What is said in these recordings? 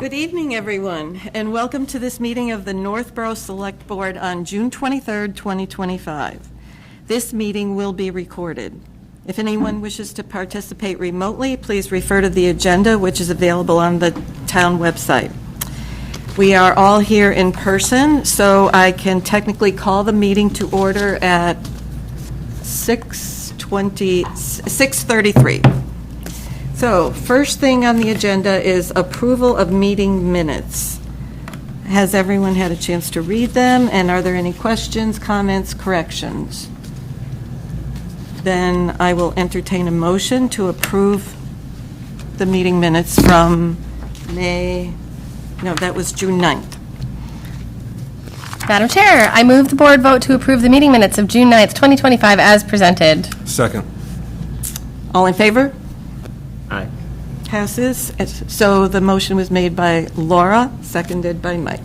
Good evening, everyone, and welcome to this meeting of the Northborough Select Board on June 23rd, 2025. This meeting will be recorded. If anyone wishes to participate remotely, please refer to the agenda, which is available on the town website. We are all here in person, so I can technically call the meeting to order at 6:33. So, first thing on the agenda is approval of meeting minutes. Has everyone had a chance to read them, and are there any questions, comments, corrections? Then I will entertain a motion to approve the meeting minutes from that was June 9th. Madam Chair, I move the board vote to approve the meeting minutes of June 9th, 2025 as presented. Second. All in favor? Aye. Passes. So the motion was made by Laura, seconded by Mike.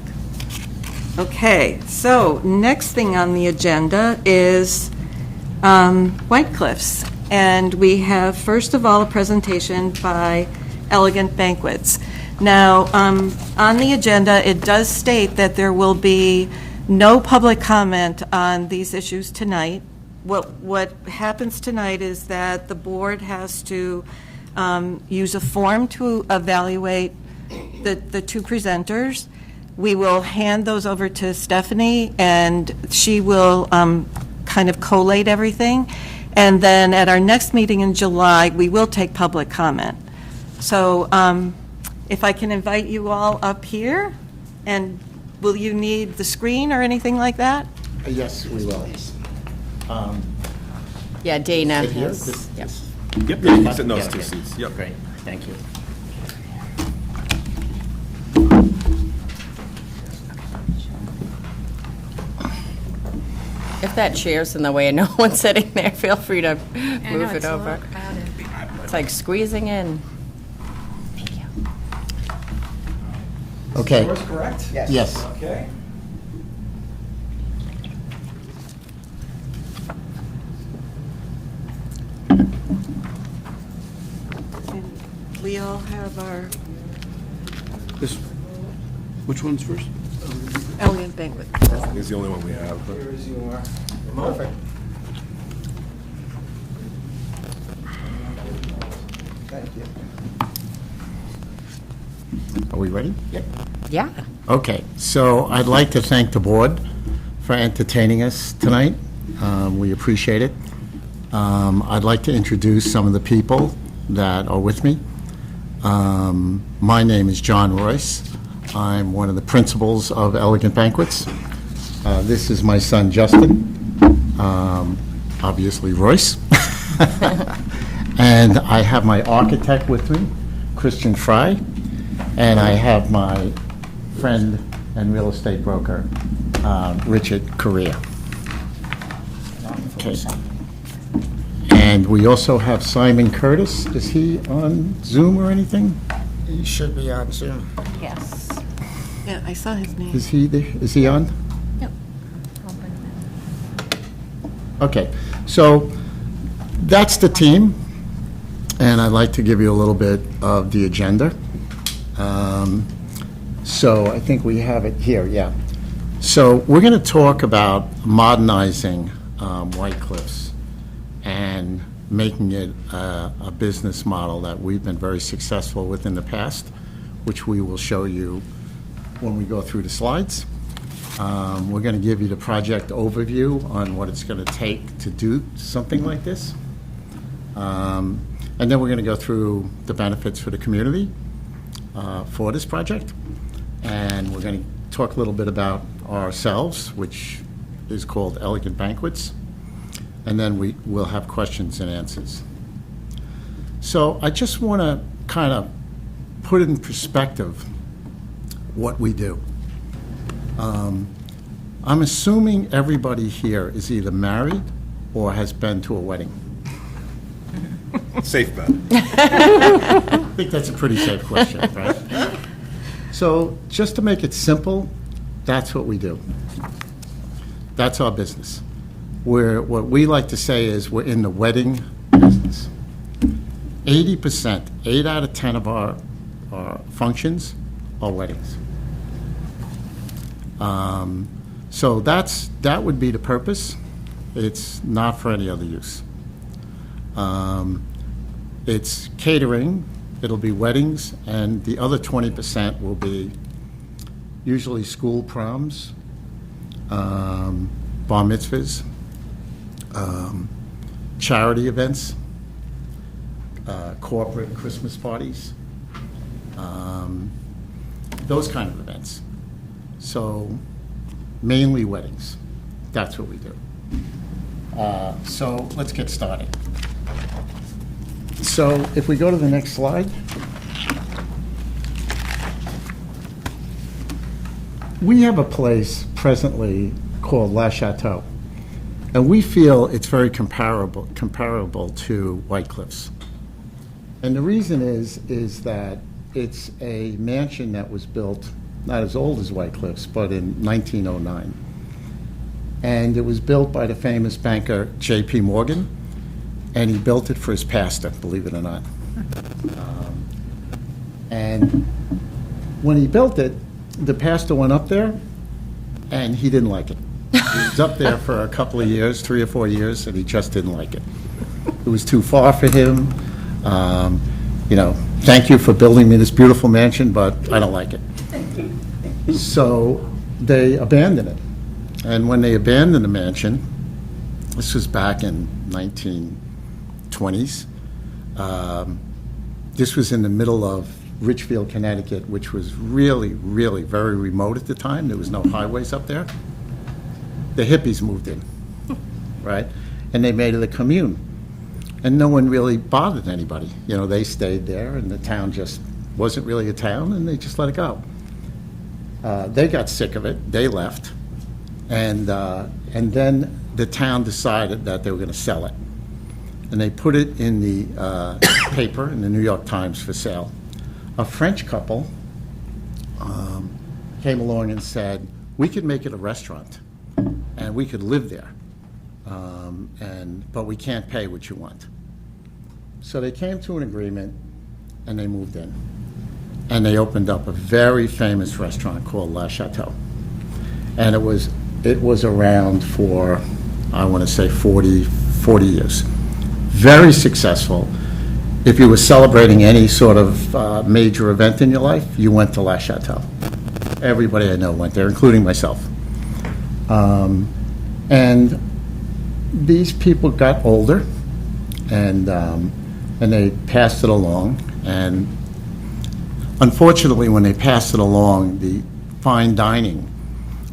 Okay, so next thing on the agenda is White Cliffs. And we have, first of all, a presentation by Elegant Banquets. Now, on the agenda, it does state that there will be no public comment on these issues tonight. What happens tonight is that the board has to use a form to evaluate the two presenters. We will hand those over to Stephanie, and she will kind of collate everything. And then at our next meeting in July, we will take public comment. So if I can invite you all up here, and will you need the screen or anything like that? Yes, we will. Yeah, Dana Sit here? has. Yep. Yep, you can sit in those Yeah, two okay. seats. Yep. Great, thank you. If that chair's in the way and no one's sitting there, feel free to move it over. It's like squeezing in. Thank you. Okay. Yours correct? Yes. Okay. And we all have our Which one's first? Elegant Banquet. He's the only one we have. But Here is your perfect. Thank you. Are we ready? Yep. Yeah. Okay, so I'd like to thank the board for entertaining us tonight. We appreciate it. I'd like to introduce some of the people that are with me. My name is John Royce. I'm one of the principals of Elegant Banquets. This is my son, Justin, obviously Royce. And I have my architect with me, Christian Fry, and I have my friend and real estate broker, Richard Correa. Okay. And we also have Simon Curtis. Is he on Zoom or anything? You should be on Zoom. Yes. Yeah, I saw his name. Is he there? Is he on? Yep. Okay, so that's the team, and I'd like to give you a little bit of the agenda. So I think we have it here, yeah. So we're going to talk about modernizing White Cliffs and making it a business model that we've been very successful with in the past, which we will show you when we go through the slides. We're going to give you the project overview on what it's going to take to do something like this. And then we're going to go through the benefits for the community for this project. And we're going to talk a little bit about ourselves, which is called Elegant Banquets. And then we will have questions and answers. So I just want to kind of put in perspective what we do. I'm assuming everybody here is either married or has been to a wedding. safe bet. I think that's a pretty safe question, right? So just to make it simple, that's what we do. That's our business. What we like to say is we're in the wedding business. 80%, 8 out of 10 of our functions are weddings. So that would be the purpose. It's not for any other use. It's catering, it'll be weddings, and the other 20% will be usually school proms, bar mitzvahs, charity events, corporate Christmas parties, those kind of events. So mainly weddings. That's what we do. So let's get started. So if we go to the next slide. We have a place presently called La Chateau, and we feel it's very comparable to White Cliffs. And the reason is that it's a mansion that was built, not as old as White Cliffs, but in 1909. And it was built by the famous banker J.P. Morgan, and he built it for his pastor, believe it or not. And when he built it, the pastor went up there, and he didn't like it. He was up there for a couple of years, 3 or 4 years, and he just didn't like it. It was too far for him. Thank you for building me this beautiful mansion, but I don't like it. So they abandoned it. And when they abandoned the mansion, this was back in 1920s. This was in the middle of Richfield, Connecticut, which was really, really very remote at the time. There was no highways up there. The hippies moved in, right? And they made it a commune. And no one really bothered anybody. They stayed there, and the town just wasn't really a town, and they just let it go. They got sick of it. They left. And then the town decided that they were going to sell it. And they put it in the paper, in the New York Times, for sale. A French couple came along and said, we could make it a restaurant, and we could live there, but we can't pay what you want. So they came to an agreement, and they moved in. And they opened up a very famous restaurant called La Chateau. And it was around for, I want to say, 40 years. Very successful. If you were celebrating any sort of major event in your life, you went to La Chateau. Everybody I know went there, including myself. And these people got older, and they passed it along. And unfortunately, when they passed it along, the fine dining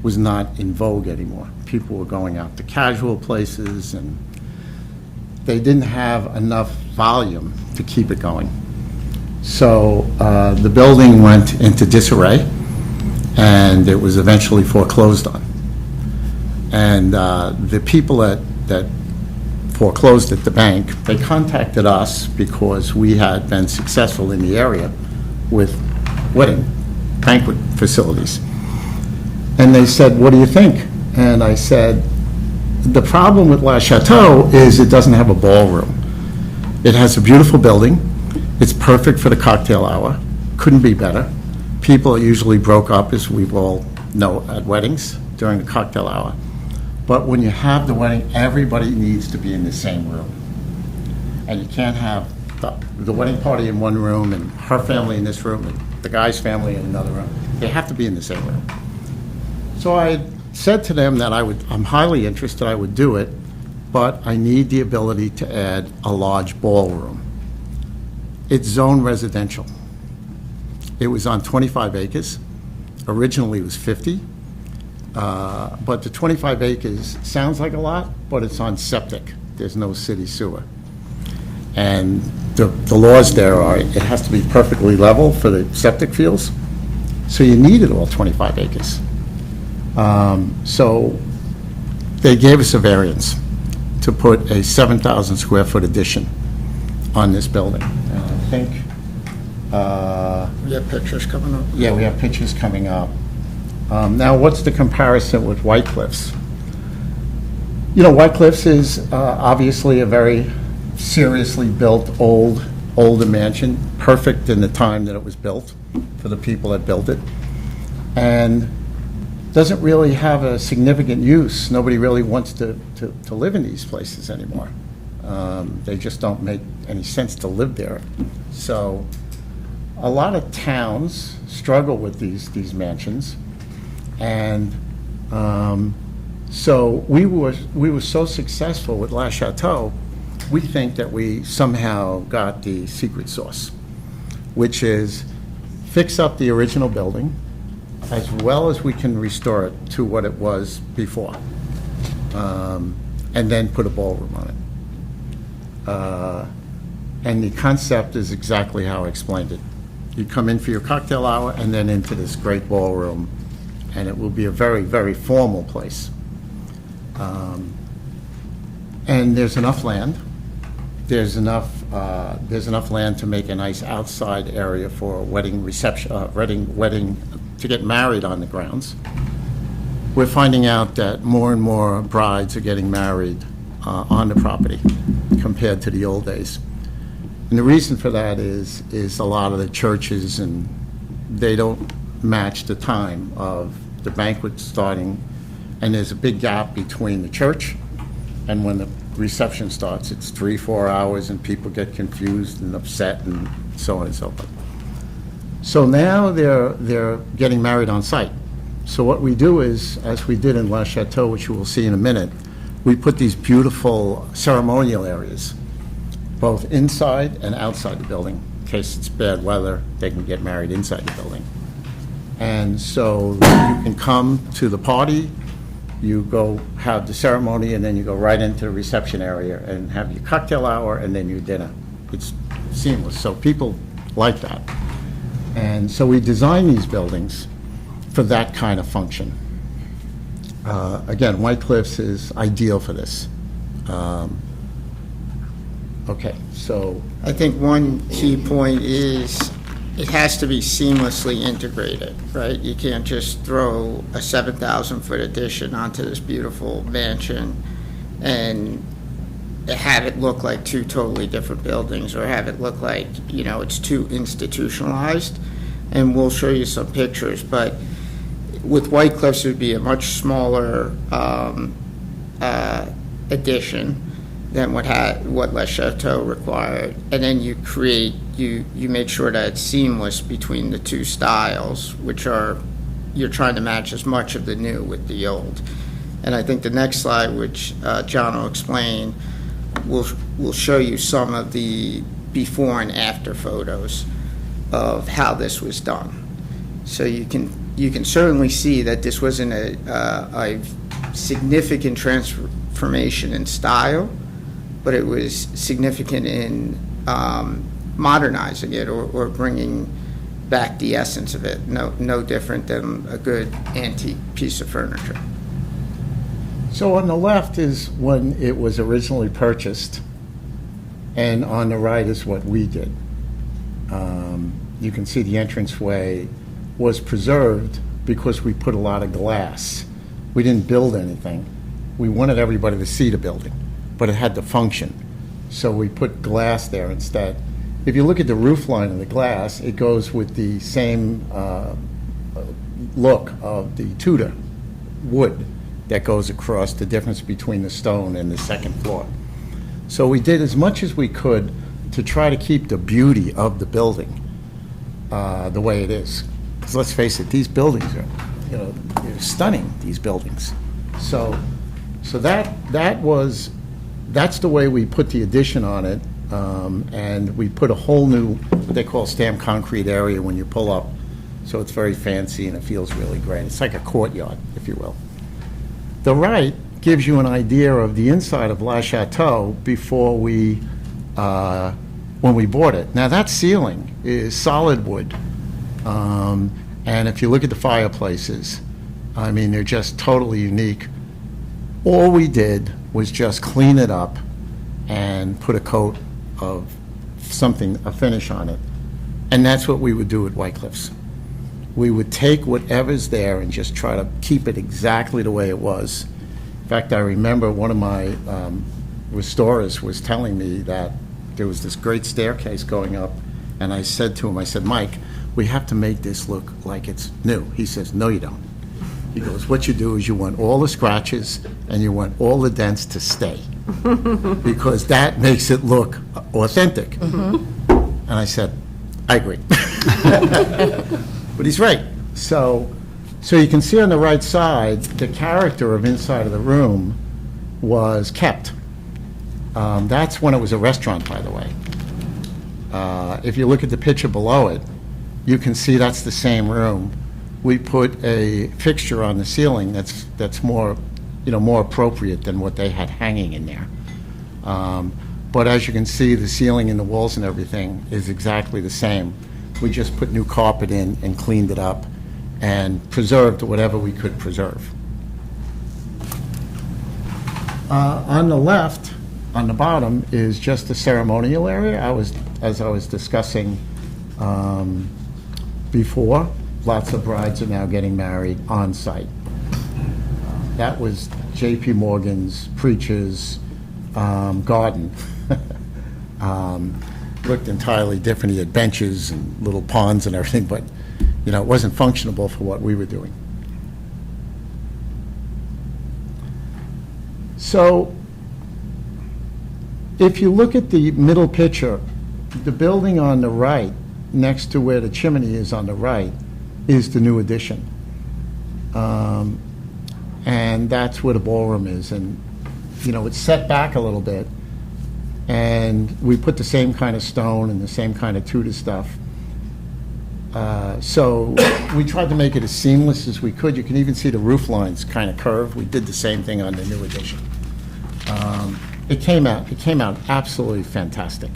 was not in vogue anymore. People were going out to casual places, and they didn't have enough volume to keep it going. So the building went into disarray, and it was eventually foreclosed on. And the people that foreclosed at the bank, they contacted us because we had been successful in the area with wedding banquet facilities. And they said, what do you think? And I said, the problem with La Chateau is it doesn't have a ballroom. It has a beautiful building. It's perfect for the cocktail hour. Couldn't be better. People are usually broke up, as we all know, at weddings during the cocktail hour. But when you have the wedding, everybody needs to be in the same room. And you can't have the wedding party in one room and her family in this room and the guy's family in another room. They have to be in the same room. So I said to them that I'm highly interested, I would do it, but I need the ability to add a large ballroom. It's zone residential. It was on 25 acres. Originally, it was 50. But the 25 acres sounds like a lot, but it's on septic. There's no city sewer. And the laws there are, it has to be perfectly level for the septic fields. So you needed all 25 acres. So they gave us a variance to put a 7,000 square foot addition on this building. And I think, We have pictures coming up. yeah, we have pictures coming up. Now, what's the comparison with White Cliffs? White Cliffs is obviously a very seriously built old older mansion, perfect in the time that it was built, for the people that built it, and doesn't really have a significant use. Nobody really wants to live in these places anymore. They just don't make any sense to live there. So a lot of towns struggle with these mansions, and so we were so successful with La Chateau, we think that we somehow got the secret sauce, which is fix up the original building as well as we can restore it to what it was before, and then put a ballroom on it. And the concept is exactly how I explained it. You come in for your cocktail hour and then into this great ballroom, and it will be a very, very formal place. And there's enough land. There's enough land to make a nice outside area for a wedding reception, wedding to get married on the grounds. We're finding out that more and more brides are getting married on the property compared to the old days. And the reason for that is a lot of the churches, and they don't match the time of the banquet starting, and there's a big gap between the church and when the reception starts. It's 3-4 hours, and people get confused and upset and so on and so forth. So now they're getting married on site. So what we do is, as we did in La Chateau, which you will see in a minute, we put these beautiful ceremonial areas, both inside and outside the building. In case it's bad weather, they can get married inside the building. And so you can come to the party, you go have the ceremony, and then you go right into the reception area and have your cocktail hour and then your dinner. It's seamless, so people like that. And so we design these buildings for that kind of function. Again, White Cliffs is ideal for this. Okay, so I think one key point is it has to be seamlessly integrated, right? You can't just throw a 7,000-foot addition onto this beautiful mansion and have it look like two totally different buildings, or have it look like, it's too institutionalized. And we'll show you some pictures, but with White Cliffs, it would be a much smaller addition than what Le Chateau required. And then you make sure that it's seamless between the two styles, which you're trying to match as much of the new with the old. And I think the next slide, which John will explain, will show you some of the before and after photos of how this was done. So you can certainly see that this wasn't a significant transformation in style, but it was significant in modernizing it or bringing back the essence of it. No different than a good antique piece of furniture. So on the left is when it was originally purchased, and on the right is what we did. You can see the entranceway was preserved because we put a lot of glass. We didn't build anything. We wanted everybody to see the building, but it had to function. So we put glass there instead. If you look at the roof line of the glass, it goes with the same look of the Tudor wood that goes across the difference between the stone and the second floor. So we did as much as we could to try to keep the beauty of the building the way it is. Because let's face it, these buildings are, they're stunning, these buildings. So that's the way we put the addition on it, and we put a whole new, what they call stamped concrete area when you pull up. So it's very fancy and it feels really great. It's like a courtyard, if you will. The right gives you an idea of the inside of La Chateau before when we bought it. Now that ceiling is solid wood, and if you look at the fireplaces, I mean, they're just totally unique. All we did was just clean it up and put a coat of something, a finish on it, and that's what we would do at White Cliffs. We would take whatever's there and just try to keep it exactly the way it was. In fact, I remember one of my restorers was telling me that there was this great staircase going up, and I said to him, I said, Mike, we have to make this look like it's new. He says, no, you don't. He goes, what you do is you want all the scratches and you want all the dents to stay, because that makes it look authentic. And I said, I agree. But he's right. So you can see on the right side, the character of inside of the room was kept. That's when it was a restaurant, by the way. If you look at the picture below it, you can see that's the same room. We put a fixture on the ceiling that's more, more appropriate than what they had hanging in there. But as you can see, the ceiling and the walls and everything is exactly the same. We just put new carpet in and cleaned it up and preserved whatever we could preserve. On the left, on the bottom, is just the ceremonial area. As I was discussing before, lots of brides are now getting married on site. That was J.P. Morgan's preacher's garden. Looked entirely different. He had benches and little ponds and everything, but it wasn't functionable for what we were doing. So if you look at the middle picture, the building on the right, next to where the chimney is on the right, is the new addition. And that's where the ballroom is. And, it's set back a little bit. And we put the same kind of stone and the same kind of Tudor stuff. So we tried to make it as seamless as we could. You can even see the roof lines kind of curved. We did the same thing on the new addition. It came out absolutely fantastic.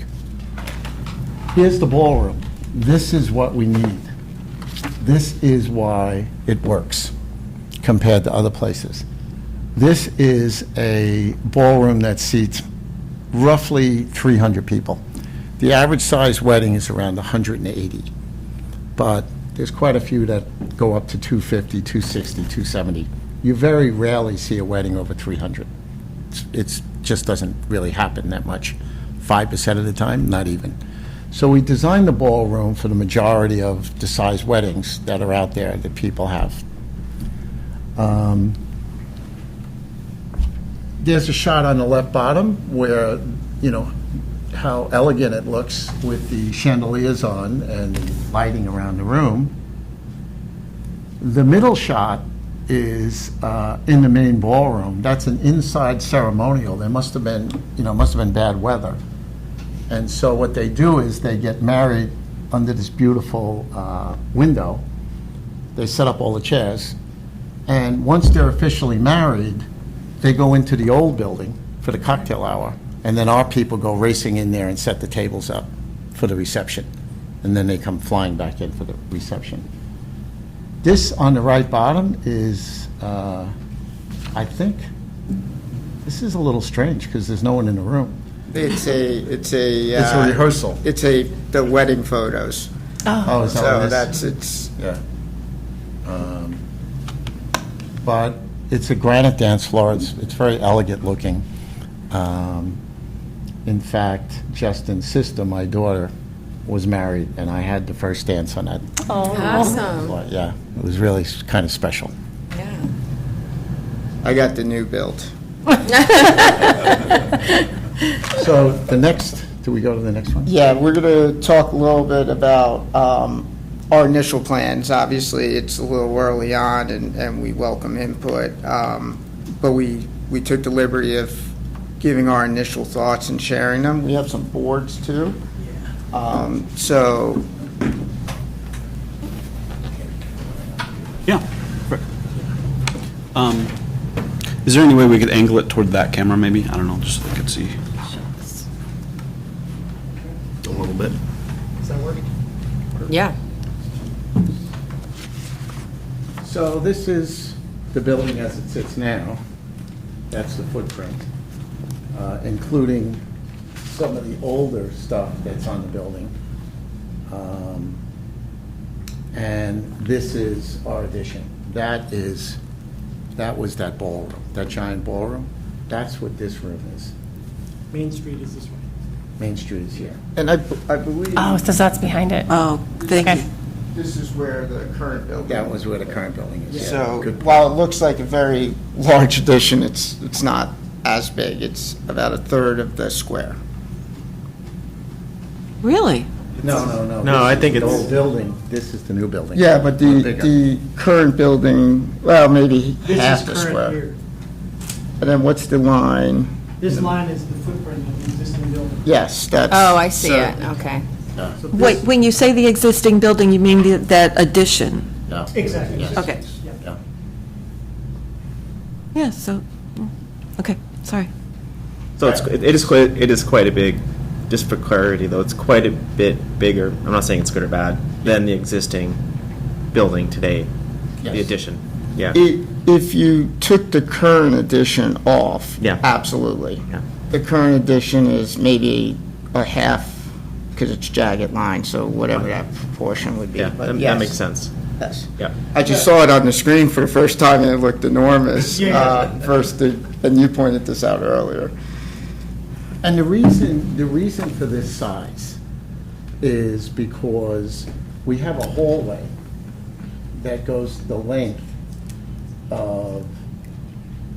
Here's the ballroom. This is what we need. This is why it works compared to other places. This is a ballroom that seats roughly 300 people. The average size wedding is around 180, but there's quite a few that go up to 250, 260, 270. You very rarely see a wedding over 300. It just doesn't really happen that much. 5% of the time, not even. So we designed the ballroom for the majority of the size weddings that are out there that people have. There's a shot on the left bottom where, how elegant it looks with the chandeliers on and the lighting around the room. The middle shot is in the main ballroom. That's an inside ceremonial. There must have been bad weather. And so what they do is they get married under this beautiful window. They set up all the chairs. And once they're officially married, they go into the old building for the cocktail hour. And then our people go racing in there and set the tables up for the reception. And then they come flying back in for the reception. This on the right bottom is, I think, this is a little strange because there's no one in the room. It's a rehearsal. It's the wedding photos. Oh, is that So what it that's is? Yeah. But it's a granite dance floor. It's very elegant looking. In fact, Justin's sister, my daughter, was married, and I had the first dance on that. Oh, awesome. Floor. Yeah, it was really kind of special. Yeah. I got the new build. So do we go to the next one? Yeah, we're going to talk a little bit about our initial plans. Obviously, it's a little early on, and we welcome input. But we took the liberty of giving our initial thoughts and sharing them. We have some boards, too. So... Yeah. Is there any way we could angle it toward that camera, maybe? I don't know, just so they could see. A little bit. Yeah. So this is the building as it sits now. That's the footprint, including some of the older stuff that's on the building. And this is our addition. That was that ballroom, that giant ballroom. That's what this room is. Main Street is this way. Main Street is here. And I believe Oh, so that's behind it. Oh, thank Okay. you. this is where the current building. That was where the current building is. yeah. So Good. while it looks like a very large addition, it's not as big. It's about a third of the square. Really? No. No, This I is think the it's- old building, this is the new building. Yeah, but Bigger. the current building, well, maybe This half is the current square. here. And then what's the line? This line is the footprint of the existing building. Yes, that's. Oh, I see so- it, okay. So Wait, this- when you say the existing building, you mean that addition? No. Exactly. Yes. Okay. Yeah. Yeah, so, okay, sorry. So it is quite a big, just for clarity though, it's quite a bit bigger, I'm not saying it's good or bad, than the existing building today, the Yes. addition. Yeah. If you took the current addition off. Yeah. Absolutely. Yeah. The current addition is maybe a half, because it's jagged line, so whatever that proportion would be. Yeah, But that yes, makes sense. Yes. Yeah. I just saw it on the screen for the first time, and it looked enormous. Yeah. And you pointed this out earlier. And the reason for this size is because we have a hallway that goes the length of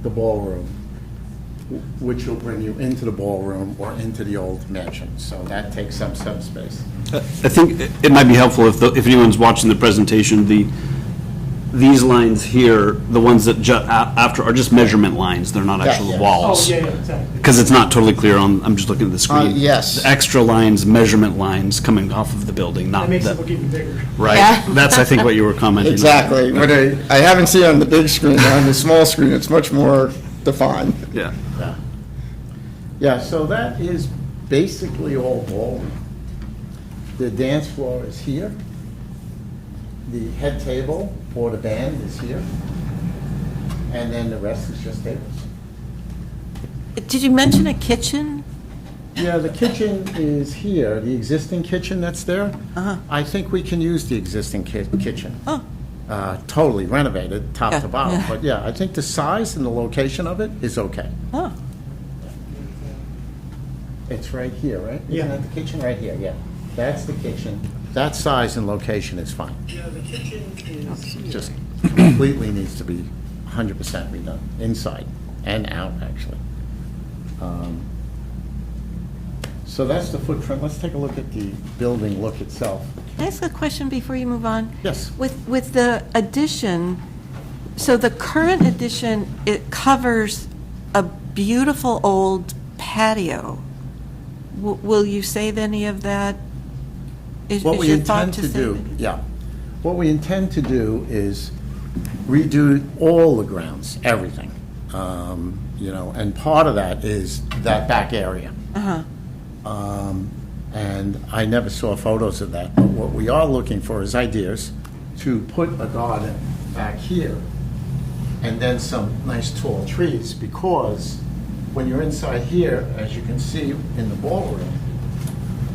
the ballroom, which will bring you into the ballroom or into the old mansion. So that takes some subspace. I think it might be helpful if anyone's watching the presentation, these lines here, the ones that after are just measurement lines, they're not actual yeah. Oh, walls. yeah, exactly. Because it's not totally clear I'm just looking at the screen. Yes. The extra lines, measurement lines coming off of the building, not That makes it that, look even bigger. right? Yeah. That's, I think, what you were commenting on. Exactly. What I haven't seen on the big screen, on the small screen, it's much more defined. Yeah. Yeah, so that is basically all ballroom. The dance floor is here. The head table or the band is here. And then the rest is just tables. Did you mention a kitchen? Yeah, the kitchen is here, the existing kitchen that's there. Uh-huh. I think we can use the existing kitchen. Oh, Totally renovated, top Yeah, to bottom. yeah. But yeah, I think the size and the location of it is okay. oh, It's right here, right? Yeah. Isn't that the kitchen? Right here, yeah. That's the kitchen. That size and location is fine. Yeah, the kitchen is. Just completely needs to be 100% redone, inside and out, actually. So that's the footprint. Let's take a look at the building look itself. can I ask a question before you move on? Yes. With the addition, so the current addition, it covers a beautiful old patio. Will you save any of that? What Is we your thought intend to save do, it? yeah. What we intend to do is redo all the grounds, everything. And part of that is that back area. Uh-huh. And I never saw photos of that, but what we are looking for is ideas to put a garden back here and then some nice tall trees, because when you're inside here, as you can see in the ballroom,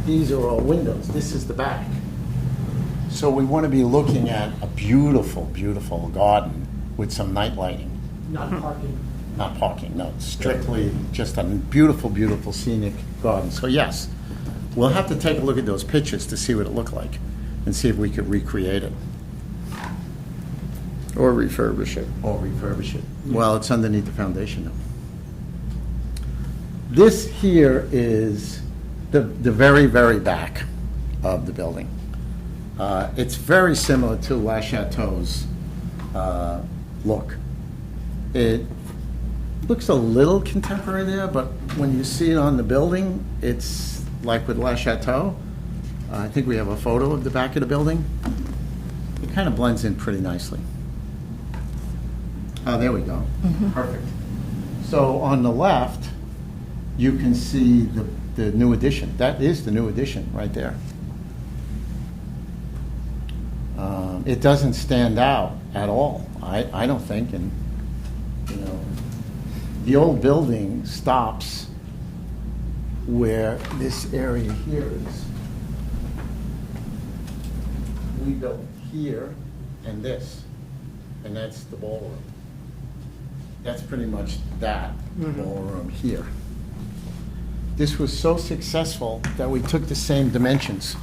these are all windows. This is the back. So we want to be looking at a beautiful, beautiful garden with some night lighting. Not parking. Not parking, no, strictly just a beautiful, beautiful scenic garden. So yes, we'll have to take a look at those pictures to see what it looked like and see if we could recreate it Or refurbish it. or refurbish it. Well, it's underneath the foundation now. This here is the very, very back of the building. It's very similar to La Chateau's look. It looks a little contemporary there, but when you see it on the building, it's like with La Chateau. I think we have a photo of the back of the building. It kind of blends in pretty nicely. Oh, there we go. Perfect. So on the left, you can see the new addition. That is the new addition right there. It doesn't stand out at all, I don't think, and, the old building stops where this area here is. We built here and this, and that's the ballroom. That's pretty much that ballroom here. this was so successful that we took the same dimensions.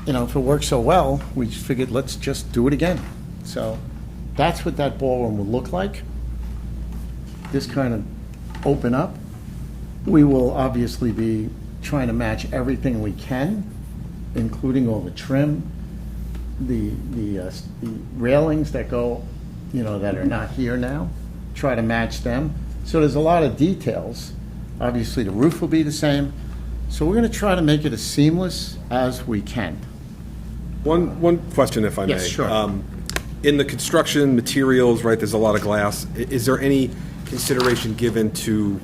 You know, if it worked so well, we just figured, let's just do it again. So that's what that ballroom will look like. This kind of open up. We will obviously be trying to match everything we can, including all the trim, the railings that go, you know, that are not here now, try to match them. So there's a lot of details. Obviously, the roof will be the same. So we're going to try to make it as seamless as we can. One question, if I may. Yes, sure. In the construction materials, right, there's a lot of glass. Is there any consideration given to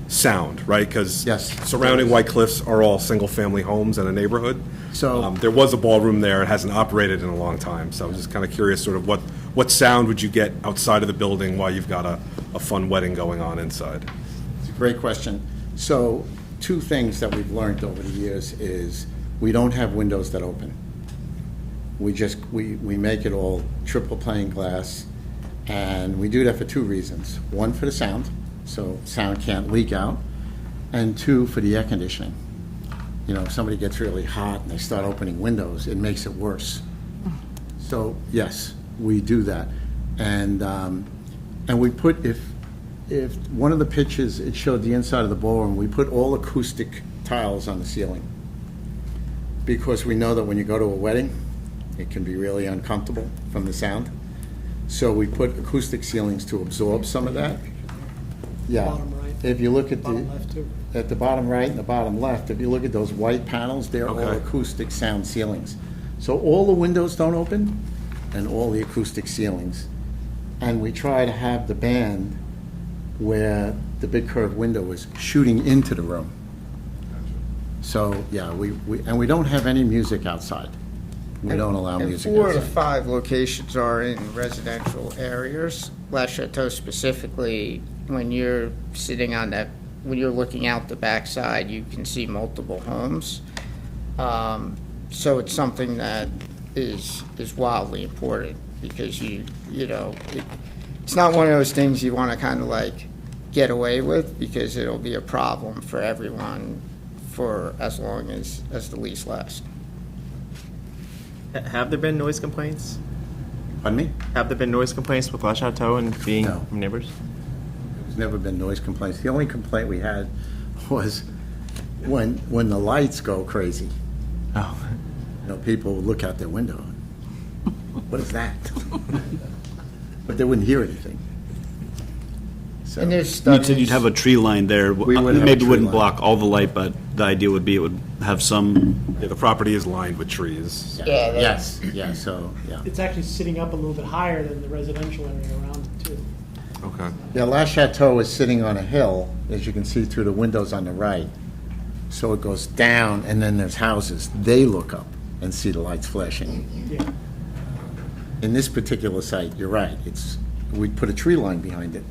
sound, right? Because Yes. surrounding White Cliffs are all single-family homes in a neighborhood. So- There was a ballroom there. It hasn't operated in a long time. So I'm just kind of curious, sort of what sound would you get outside of the building while you've got a fun wedding going on inside? It's a great question. So, two things that we've learned over the years is we don't have windows that open. We make it all triple pane glass, and we do that for two reasons. One, for the sound, so sound can't leak out, and two, for the air conditioning. You know, if somebody gets really hot and they start opening windows, it makes it worse. So, yes, we do that. And we put, if one of the pictures, it showed the inside of the ballroom, we put all acoustic tiles on the ceiling. Because we know that when you go to a wedding, it can be really uncomfortable from the sound. So we put acoustic ceilings to absorb some of that. Yeah. Bottom right. If you look at Bottom left, too. at the bottom right and the bottom left, if you look at those white panels, they're all Okay. acoustic sound ceilings. So all the windows don't open and all the acoustic ceilings. And we try to have the band where the big curved window is shooting into the room. So, yeah, we don't have any music outside. We don't allow And music 4 of the outside. 5 locations are in residential areas. La Chateau specifically, when you're sitting on that, when you're looking out the backside, you can see multiple homes. So it's something that is wildly important because you know, it's not one of those things you want to kind of like get away with because it'll be a problem for everyone for as long as the lease lasts. Have there been noise complaints? Pardon me? Have there been noise complaints with La Chateau and being No. from neighbors? There's never been noise complaints. The only complaint we had was when the lights go crazy. Oh. You know, people would look out their window. What is that? But they wouldn't hear anything. So, And there's You studies. said you'd have a tree line there. We would have a Maybe tree wouldn't line. block all the light, but the idea would be it would have some, Yeah, the property is lined with trees. Yeah, that- yes, yeah, so, yeah. It's actually sitting up a little bit higher than the residential area around it, too. Okay. Yeah, La Chateau is sitting on a hill, as you can see through the windows on the right. So it goes down, and then there's houses. They look up and see the lights flashing. Yeah. In this particular site, you're right, we'd put a tree line behind it,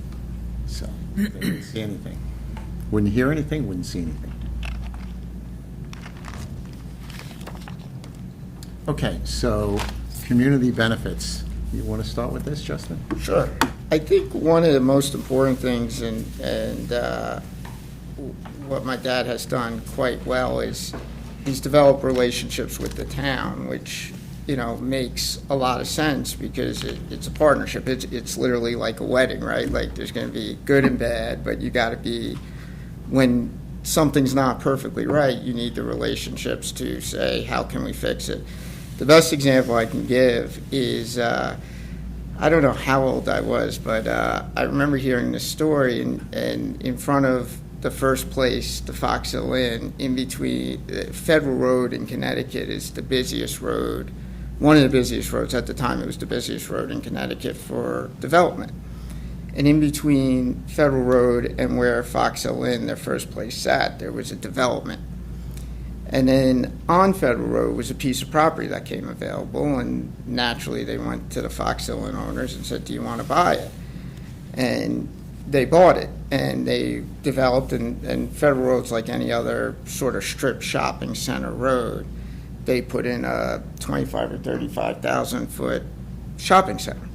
so they wouldn't see anything. Wouldn't hear anything, wouldn't see anything. Okay, so community benefits. You want to start with this, Justin? Sure. I think one of the most important things, and what my dad has done quite well is he's developed relationships with the town, which, you know, makes a lot of sense because it's a partnership. It's literally like a wedding, right? Like there's going to be good and bad, but you got to be, when something's not perfectly right, you need the relationships to say, how can we fix it? The best example I can give is, I don't know how old I was, but I remember hearing this story, and in front of the first place, the Fox Hill Inn, in between Federal Road in Connecticut is the busiest road, one of the busiest roads. At the time, it was the busiest road in Connecticut for development. And in between Federal Road and where Fox Hill Inn, their first place, sat, there was a development. And then on Federal Road was a piece of property that came available, and naturally they went to the Fox Hill Inn owners and said, do you want to buy it? And they bought it, and they developed, and Federal Road's like any other sort of strip shopping center road. They put in a 25 or 35,000 foot shopping center.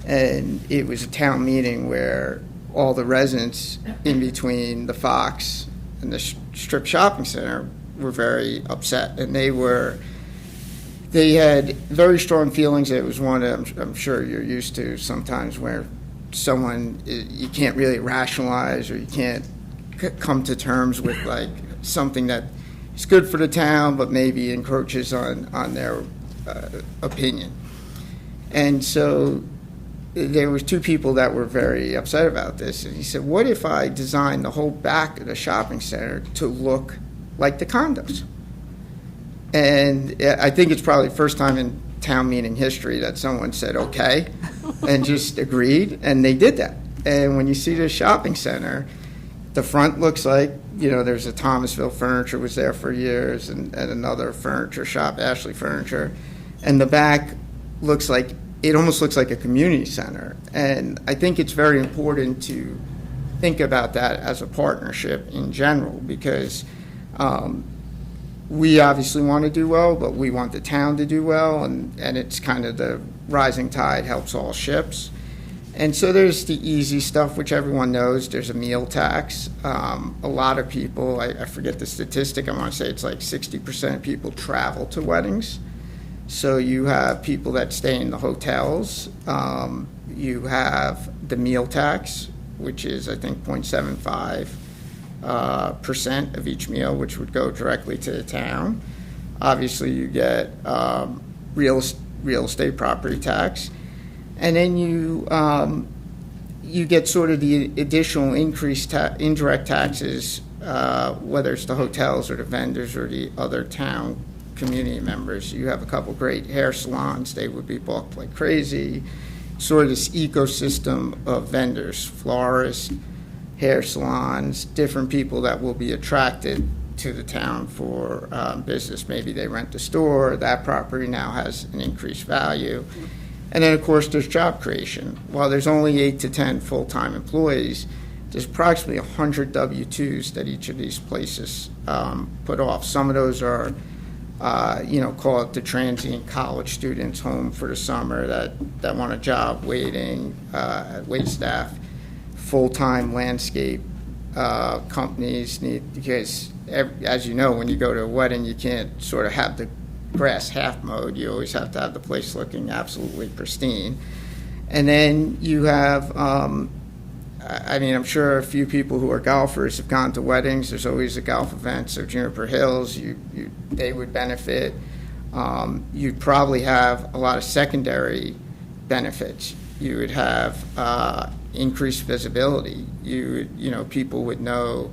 And it was a town meeting where all the residents in between the Fox and the strip shopping center were very upset, and they had very strong feelings. It was one I'm sure you're used to sometimes, where someone, you can't really rationalize, or you can't come to terms with like something that is good for the town, but maybe encroaches on their opinion. And so there was two people that were very upset about this. And he said, what if I designed the whole back of the shopping center to look like the condos? And I think it's probably the first time in town meeting history that someone said, okay, and just agreed, and they did that. And when you see the shopping center, the front looks like, there's a Thomasville Furniture was there for years, and another furniture shop, Ashley Furniture. And the back it almost looks like a community center. And I think it's very important to think about that as a partnership in general, because we obviously want to do well, but we want the town to do well, and it's kind of the rising tide helps all ships. And so there's the easy stuff, which everyone knows. There's a meal tax. A lot of people, I forget the statistic, I want to say it's like 60% of people travel to weddings. So you have people that stay in the hotels. You have the meal tax, which is, I think, 0.75% of each meal, which would go directly to the town. Obviously, you get real estate property tax. And then you get sort of the additional increased indirect taxes, whether it's the hotels or the vendors or the other town community members. You have a couple great hair salons. They would be booked like crazy. Sort of this ecosystem of vendors, florists, hair salons, different people that will be attracted to the town for business. Maybe they rent the store. That property now has an increased value. And then, of course, there's job creation. While there's only 8 to 10 full-time employees, there's approximately 100 W-2s that each of these places put off. Some of those are, call it the transient college students home for the summer that want a job waiting, wait staff. Full-time landscape companies need, because as you know, when you go to a wedding, you can't sort of have the grass half mowed. You always have to have the place looking absolutely pristine. And then you have, I'm sure a few people who are golfers have gone to weddings. There's always a golf event, so Juniper Hills, they would benefit. You'd probably have a lot of secondary benefits. You would have increased visibility. People would know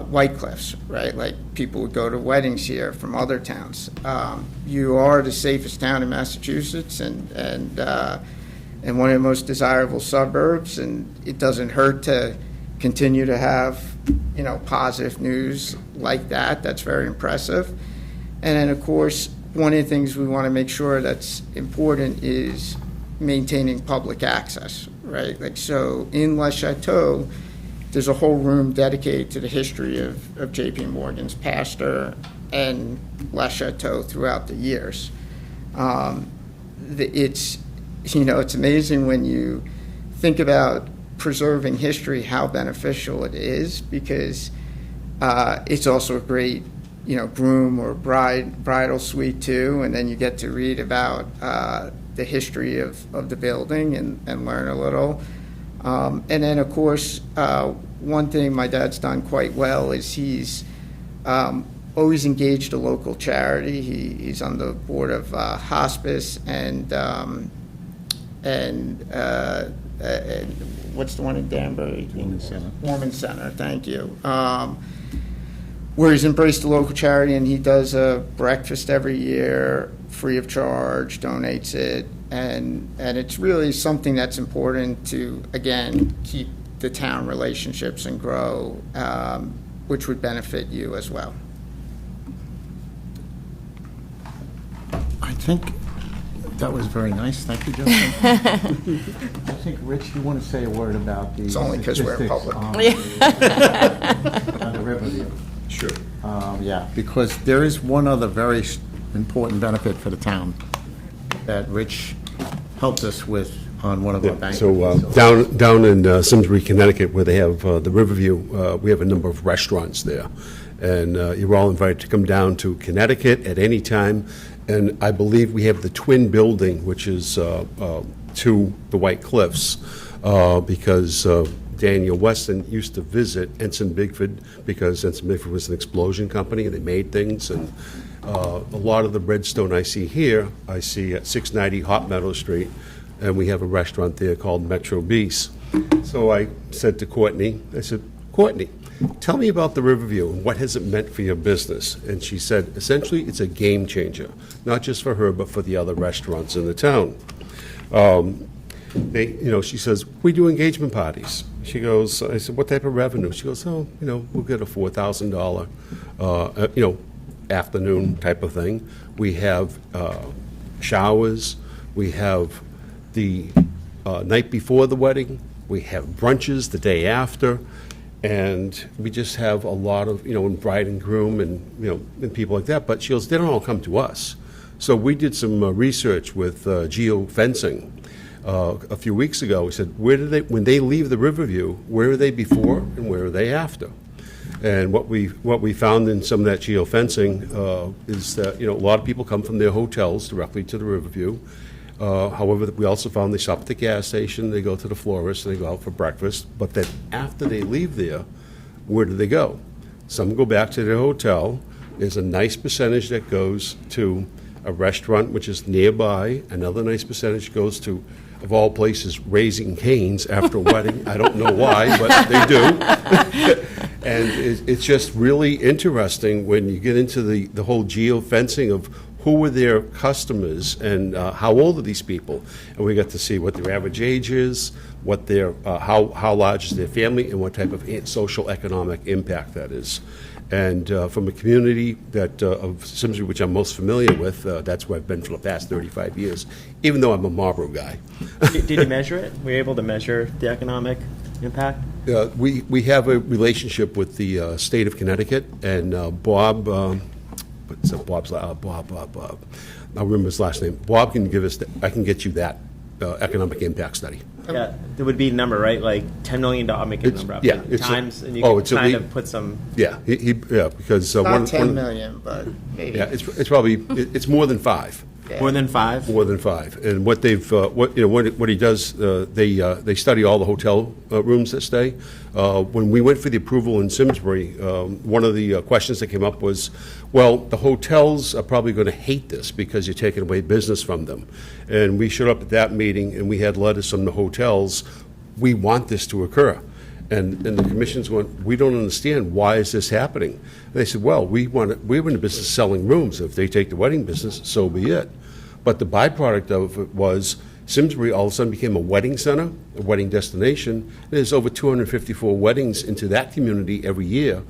White Cliffs, right? Like people would go to weddings here from other towns. You are the safest town in Massachusetts, and one of the most desirable suburbs, and it doesn't hurt to continue to have positive news like that. That's very impressive. And then, of course, one of the things we want to make sure that's important is maintaining public access, right? Like, so in Le Chateau, there's a whole room dedicated to the history of J.P. Morgan's pastor and Le Chateau throughout the years. It's amazing when you think about preserving history, how beneficial it is, because it's also a great, groom or bridal suite too, and then you get to read about the history of the building and learn a little. And then, of course, one thing my dad's done quite well is he's always engaged a local charity. He's on the board of hospice and what's the one in Danbury? Women's Center, thank you. Where he's embraced the local charity, and he does a breakfast every year, free of charge, donates it, and it's really something that's important to, again, keep the town relationships and grow, which would benefit you as well. I think that was very nice. Thank you, Justin. I think, Rich, you want to say a word about the It's only 'cause we're in statistics public. on the Riverview. Sure. Yeah, because there is one other very important benefit for the town that Rich helped us with on one of our banquet So facilities. down in Simsbury, Connecticut, where they have the Riverview, we have a number of restaurants there. And you're all invited to come down to Connecticut at any time. And I believe we have the twin building, which is to the White Cliffs, because Daniel Weston used to visit Ensign Bigford, because Ensign Bigford was an explosion company, and they made things. And a lot of the redstone I see here, I see at 690 Hot Meadow Street, and we have a restaurant there called Metro Beast. So I said to Courtney, Courtney, tell me about the Riverview and what has it meant for your business? And she said, essentially, it's a game changer, not just for her, but for the other restaurants in the town. She says, we do engagement parties. She goes, I said, what type of revenue? She goes, we'll get a $4,000, afternoon type of thing. We have showers. We have the night before the wedding. We have brunches the day after. And we just have a lot of, bride and groom and people like that. But she goes, they don't all come to us. So we did some research with geo-fencing a few weeks ago. We said, when they leave the Riverview, where are they before and where are they after? And what we found in some of that geo-fencing is that, a lot of people come from their hotels directly to the Riverview. However, we also found they stop at the gas station, they go to the florist, and they go out for breakfast. But then after they leave there, where do they go? Some go back to their hotel. There's a nice percentage that goes to a restaurant which is nearby. Another nice percentage goes to, of all places, Raising Cane's after a wedding. I don't know why, but they do. And it's just really interesting when you get into the whole geo-fencing of who were their customers and how old are these people. And we got to see what their average age is, what their how large is their family, and what type of social economic impact that is. And from a community that of Simsbury, which I'm most familiar with, that's where I've been for the past 35 years, even though I'm a Marlboro guy. Did you measure it? Were you able to measure the economic impact? We have a relationship with the state of Connecticut, and Bob, Bob. I'll remember his last name. Bob can give us, I can get you that economic impact study. Yeah, there would be a number, right? Like $10 million, make a number up. Yeah, times, and you can kind of put some. Yeah, because Not 10 million, but maybe. Yeah, it's probably it's more than 5. Yeah. More than 5? More than 5. And what they've, what he does, they study all the hotel rooms that stay. When we went for the approval in Simsbury, one of the questions that came up was, well, the hotels are probably going to hate this because you're taking away business from them. And we showed up at that meeting, and we had letters from the hotels, we want this to occur. And the commissions went, we don't understand, why is this happening? And they said, well, we're in the business of selling rooms. If they take the wedding business, so be it. But the byproduct of it was Simsbury all of a sudden became a wedding center, a wedding destination. There's over 254 weddings into that community every year.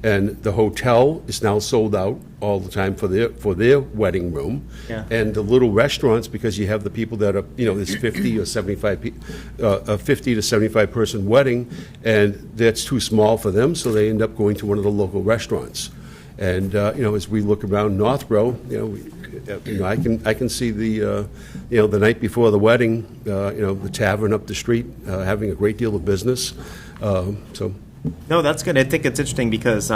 And the hotel is now sold out all the time for their wedding room. Yeah. And the little restaurants, because you have the people that are, there's 50 or 75, a 50 to 75 person wedding, and that's too small for them, so they end up going to one of the local restaurants. And as we look around Northborough, I can see the the night before the wedding, the tavern up the street having a great deal of business. So. No, that's good. I think it's interesting because,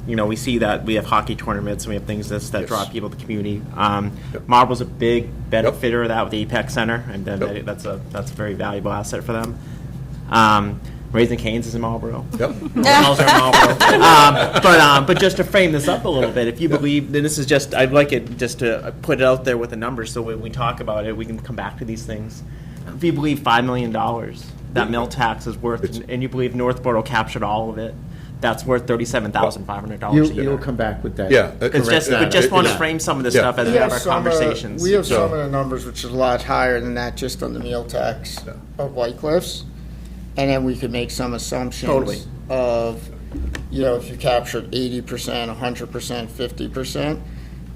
we see that we have hockey tournaments and we have things that Yes. draw people to the community. Marlborough's a big benefitter of that with the Apex Center, and then Yep. that's a very valuable asset for them. Raising Cane's is in Marlborough. Yep. Hotels are in Marlborough. But just to frame this up a little bit, if you believe, and this is just, I'd like it just to put it out there with a number so when we talk about it, we can come back to these things. If you believe $5 million that mill tax is worth, and you believe Northborough captured all of it, that's worth $37,500 a year. You'll come back with that. Yeah. It's just, we just want to frame some of this Yeah. stuff as we have our conversations. We have some of the numbers, which is a lot higher than that, just on the meal tax of White Cliffs. And then we could make some assumptions Totally. of, if you captured 80%, 100%, 50%,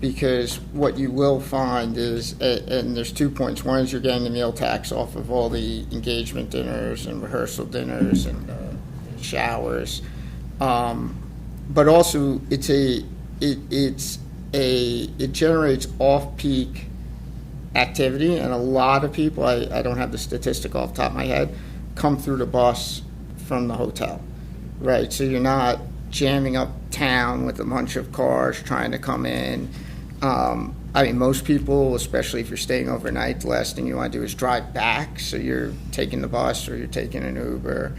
because what you will find is, and there's 2 points. One is you're getting the meal tax off of all the engagement dinners and rehearsal dinners and showers. But also, it generates off-peak activity, and a lot of people, I don't have the statistic off the top of my head, come through the bus from the hotel, right? So you're not jamming up town with a bunch of cars trying to come in. I mean, most people, especially if you're staying overnight, the last thing you want to do is drive back, so you're taking the bus or you're taking an Uber.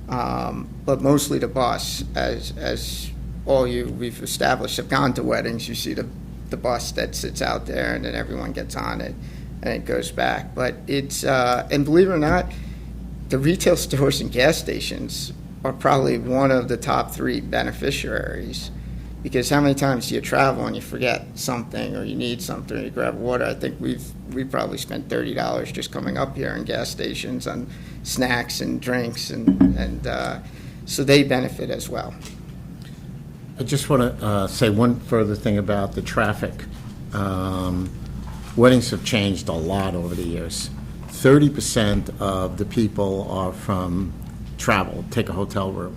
But mostly the bus, as we've established have gone to weddings, you see the bus that sits out there, and then everyone gets on it and it goes back. But it's and believe it or not, the retail stores and gas stations are probably one of the top 3 beneficiaries, because how many times do you travel and you forget something, or you need something, or you grab water? I think we probably spent $30 just coming up here in gas stations on snacks and drinks, and so they benefit as well. I just want to say one further thing about the traffic. Weddings have changed a lot over the years. 30% of the people are from travel, take a hotel room.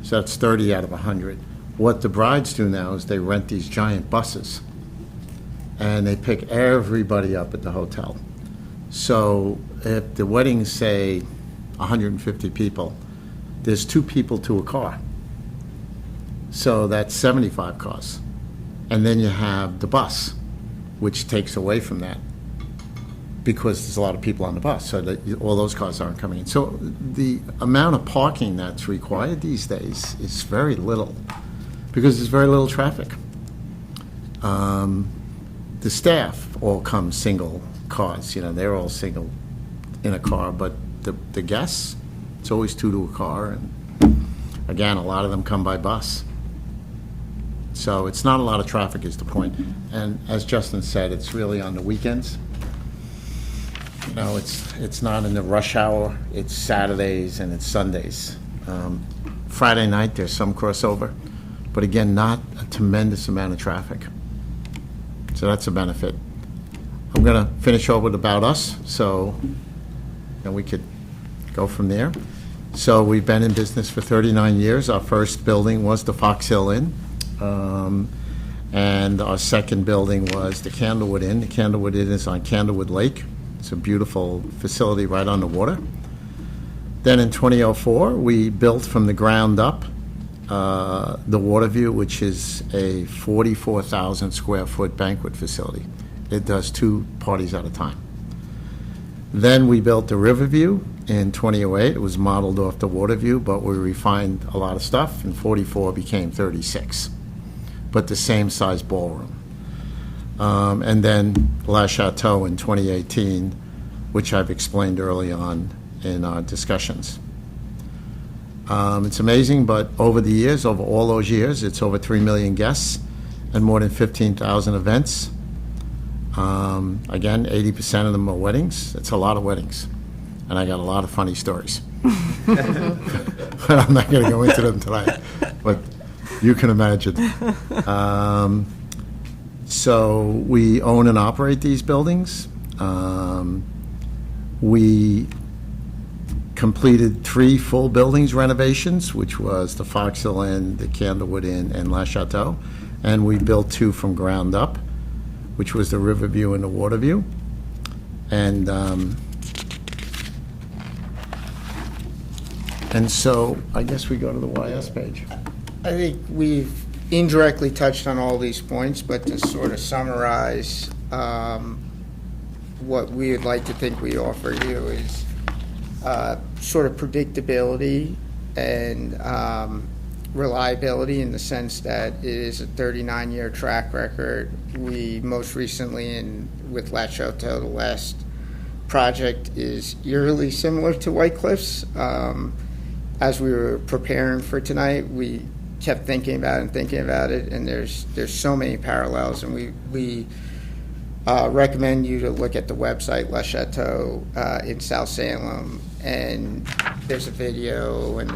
So that's 30 out of 100. What the brides do now is they rent these giant buses, and they pick everybody up at the hotel. So if the wedding's, say, 150 people, there's 2 people to a car. So that's 75 cars. And then you have the bus, which takes away from that, because there's a lot of people on the bus, so that all those cars aren't coming in. So the amount of parking that's required these days is very little, because there's very little traffic. The staff all come single cars, they're all single in a car, but the guests, it's always 2 to a car, and again, a lot of them come by bus. So it's not a lot of traffic is the point. And as Justin said, it's really on the weekends. It's not in the rush hour, it's Saturdays and it's Sundays. Friday night, there's some crossover, but again, not a tremendous amount of traffic. So that's a benefit. I'm going to finish over with About Us, so we could go from there. So we've been in business for 39 years. Our first building was the Fox Hill Inn, and our second building was the Candlewood Inn. The Candlewood Inn is on Candlewood Lake. It's a beautiful facility right on the water. Then in 2004, we built from the ground up the Waterview, which is a 44,000 square foot banquet facility. It does 2 parties at a time. Then we built the Riverview in 2008. It was modeled off the Waterview, but we refined a lot of stuff, and 44 became 36, but the same size ballroom. And then La Chateau in 2018, which I've explained early on in our discussions. It's amazing, but over the years, over all those years, it's over 3 million guests and more than 15,000 events. Again, 80% of them are weddings. It's a lot of weddings, and I got a lot of funny stories. But I'm not going to go into them tonight, but you can imagine. So we own and operate these buildings. We completed 3 full buildings renovations, which was the Fox Hill Inn, the Candlewood Inn, and La Chateau. And we built 2 from ground up, which was the Riverview and the Waterview. And so I guess we go to the YS page. I think we've indirectly touched on all these points, but to sort of summarize, what we would like to think we offer you is sort of predictability and reliability, in the sense that it is a 39-year track record. We most recently, with La Chateau, the last project is eerily similar to White Cliffs. As we were preparing for tonight, we kept thinking about it, and there's so many parallels, and we recommend you to look at the website, La Chateau in South Salem, and there's a video, and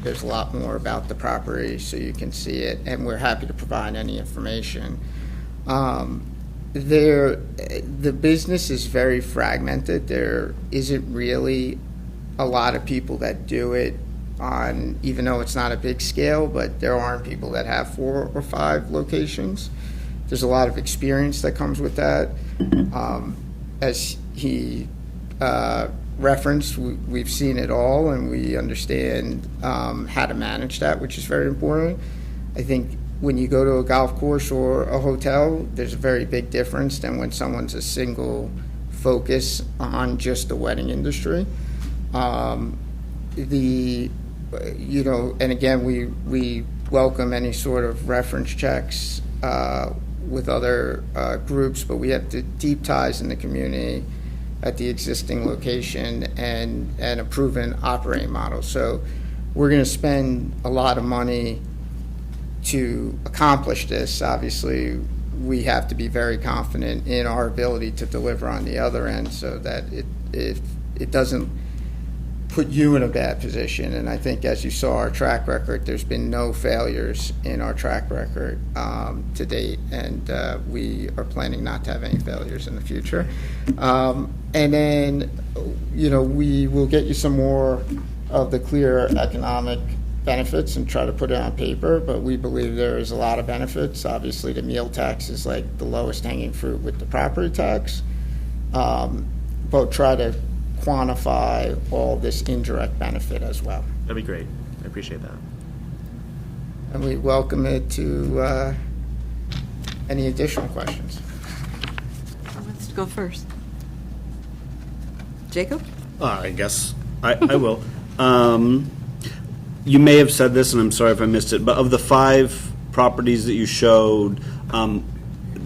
there's a lot more about the property, so you can see it, and we're happy to provide any information. The business is very fragmented. There isn't really a lot of people that do it on, even though it's not a big scale, but there aren't people that have 4 or 5 locations. There's a lot of experience that comes with that. As he referenced, we've seen it all, and we understand how to manage that, which is very important. I think when you go to a golf course or a hotel, there's a very big difference than when someone's a single focus on just the wedding industry. And again, we welcome any sort of reference checks with other groups, but we have the deep ties in the community at the existing location and a proven operating model. So we're going to spend a lot of money to accomplish this. Obviously, we have to be very confident in our ability to deliver on the other end so that it doesn't put you in a bad position. And I think, as you saw our track record, there's been no failures in our track record to date, and we are planning not to have any failures in the future. And then, we will get you some more of the clear economic benefits and try to put it on paper, but we believe there is a lot of benefits. Obviously, the meal tax is like the lowest hanging fruit with the property tax, but try to quantify all this indirect benefit as well. That'd be great. I appreciate that. And we welcome it to any additional questions. Who wants to go first? Jacob? I guess I will. You may have said this, and I'm sorry if I missed it, but of the 5 properties that you showed,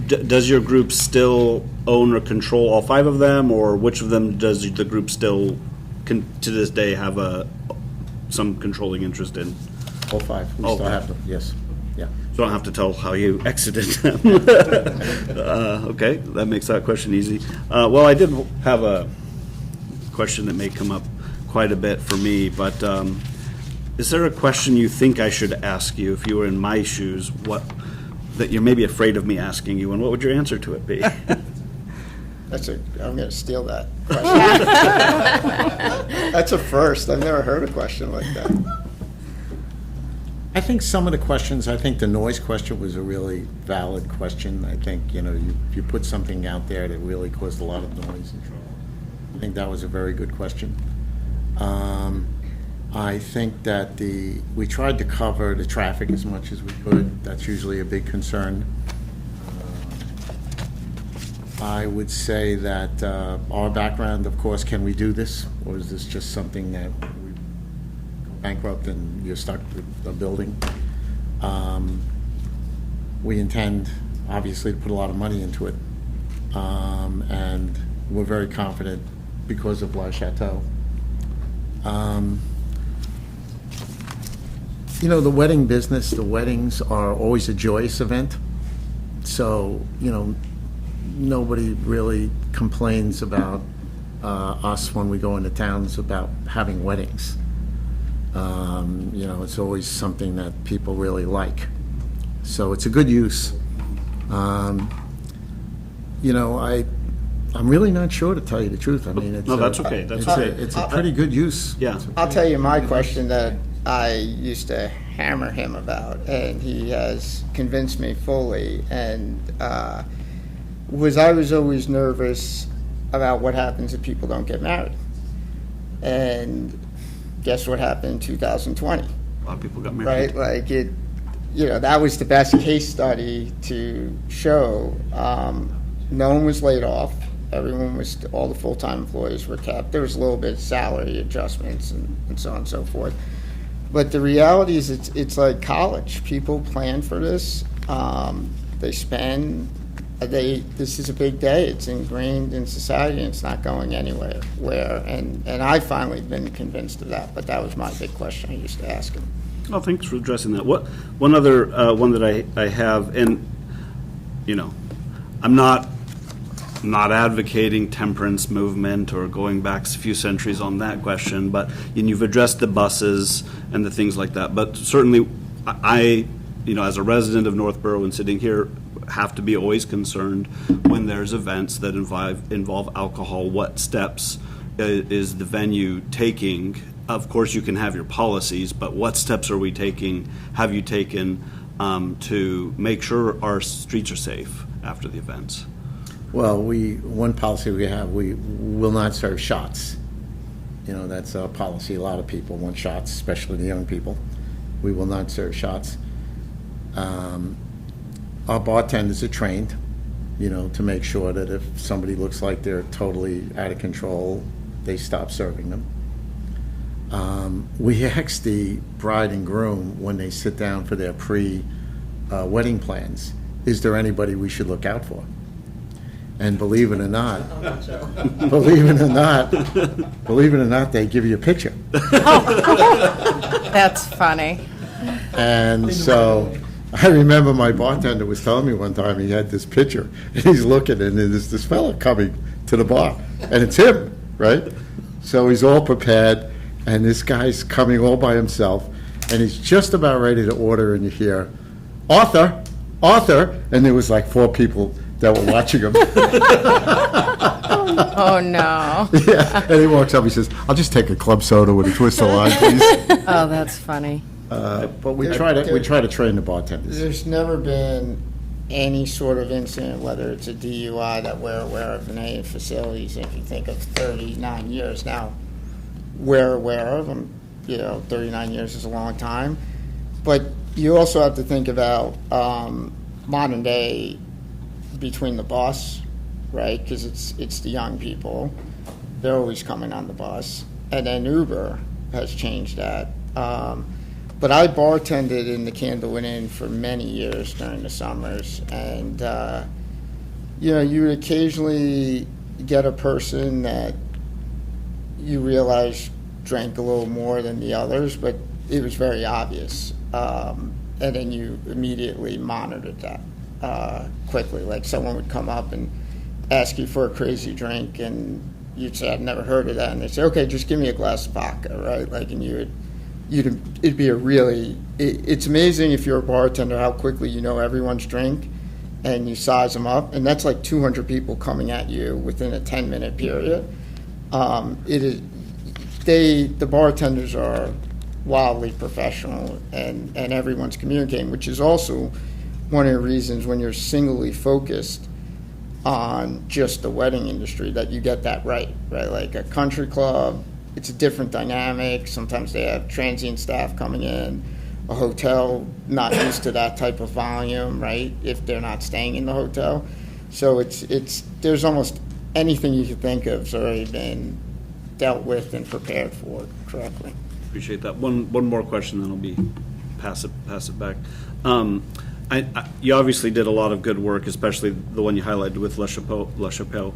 does your group still own or control all 5 of them, or which of them does the group still, to this day, have some controlling interest in? All 5. We All still 5. have to, yes, yeah. So I don't have to tell how you exited them. Okay, that makes that question easy. Well, I did have a question that may come up quite a bit for me, but is there a question you think I should ask you if you were in my shoes, that you're maybe afraid of me asking you, and what would your answer to it be? I'm going to steal that question. That's a first. I've never heard a question like that. I think some of the questions, I think the noise question was a really valid question. I think, you put something out there that really caused a lot of noise and trouble. I think that was a very good question. I think that we tried to cover the traffic as much as we could. That's usually a big concern. I would say that our background, of course, can we do this? Or is this just something that we go bankrupt and you're stuck with a building? We intend, obviously, to put a lot of money into it. And we're very confident because of La Chateau. The wedding business, the weddings are always a joyous event. So, nobody really complains about us when we go into towns about having weddings. It's always something that people really like. So it's a good use. I'm really not sure, to tell you the truth. I mean, No, that's okay. That's okay. It's a pretty good use. Yeah. I'll tell you my question that I used to hammer him about, and he has convinced me fully, and I was always nervous about what happens if people don't get married. And guess what happened in 2020? A lot of people got married. Right? Like that was the best case study to show. No one was laid off. All the full-time employees were kept. There was a little bit of salary adjustments and so on and so forth. But the reality is it's like college. People plan for this. They spend this is a big day. It's ingrained in society, and it's not going anywhere. And I've finally been convinced of that, but that was my big question I used to ask him. Oh, thanks for addressing that. One other one that I have, and, I'm not advocating temperance movement or going back a few centuries on that question, but you've addressed the buses and the things like that. But certainly, I, as a resident of Northborough and sitting here, have to be always concerned when there's events that involve alcohol. What steps is the venue taking? Of course, you can have your policies, but what steps have you taken to make sure our streets are safe after the events? Well, one policy we have, we will not serve shots. You know, that's a policy. A lot of people want shots, especially the young people. We will not serve shots. Our bartenders are trained, you know, to make sure that if somebody looks like they're totally out of control, they stop serving them. We ask the bride and groom, when they sit down for their pre-wedding plans, is there anybody we should look out for? And believe it or not, they give you a picture. That's funny. And so I remember my bartender was telling me one time he had this picture, and he's looking, and there's this fella coming to the bar, and it's him, right? So he's all prepared, and this guy's coming all by himself, and he's just about ready to order, and you hear, Arthur, and there was like 4 people that were watching him. Oh, no. Yeah, and he walks up, he says, I'll just take a club soda with a twist of lime, please. Oh, that's funny. But we try to train the bartenders. There's never been any sort of incident, whether it's a DUI, that we're aware of in any facilities. If you think of 39 years now, we're aware of them. You know, 39 years is a long time. But you also have to think about modern day between the bus, right? Because it's the young people. They're always coming on the bus. And then Uber has changed that. But I bartended in the Candlewood Inn for many years during the summers, and you know, you would occasionally get a person that you realize drank a little more than the others, but it was very obvious, and then you immediately monitored that quickly. Like someone would come up and ask you for a crazy drink, and you'd say, "I've never heard of that," and they'd say, "Okay, just give me a glass of vodka," right? Like, and it'd be it's amazing if you're a bartender how quickly you know everyone's drink and you size them up, and that's like 200 people coming at you within a 10-minute period. The bartenders are wildly professional, and everyone's communicating, which is also one of the reasons when you're singly focused on just the wedding industry that you get that right? Like a country club, it's a different dynamic. Sometimes they have transient staff coming in. A hotel, not used to that type of volume, right? If they're not staying in the hotel. So there's almost anything you could think of has already been dealt with and prepared for correctly. Appreciate that. One more question, then I'll pass it back. You obviously did a lot of good work, especially the one you highlighted with La Chapelle,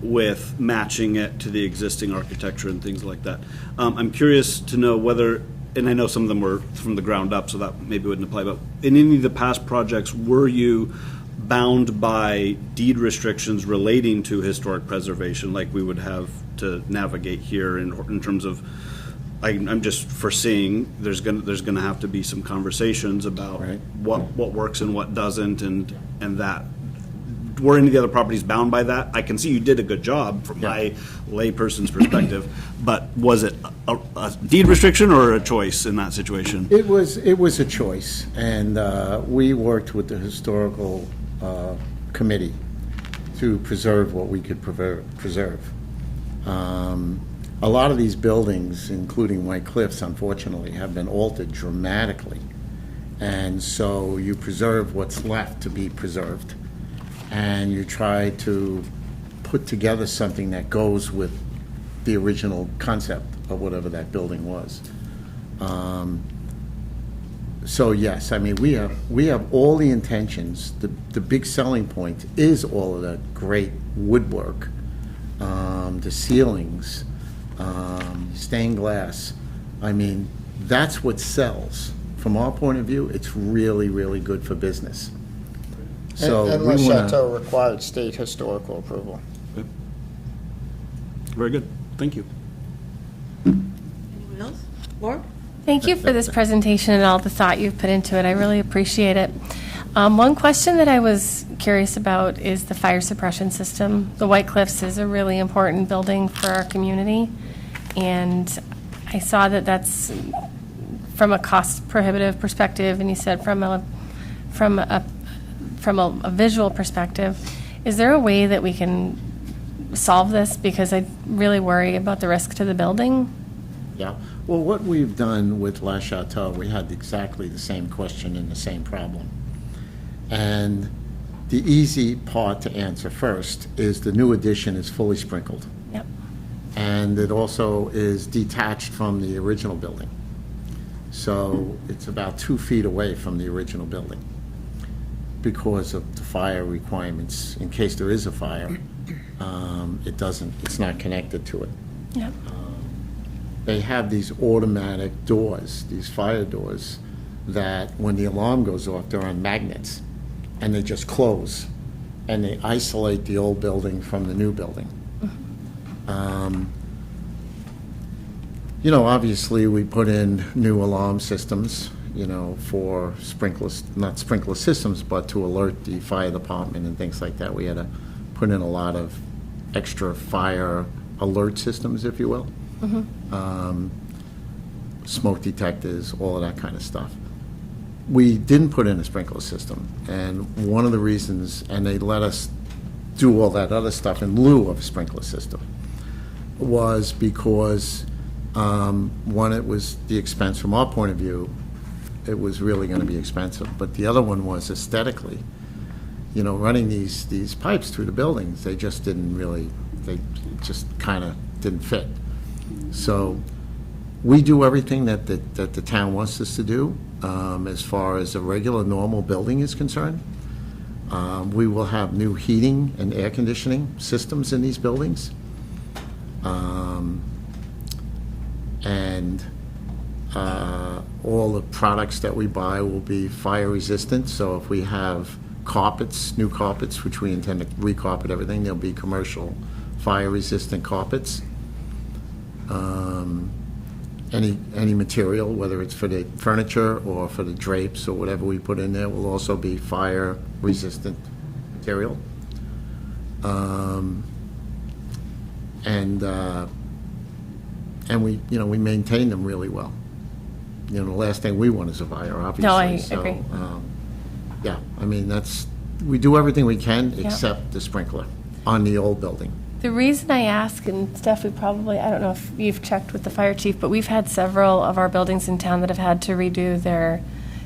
with matching it to the existing architecture and things like that. I'm curious to know whether, and I know some of them were from the ground up, so that maybe wouldn't apply, but in any of the past projects, were you bound by deed restrictions relating to historic preservation, like we would have to navigate here in terms of, I'm just foreseeing there's going to have to be some conversations about what works and what doesn't, and that. Were any of the other properties bound by that? I can see you did a good job from my layperson's perspective, but was it a deed restriction or a choice in that situation? It was a choice, and we worked with the historical committee to preserve what we could preserve. A lot of these buildings, including White Cliffs, unfortunately, have been altered dramatically. And so you preserve what's left to be preserved, and you try to put together something that goes with the original concept of whatever that building was. So yes, I mean, we have all the intentions. The big selling point is all of that great woodwork, the ceilings, stained glass. I mean, that's what sells. From our point of view, it's really, really good for business. So and we Le wanna- Chateau required state historical approval. Very good. Thank you. Anyone else? Laura? Thank you for this presentation and all the thought you've put into it. I really appreciate it. One question that I was curious about is the fire suppression system. The White Cliffs is a really important building for our community, and I saw that that's from a cost prohibitive perspective, and you said from a visual perspective. Is there a way that we can solve this? Because I really worry about the risk to the building. Yeah, well, what we've done with La Chateau, we had exactly the same question and the same problem. And the easy part to answer first is the new addition is fully sprinkled. Yep. And it also is detached from the original building. So it's about 2 feet away from the original building because of the fire requirements. In case there is a fire, it's not connected to it. Yep. They have these automatic doors, these fire doors, that when the alarm goes off, they're on magnets, and they just close, and they isolate the old building from the new building. Obviously, we put in new alarm systems, for sprinklers, not sprinkler systems, but to alert the fire department and things like that. We had to put in a lot of extra fire alert systems, if you will. Smoke detectors, all of that kind of stuff. We didn't put in a sprinkler system, and one of the reasons, and they let us do all that other stuff in lieu of a sprinkler system, was because, one, it was the expense from our point of view, it was really going to be expensive, but the other one was aesthetically, running these pipes through the buildings, they just kind of didn't fit. So we do everything that the town wants us to do as far as a regular, normal building is concerned. We will have new heating and air conditioning systems in these buildings. And all the products that we buy will be fire resistant. So if we have carpets, new carpets, which we intend to recarpet everything, there'll be commercial fire resistant carpets. Any material, whether it's for the furniture or for the drapes or whatever we put in there, will also be fire resistant material. And we maintain them really well. The last thing we want is a fire, obviously. No, I So, agree. Yeah, we do everything we can except the sprinkler on the old building. The reason I ask, and Steph, I don't know if you've checked with the fire chief, but we've had several of our buildings in town that have had to redo their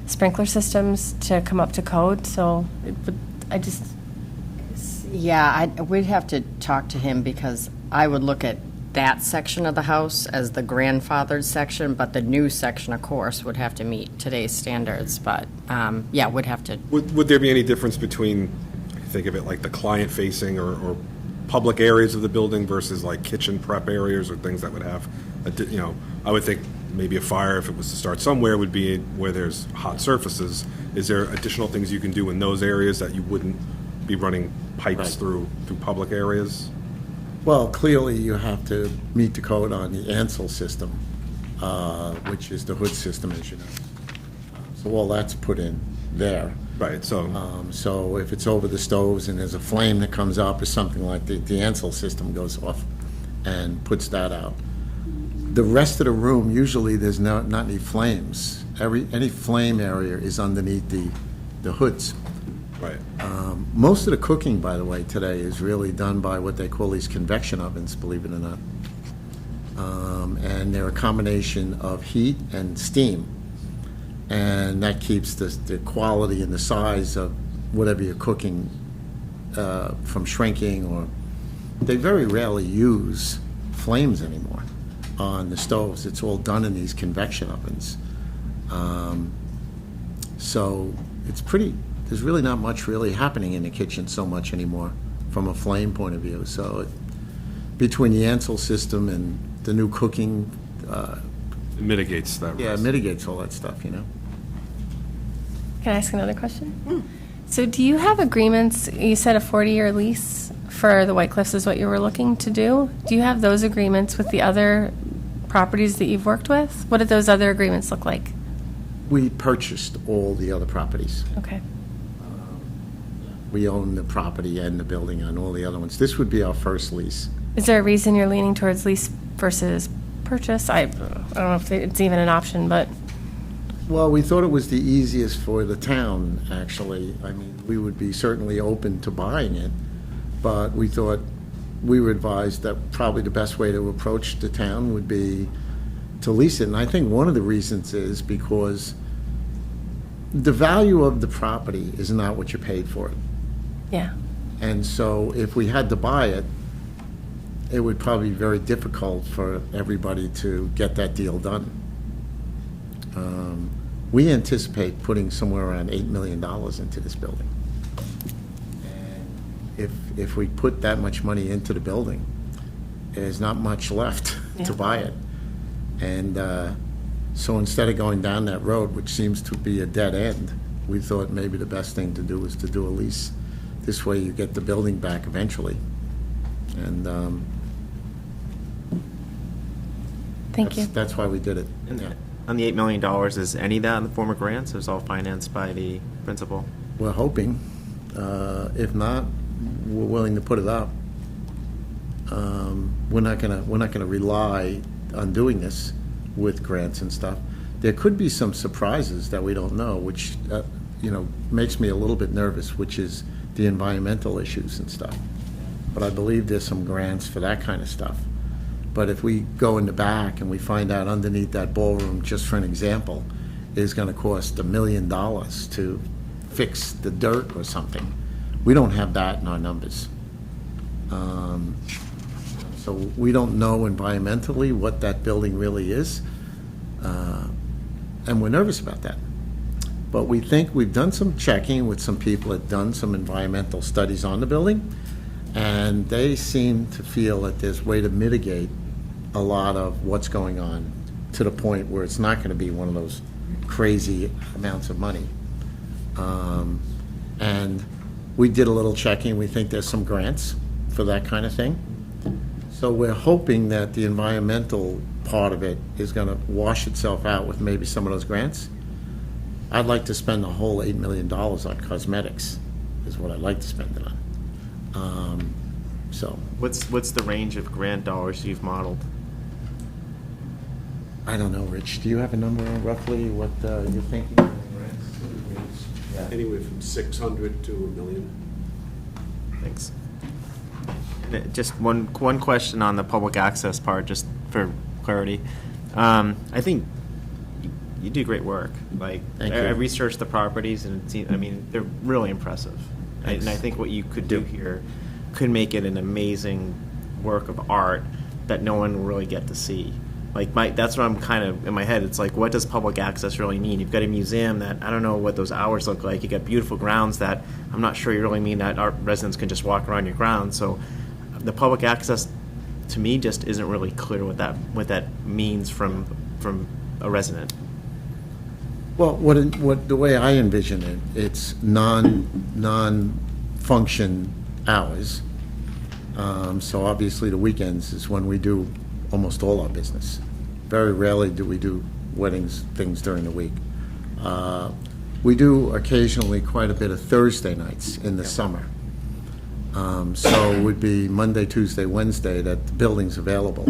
sprinkler systems to come up to code, so Yeah, we'd have to talk to him because I would look at that section of the house as the grandfathered section, but the new section, of course, would have to meet today's standards. But, yeah, would have to. Would there be any difference between, think of it like the client-facing or public areas of the building versus like kitchen prep areas or things that would have, I would think maybe a fire, if it was to start somewhere, would be where there's hot surfaces. Is there additional things you can do in those areas that you wouldn't be running pipes through public areas? Well, clearly you have to meet the code on the Ansel system, which is the hood system, as you know. So all that's put in there. Right, so. So if it's over the stoves and there's a flame that comes up or something like the Ansel system goes off and puts that out. The rest of the room, usually there's not any flames. Any flame area is underneath the hoods. Right. Most of the cooking, by the way, today is really done by what they call these convection ovens, believe it or not. And they're a combination of heat and steam. And that keeps the quality and the size of whatever you're cooking from shrinking, or they very rarely use flames anymore on the stoves. It's all done in these convection ovens. So it's there's really not much really happening in the kitchen so much anymore from a flame point of view. So between the Ansel system and the new cooking, It mitigates that risk. yeah, it mitigates all that stuff, Can I ask another question? So do you have agreements, you said a 40-year lease for the White Cliffs is what you were looking to do. Do you have those agreements with the other properties that you've worked with? What did those other agreements look like? We purchased all the other properties. Okay. We own the property and the building on all the other ones. This would be our first lease. Is there a reason you're leaning towards lease versus purchase? I don't know if it's even an option, but Well, we thought it was the easiest for the town, actually. I mean, we would be certainly open to buying it, but we thought, we were advised that probably the best way to approach the town would be to lease it. And I think one of the reasons is because the value of the property is not what you paid for it. Yeah. And so if we had to buy it, it would probably be very difficult for everybody to get that deal done. We anticipate putting somewhere around $8 million into this building. And if we put that much money into the building, there's not much left to buy it. And so instead of going down that road, which seems to be a dead end, we thought maybe the best thing to do was to do a lease. This way you get the building back eventually. And Thank you. that's why we did it. Yeah. On the $8 million, is any of that in the form of grants, or is it all financed by the principal? We're hoping. If not, we're willing to put it up. We're not gonna rely on doing this with grants and stuff. There could be some surprises that we don't know, which makes me a little bit nervous, which is the environmental issues and stuff. But I believe there's some grants for that kind of stuff. But if we go in the back and we find out underneath that ballroom, just for an example, is going to cost $1 million to fix the dirt or something, we don't have that in our numbers. So we don't know environmentally what that building really is, and we're nervous about that. But we think we've done some checking with some people that have done some environmental studies on the building, and they seem to feel that there's a way to mitigate a lot of what's going on to the point where it's not going to be one of those crazy amounts of money. And we did a little checking. We think there's some grants for that kind of thing. So we're hoping that the environmental part of it is going to wash itself out with maybe some of those grants. I'd like to spend the whole $8 million on cosmetics, is what I'd like to spend it on. So What's the range of grant dollars you've modeled? I don't know, Rich. Do you have a number roughly what you're thinking? Yeah. Anywhere from 600 to $1 million. Thanks. Just one question on the public access part, just for clarity. I think you do great work. Like, Thank I you. researched the properties, and they're really impressive. And I think what you could do here could make it an amazing work of art that no one will really get to see. Like, that's what I'm kind of in my head. It's like, what does public access really mean? You've got a museum that I don't know what those hours look like. You got beautiful grounds that I'm not sure you really mean that our residents can just walk around your grounds. So, the public access to me just isn't really clear what that means from a resident. Well, what the way I envision it, it's non-function hours. So obviously the weekends is when we do almost all our business. Very rarely do we do weddings, things during the week. We do occasionally quite a bit of Thursday nights in the summer. So it would be Monday, Tuesday, Wednesday that the building's available.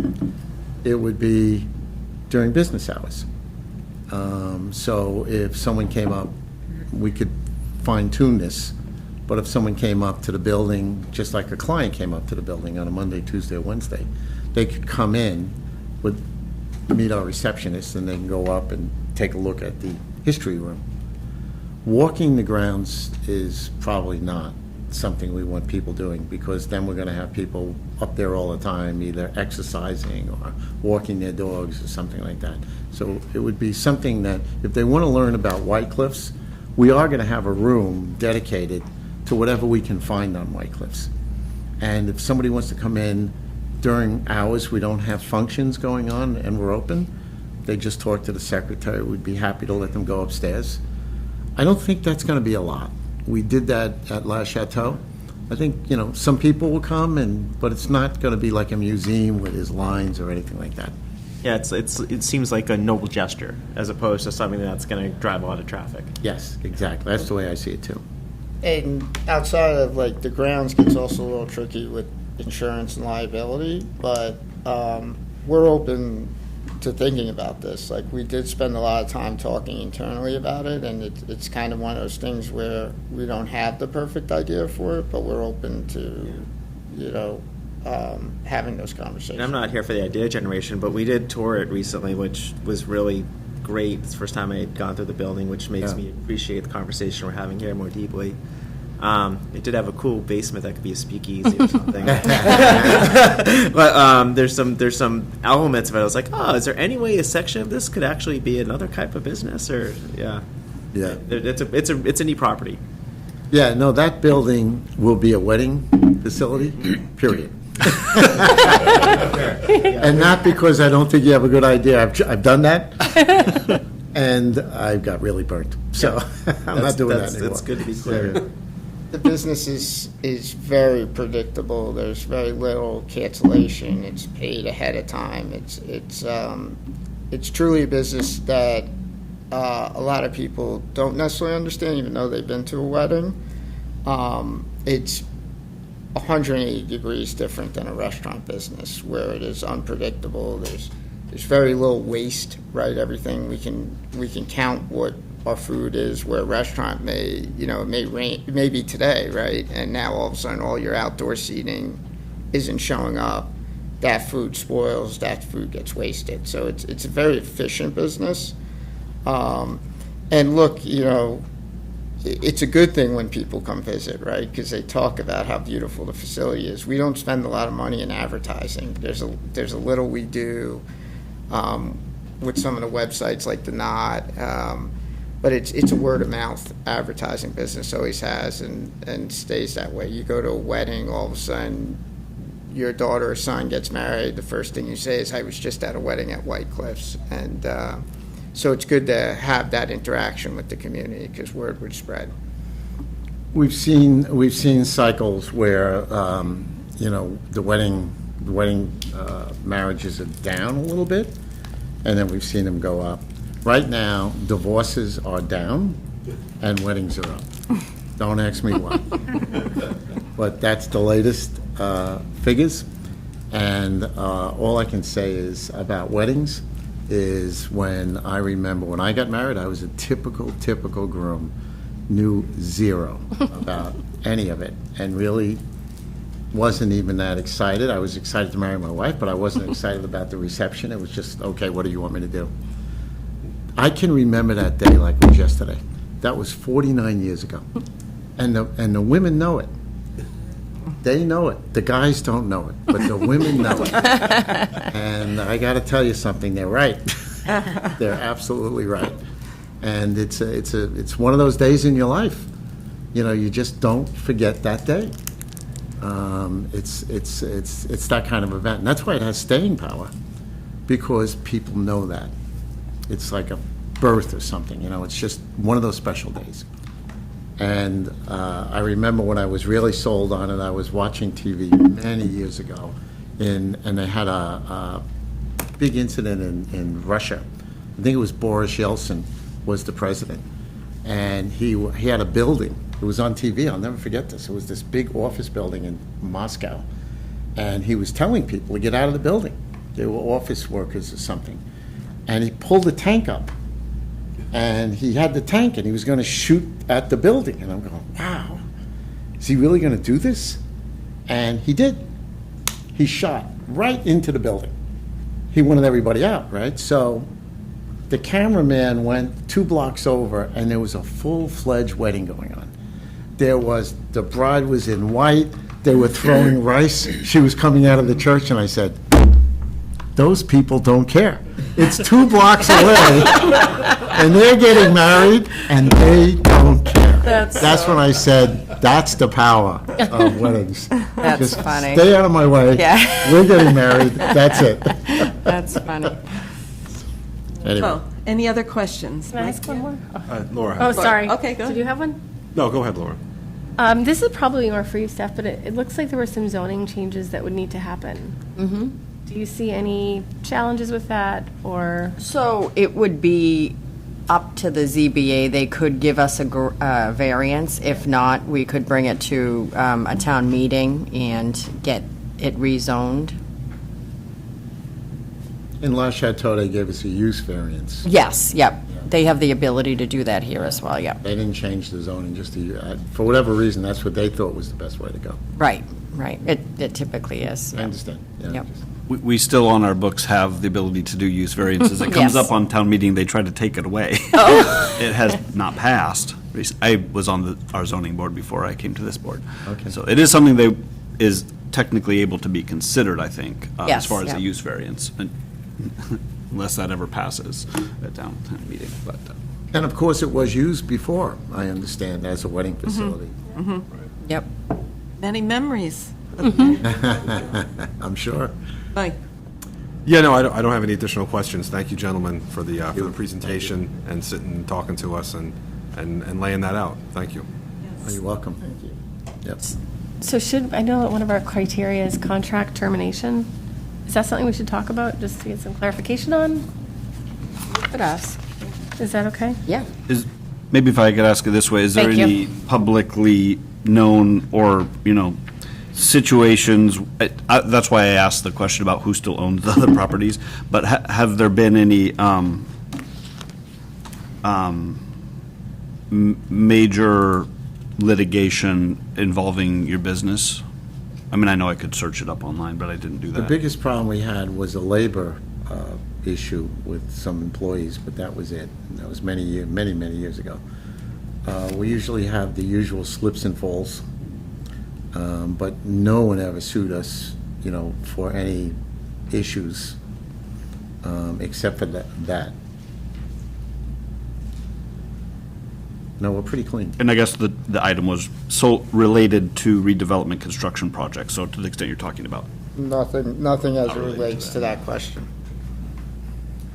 It would be during business hours. So if someone came up, we could fine-tune this, but if someone came up to the building, just like a client came up to the building on a Monday, Tuesday, or Wednesday, they could come in, meet our receptionist, and they can go up and take a look at the history room. Walking the grounds is probably not something we want people doing, because then we're going to have people up there all the time, either exercising or walking their dogs or something like that. So it would be something that, if they want to learn about White Cliffs, we are going to have a room dedicated to whatever we can find on White Cliffs. And if somebody wants to come in during hours we don't have functions going on and we're open, they just talk to the secretary. We'd be happy to let them go upstairs. I don't think that's going to be a lot. We did that at La Chateau. I think, some people will come, but it's not going to be like a museum with his lines or anything like that. Yeah, it seems like a noble gesture as opposed to something that's going to drive a lot of traffic. Yes, exactly. That's the way I see it too. And outside of the grounds gets also a little tricky with insurance and liability, but we're open to thinking about this. Like, we did spend a lot of time talking internally about it, and it's kind of one of those things where we don't have the perfect idea for it, but we're open to, having those conversations. And I'm not here for the idea generation, but we did tour it recently, which was really great. It's the first time I had gone through the building, which makes me appreciate the conversation we're having here more deeply. It did have a cool basement that could be a speakeasy or something. But there's some elements of it. I was like, oh, is there any way a section of this could actually be another type of business? Or it's a neat property. Yeah, no, that building will be a wedding facility, period. And not because I don't think you have a good idea. I've done that, and I got really burnt. So I'm not doing that anymore. It's good to be clear. The business is very predictable. There's very little cancellation. It's paid ahead of time. It's truly a business that a lot of people don't necessarily understand, even though they've been to a wedding. It's 180 degrees different than a restaurant business, where it is unpredictable. There's very little waste, right? Everything we can count what our food is, where a restaurant may be today, right? And now all of a sudden all your outdoor seating isn't showing up. That food spoils, that food gets wasted. So it's a very efficient business. And look, it's a good thing when people come visit, right? Because they talk about how beautiful the facility is. We don't spend a lot of money in advertising. There's a little we do with some of the websites like The Knot. But it's a word-of-mouth advertising business, always has, and stays that way. You go to a wedding, all of a sudden, your daughter or son gets married, the first thing you say is, I was just at a wedding at White Cliffs. And so it's good to have that interaction with the community, because word would spread. We've seen cycles where, the wedding marriages are down a little bit, and then we've seen them go up. Right now, divorces are down and weddings are up. Don't ask me why. But that's the latest figures. And all I can say is about weddings is when I remember when I got married, I was a typical groom, knew zero about any of it, and really wasn't even that excited. I was excited to marry my wife, but I wasn't excited about the reception. It was just, okay, what do you want me to do? I can remember that day like it was yesterday. That was 49 years ago. And the women know it. They know it. The guys don't know it, but the women know it. And I got to tell you something, they're right. They're absolutely right. And it's one of those days in your life. You just don't forget that day. It's that kind of event. And that's why it has staying power, because people know that. It's like a birth or something, it's just one of those special days. And I remember when I was really sold on it, I was watching TV many years ago, and they had a big incident in Russia. I think it was Boris Yeltsin was the president, and he had a building. It was on TV, I'll never forget this. It was this big office building in Moscow, and he was telling people to get out of the building. They were office workers or something. And he pulled the tank up, and he had the tank, and he was going to shoot at the building. And I'm going, wow, is he really going to do this? And he did. He shot right into the building. He wanted everybody out, right? So the cameraman went 2 blocks over, and there was a full-fledged wedding going on. The bride was in white. They were throwing rice. She was coming out of the church, and I said, those people don't care. It's 2 blocks away, and they're getting married, and they don't care. That's when I said, that's the power of weddings. That's Just funny. Stay out of my way. Yeah. We're getting married. That's it. That's funny. Anyway. Well, any other questions? Can I ask one more? Laura. Oh, sorry. Okay, go Did ahead. you have one? No, go ahead, Laura. This is probably more for you, Steph, but it looks like there were some zoning changes that would need to happen. Mm-hmm. Do you see any challenges with that, or? So it would be up to the ZBA. They could give us a variance. If not, we could bring it to a town meeting and get it rezoned. In La Chateau, they gave us a use variance. Yes, yep. They have the ability to do that here as well, yep. They didn't change the zoning, just for whatever reason, that's what they thought was the best way to go. Right, right. It typically is. I yep. understand. Yeah, Yep. We still, on our books, have the ability to do use variances. It comes Yes. up on town meeting, they try to take it away. It has not passed. I was on our zoning board before I came to this board. Okay. So it is something that is technically able to be considered, I think, as Yes, far as yeah. a use variance, unless that ever passes at town meeting. But And of course, it was used before, I understand, as a wedding facility. Yep. Many memories. I'm sure. Mike? Yeah, no, I don't have any additional questions. Thank you, gentlemen, for the presentation and sitting and talking to us and laying that out. Thank you. Oh, you're welcome. Thank you. Yep. So I know that one of our criteria is contract termination. Is that something we should talk about, just to get some clarification on? Could ask. Is that okay? Yeah. maybe if I could ask it this way, is there Thank you. any publicly known or, situations, that's why I asked the question about who still owns the other properties, but have there been any major litigation involving your business? I mean, I know I could search it up online, but I didn't do that. The biggest problem we had was a labor issue with some employees, but that was it. And that was many years ago. We usually have the usual slips and falls, but no one ever sued us, for any issues except for that. No, we're pretty clean. And I guess the item was related to redevelopment construction projects, so to the extent you're talking about. Nothing as it relates to that question.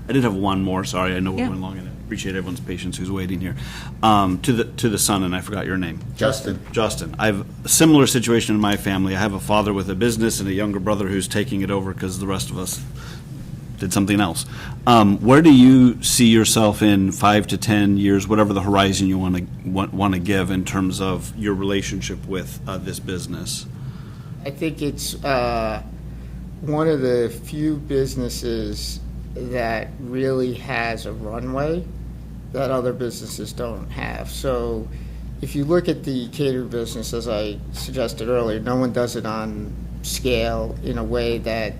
I did have one more, sorry, I know we're Yeah. going long, and I appreciate everyone's patience who's waiting here. To the son, and I forgot your name. Justin. Justin. I have a similar situation in my family. I have a father with a business and a younger brother who's taking it over because the rest of us did something else. Where do you see yourself in 5 to 10 years, whatever the horizon you want to give in terms of your relationship with this business? I think it's one of the few businesses that really has a runway that other businesses don't have. So if you look at the catering business, as I suggested earlier, no one does it on scale in a way that,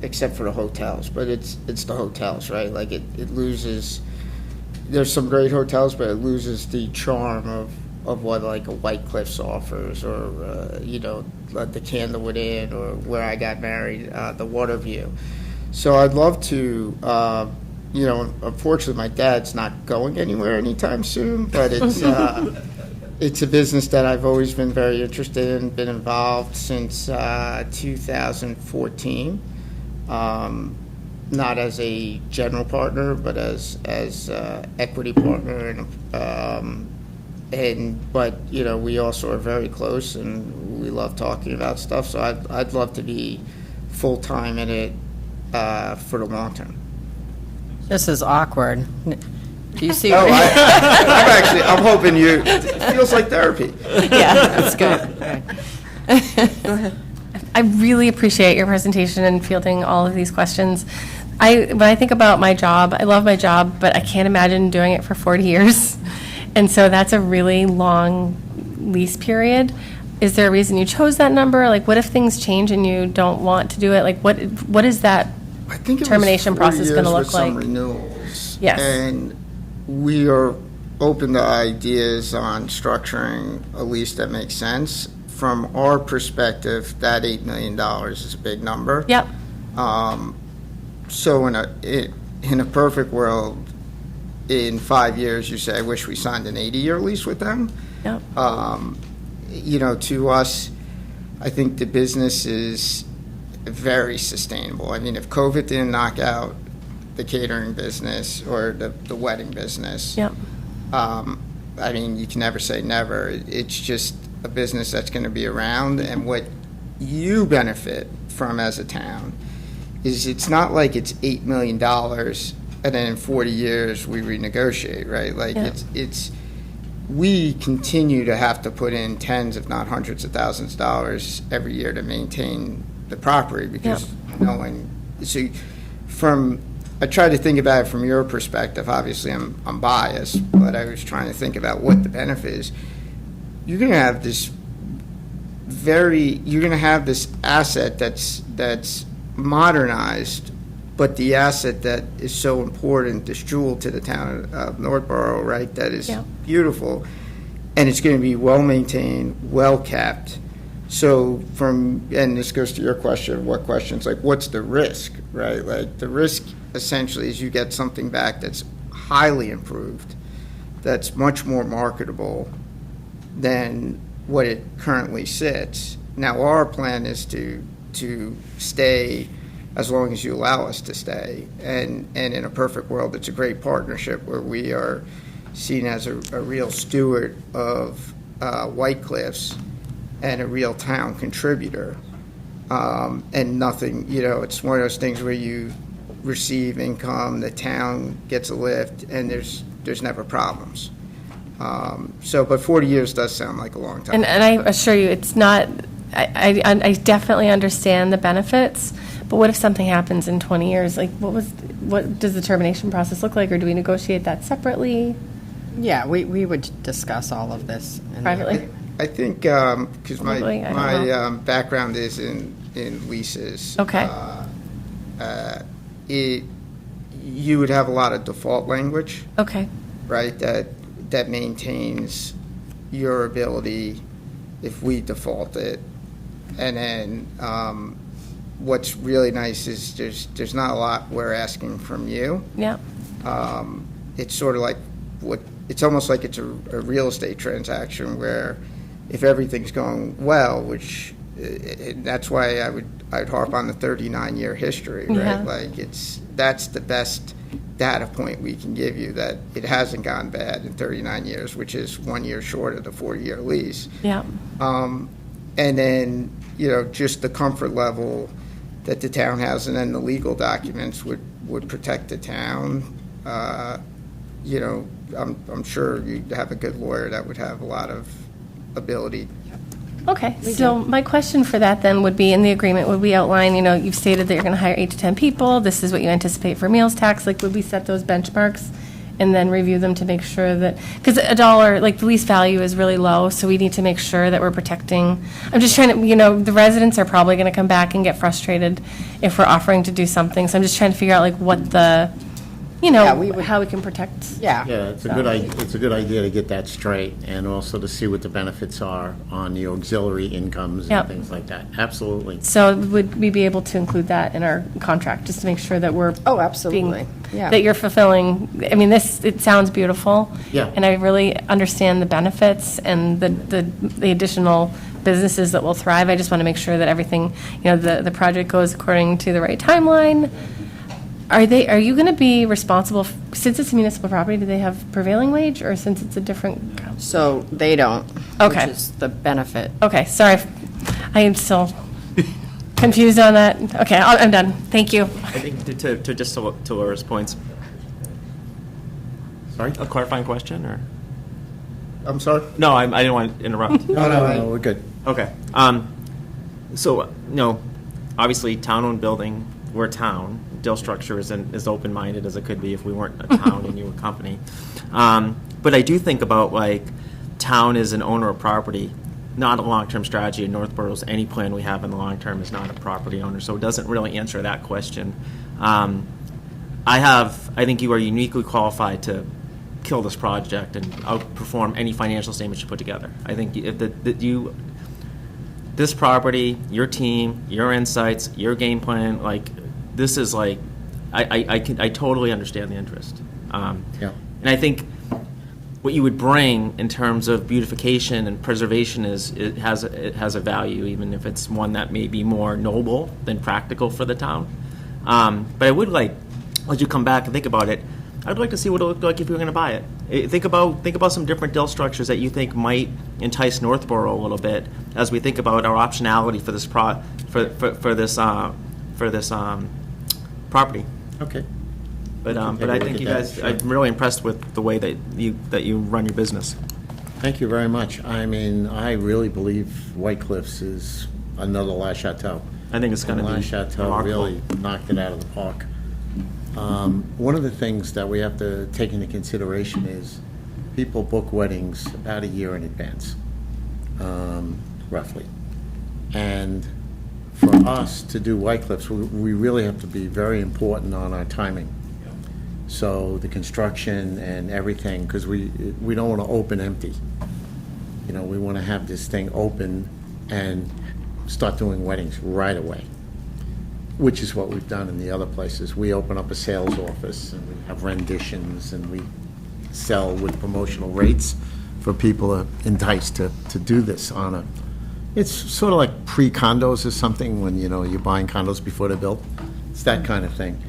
except for the hotels, but it's the hotels, right? Like it loses, there's some great hotels, but it loses the charm of what like a White Cliffs offers, or like the Candlewood Inn, or where I got married, the Waterview. So I'd love to, unfortunately my dad's not going anywhere anytime soon, but it's it's a business that I've always been very interested in, been involved since 2014. Not as a general partner, but as equity partner, but we also are very close, and we love talking about stuff. So I'd love to be full time in it for the long term. This is awkward. Do you see? I'm hoping it feels like therapy. Yeah, that's good. I really appreciate your presentation and fielding all of these questions. When I think about my job, I love my job, but I can't imagine doing it for 40 years. And so that's a really long lease period. Is there a reason you chose that number? Like, what if things change and you don't want to do it? Like, what is that I think it termination was 4 process going to years look with some like? renewals. Yes. And we are open to ideas on structuring a lease that makes sense. From our perspective, that $8 million is a big number. Yep. So in a perfect world, in 5 years, you say, I wish we signed an 80-year lease with them. Yep. To us, I think the business is very sustainable. I mean, if COVID didn't knock out the catering business or the wedding business, Yep. I mean, you can never say never. It's just a business that's going to be around, and what you benefit from as a town is it's not like it's $8 million and then in 40 years we renegotiate, right? Like Yeah. it's we continue to have to put in tens, if not hundreds of thousands of dollars every year to maintain the property because no one. So I tried to think about it from your perspective. Obviously, I'm biased, but I was trying to think about what the benefit is. You're going to have this asset that's modernized, but the asset that is so important, this jewel to the town of Northborough, right? That is beautiful, and it's going to be well maintained, well kept. So and this goes to your question, what's the risk, right? Like the risk essentially is you get something back that's highly improved, that's much more marketable than what it currently sits. Now, our plan is to stay as long as you allow us to stay. And in a perfect world, it's a great partnership where we are seen as a real steward of White Cliffs and a real town contributor. And nothing, it's one of those things where you receive income, the town gets a lift, and there's never problems. But 40 years does sound like a long time. And I assure you, it's not, I definitely understand the benefits, but what if something happens in 20 years? Like, what does the termination process look like, or do we negotiate that separately? Yeah, we would discuss all of this. Privately? I think, because Probably, I don't my background is in leases. Okay. You would have a lot of default language, Okay. right, that maintains your ability if we default it. And then what's really nice is there's not a lot we're asking from you. Yeah. It's sort of like it's almost like it's a real estate transaction where if everything's going well, which that's why I'd harp on the 39-year history, right? Yeah. Like that's the best data point we can give you, that it hasn't gone bad in 39 years, which is 1 year short of the 40-year lease. Yeah. And then, just the comfort level that the town has, and then the legal documents would protect the town. I'm sure you'd have a good lawyer that would have a lot of ability. Okay, so my question for that then would be, in the agreement, would we outline, you've stated that you're going to hire 8 to 10 people, this is what you anticipate for meals tax, like, would we set those benchmarks and then review them to make sure that, because $1, like, the lease value is really low, so we need to make sure that we're protecting, I'm just trying to, the residents are probably going to come back and get frustrated if we're offering to do something, so I'm just trying to figure out, like, what the, how we can protect. Yeah. Yeah, it's a good idea to get that straight, and also to see what the benefits are on the auxiliary incomes Yep. and things like that. Absolutely. So would we be able to include that in our contract, just to make sure that we're Oh, absolutely. Yeah. that you're fulfilling, it sounds beautiful. Yeah. And I really understand the benefits and the additional businesses that will thrive. I just want to make sure that everything, the project goes according to the right timeline. Are you going to be responsible, since it's a municipal property, do they have prevailing wage, or since it's a different? So they don't. Okay. Which is the benefit. Okay, sorry, I am still confused on that. Okay, I'm done. Thank you. I think to Laura's points, Sorry? a clarifying question, or? I'm sorry? No, I didn't want to interrupt. No, we're good. Okay. So, obviously, town-owned building, we're a town. Deal structure is as open-minded as it could be if we weren't a town and you were a company. But I do think about, like, town is an owner of property, not a long-term strategy in Northborough's. Any plan we have in the long term is not a property owner, so it doesn't really answer that question. I think you are uniquely qualified to kill this project and outperform any financial statements you put together. I think this property, your team, your insights, your game plan, like, this is like, I totally understand the interest. Yeah. And I think what you would bring in terms of beautification and preservation it has a value, even if it's one that may be more noble than practical for the town. But I would like, as you come back and think about it, I'd like to see what it looked like if you were going to buy it. Think about some different deal structures that you think might entice Northborough a little bit as we think about our optionality for this property. Okay. But I take a look think at you that, guys, sure. I'm really impressed with the way that you run your business. Thank you very much. I mean, I really believe White Cliffs is another La Chateau. I think it's going to La be Chateau remarkable. really knocked it out of the park. One of the things that we have to take into consideration is people book weddings about a year in advance, roughly. And for us to do White Cliffs, we really have to be very important on our timing. So the construction and everything, because we don't want to open empty. You know, we want to have this thing open and start doing weddings right away, which is what we've done in the other places. We open up a sales office, and we have renditions, and we sell with promotional rates for people enticed to do this on a, it's sort of like pre-condos or something, when, you know, you're buying condos before they're built. It's that kind of thing.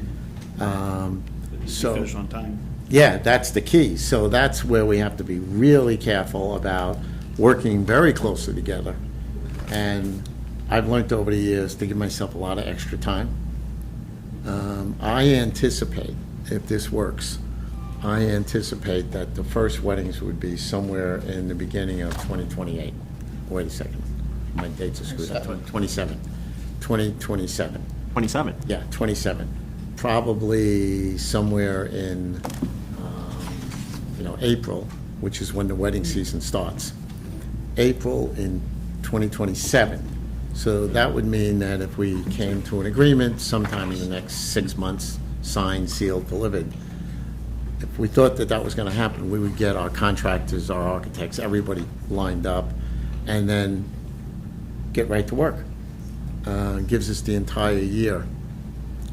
So Finish on time. yeah, that's the key. So that's where we have to be really careful about working very closely together. And I've learned over the years to give myself a lot of extra time. I anticipate, if this works, I anticipate that the first weddings would be somewhere in the beginning of 2028. Wait a second. My dates are screwed up. 2027. 27. Yeah, 27. Probably somewhere in, April, which is when the wedding season starts. April in 2027. So that would mean that if we came to an agreement sometime in the next 6 months, signed, sealed, delivered, if we thought that that was going to happen, we would get our contractors, our architects, everybody lined up, and then get right to work. Gives us the entire year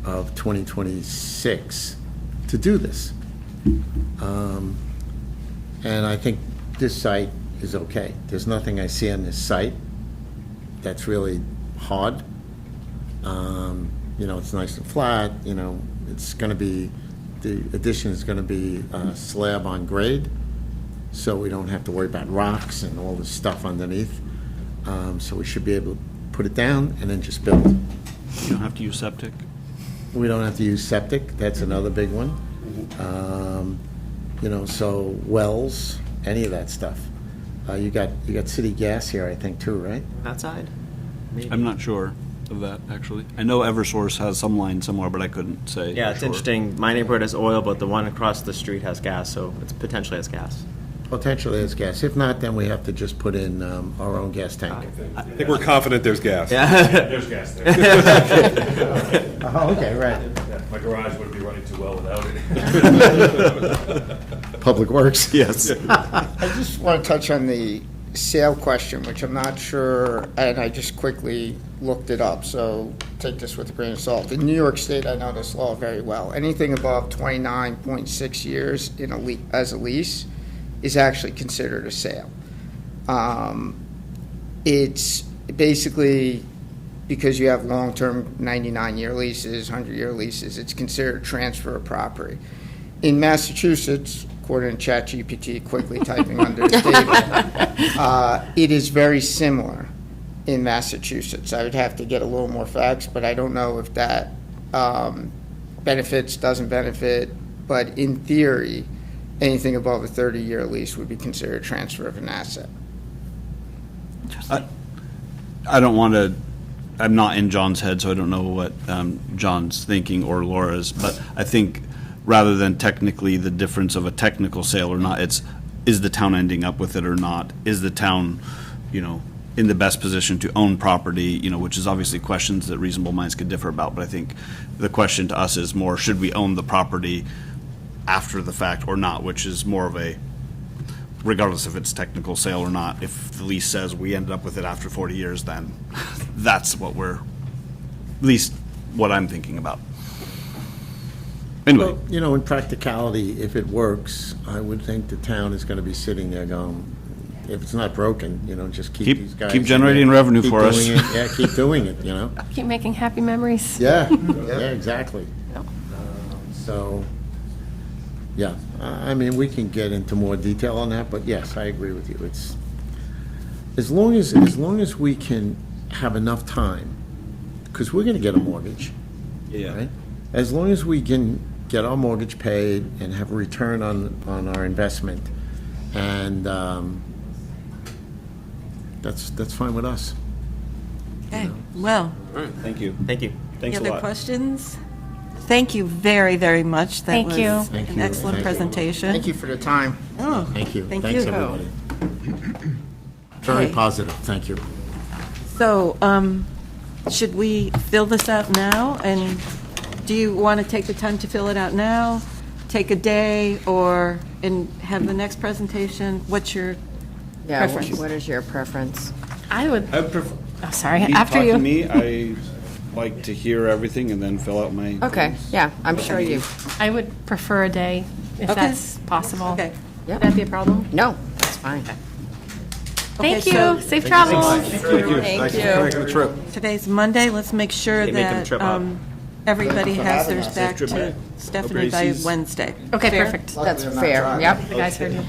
of 2026 to do this. And I think this site is okay. There's nothing I see on this site that's really hard. It's nice and flat, it's going to be, the addition is going to be slab on grade, so we don't have to worry about rocks and all this stuff underneath. So we should be able to put it down and then just build. You don't have to use septic? We don't have to use septic, that's another big one. So wells, any of that stuff. You got city gas here, I think, too, right? That side? Maybe. I'm not sure of that, actually. I know Eversource has some line somewhere, but I couldn't say. Yeah, for it's sure. interesting. My neighborhood has oil, but the one across the street has gas, so it potentially has gas. Potentially there's gas. If not, then we have to just put in our own gas tank. I think we're confident there's gas. There's gas there. Oh, okay, right. My garage wouldn't be running too well without it. Public Works. Yes. I just want to touch on the sale question, which I'm not sure, and I just quickly looked it up, so take this with a grain of salt. In New York State, I know this law very well. Anything above 29.6 years as a lease is actually considered a sale. It's basically, because you have long-term 99-year leases, 100-year leases, it's considered a transfer of property. In Massachusetts, according to ChatGPT, quickly typing under the table, it is very similar in Massachusetts. I would have to get a little more facts, but I don't know if that benefits, doesn't benefit. But in theory, anything above a 30-year lease would be considered a transfer of an asset. I don't want to, I'm not in John's head, so I don't know what John's thinking or Laura's, but I think rather than technically the difference of a technical sale or not, it's, is the town ending up with it or not? Is the town, in the best position to own property, which is obviously questions that reasonable minds could differ about, but I think the question to us is more, should we own the property after the fact or not, which is more of a, regardless if it's technical sale or not, if the lease says we ended up with it after 40 years, then that's what we're, at least what I'm thinking about. Anyway. Well, in practicality, if it works, I would think the town is going to be sitting there going, if it's not broken, just keep these guys. Keep generating revenue keep for us. doing it. Yeah, keep doing it, Keep making happy memories. Yeah, yeah, exactly. So, yeah, we can get into more detail on that, but yes, I agree with you. It's, as long as we can have enough time, because we're going to get a mortgage, right? As long as we can get our mortgage paid and have a return on our investment, and that's fine with us. Okay, well, All right, thank you. Thank you. Thanks a any other lot. questions? thank you very, very much. That Thank was you. Thank an you. excellent Thank you. presentation. Thank you for the time. Oh, Thank you. Thank Thanks, you. everybody. Very Okay. positive, thank you. So, should we fill this out now? And do you want to take the time to fill it out now, take a day, or and have the next presentation? What's your Yeah, preference? what is your preference? I would, I prefer. oh, sorry, after you. To me, I like to hear everything and then fill out my. Okay, things. yeah, I'm sure you, I would prefer a day, if Okay. that's possible. Okay. Would that be a problem? no, that's fine. Thank Okay, you. so- Safe travels. Thank you. the trip. Today's Monday. Let's make sure They make them that trip up. everybody has theirs back trip to back. Stephanie by Braces. Wednesday. Okay, Fair? perfect. That's fair, yep. The guys heard you.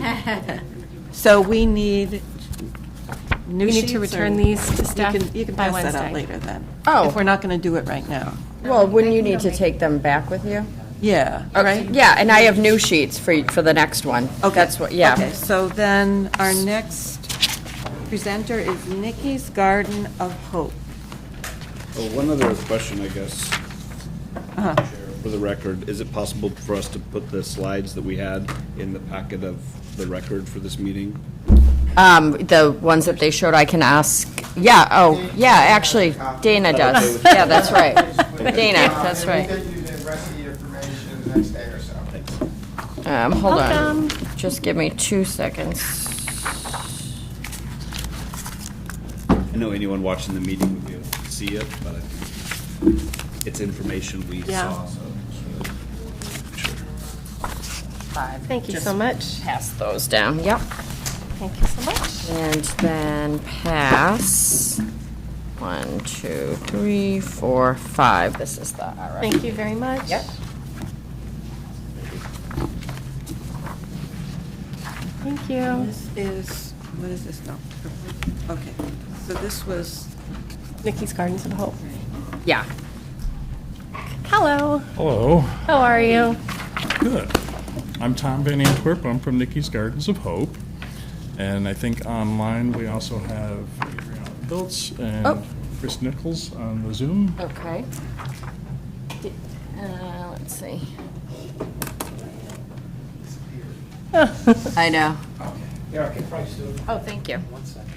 So we need new We sheets? need to return or- these to staff You can by pass that out Wednesday. later then. Oh. If we're not going to do it right now. Well, wouldn't you need to take them back with you? Yeah, right? Yeah, and I have new sheets for the next one. Okay. That's what, yeah. Okay, so then our next presenter is Nikki's Garden of Hope. Oh, one other question, I guess, Uh-huh. for the record. Is it possible for us to put the slides that we had in the packet of the record for this meeting? The ones that they showed, I can ask, yeah, oh, yeah, actually, Dana does. Yeah, that's right. Dana, that's right. We'll get you the rest of the information the next day or so. Hold on. Welcome. Just give me 2 seconds. I know anyone watching the meeting would be able to see it, but I think it's information we Yeah. saw, so. Thank you so much. Pass those down, yep. Thank you so much. And then pass 1, 2, 3, 4, 5. This is the RF. Thank you very much. Yep. Thank you. This is, what is this now? Okay, so this was, Nikki's Gardens of Hope. Yeah. Hello. Hello. How are you? Good. I'm Tom Van Antwerp. I'm from Nikki's Gardens of Hope. And I think online we also have Adriana Piltz and Oh. Chris Nichols on the Zoom. Okay. Let's see. I know. Yeah, okay, probably still. Oh, thank you. 1 second.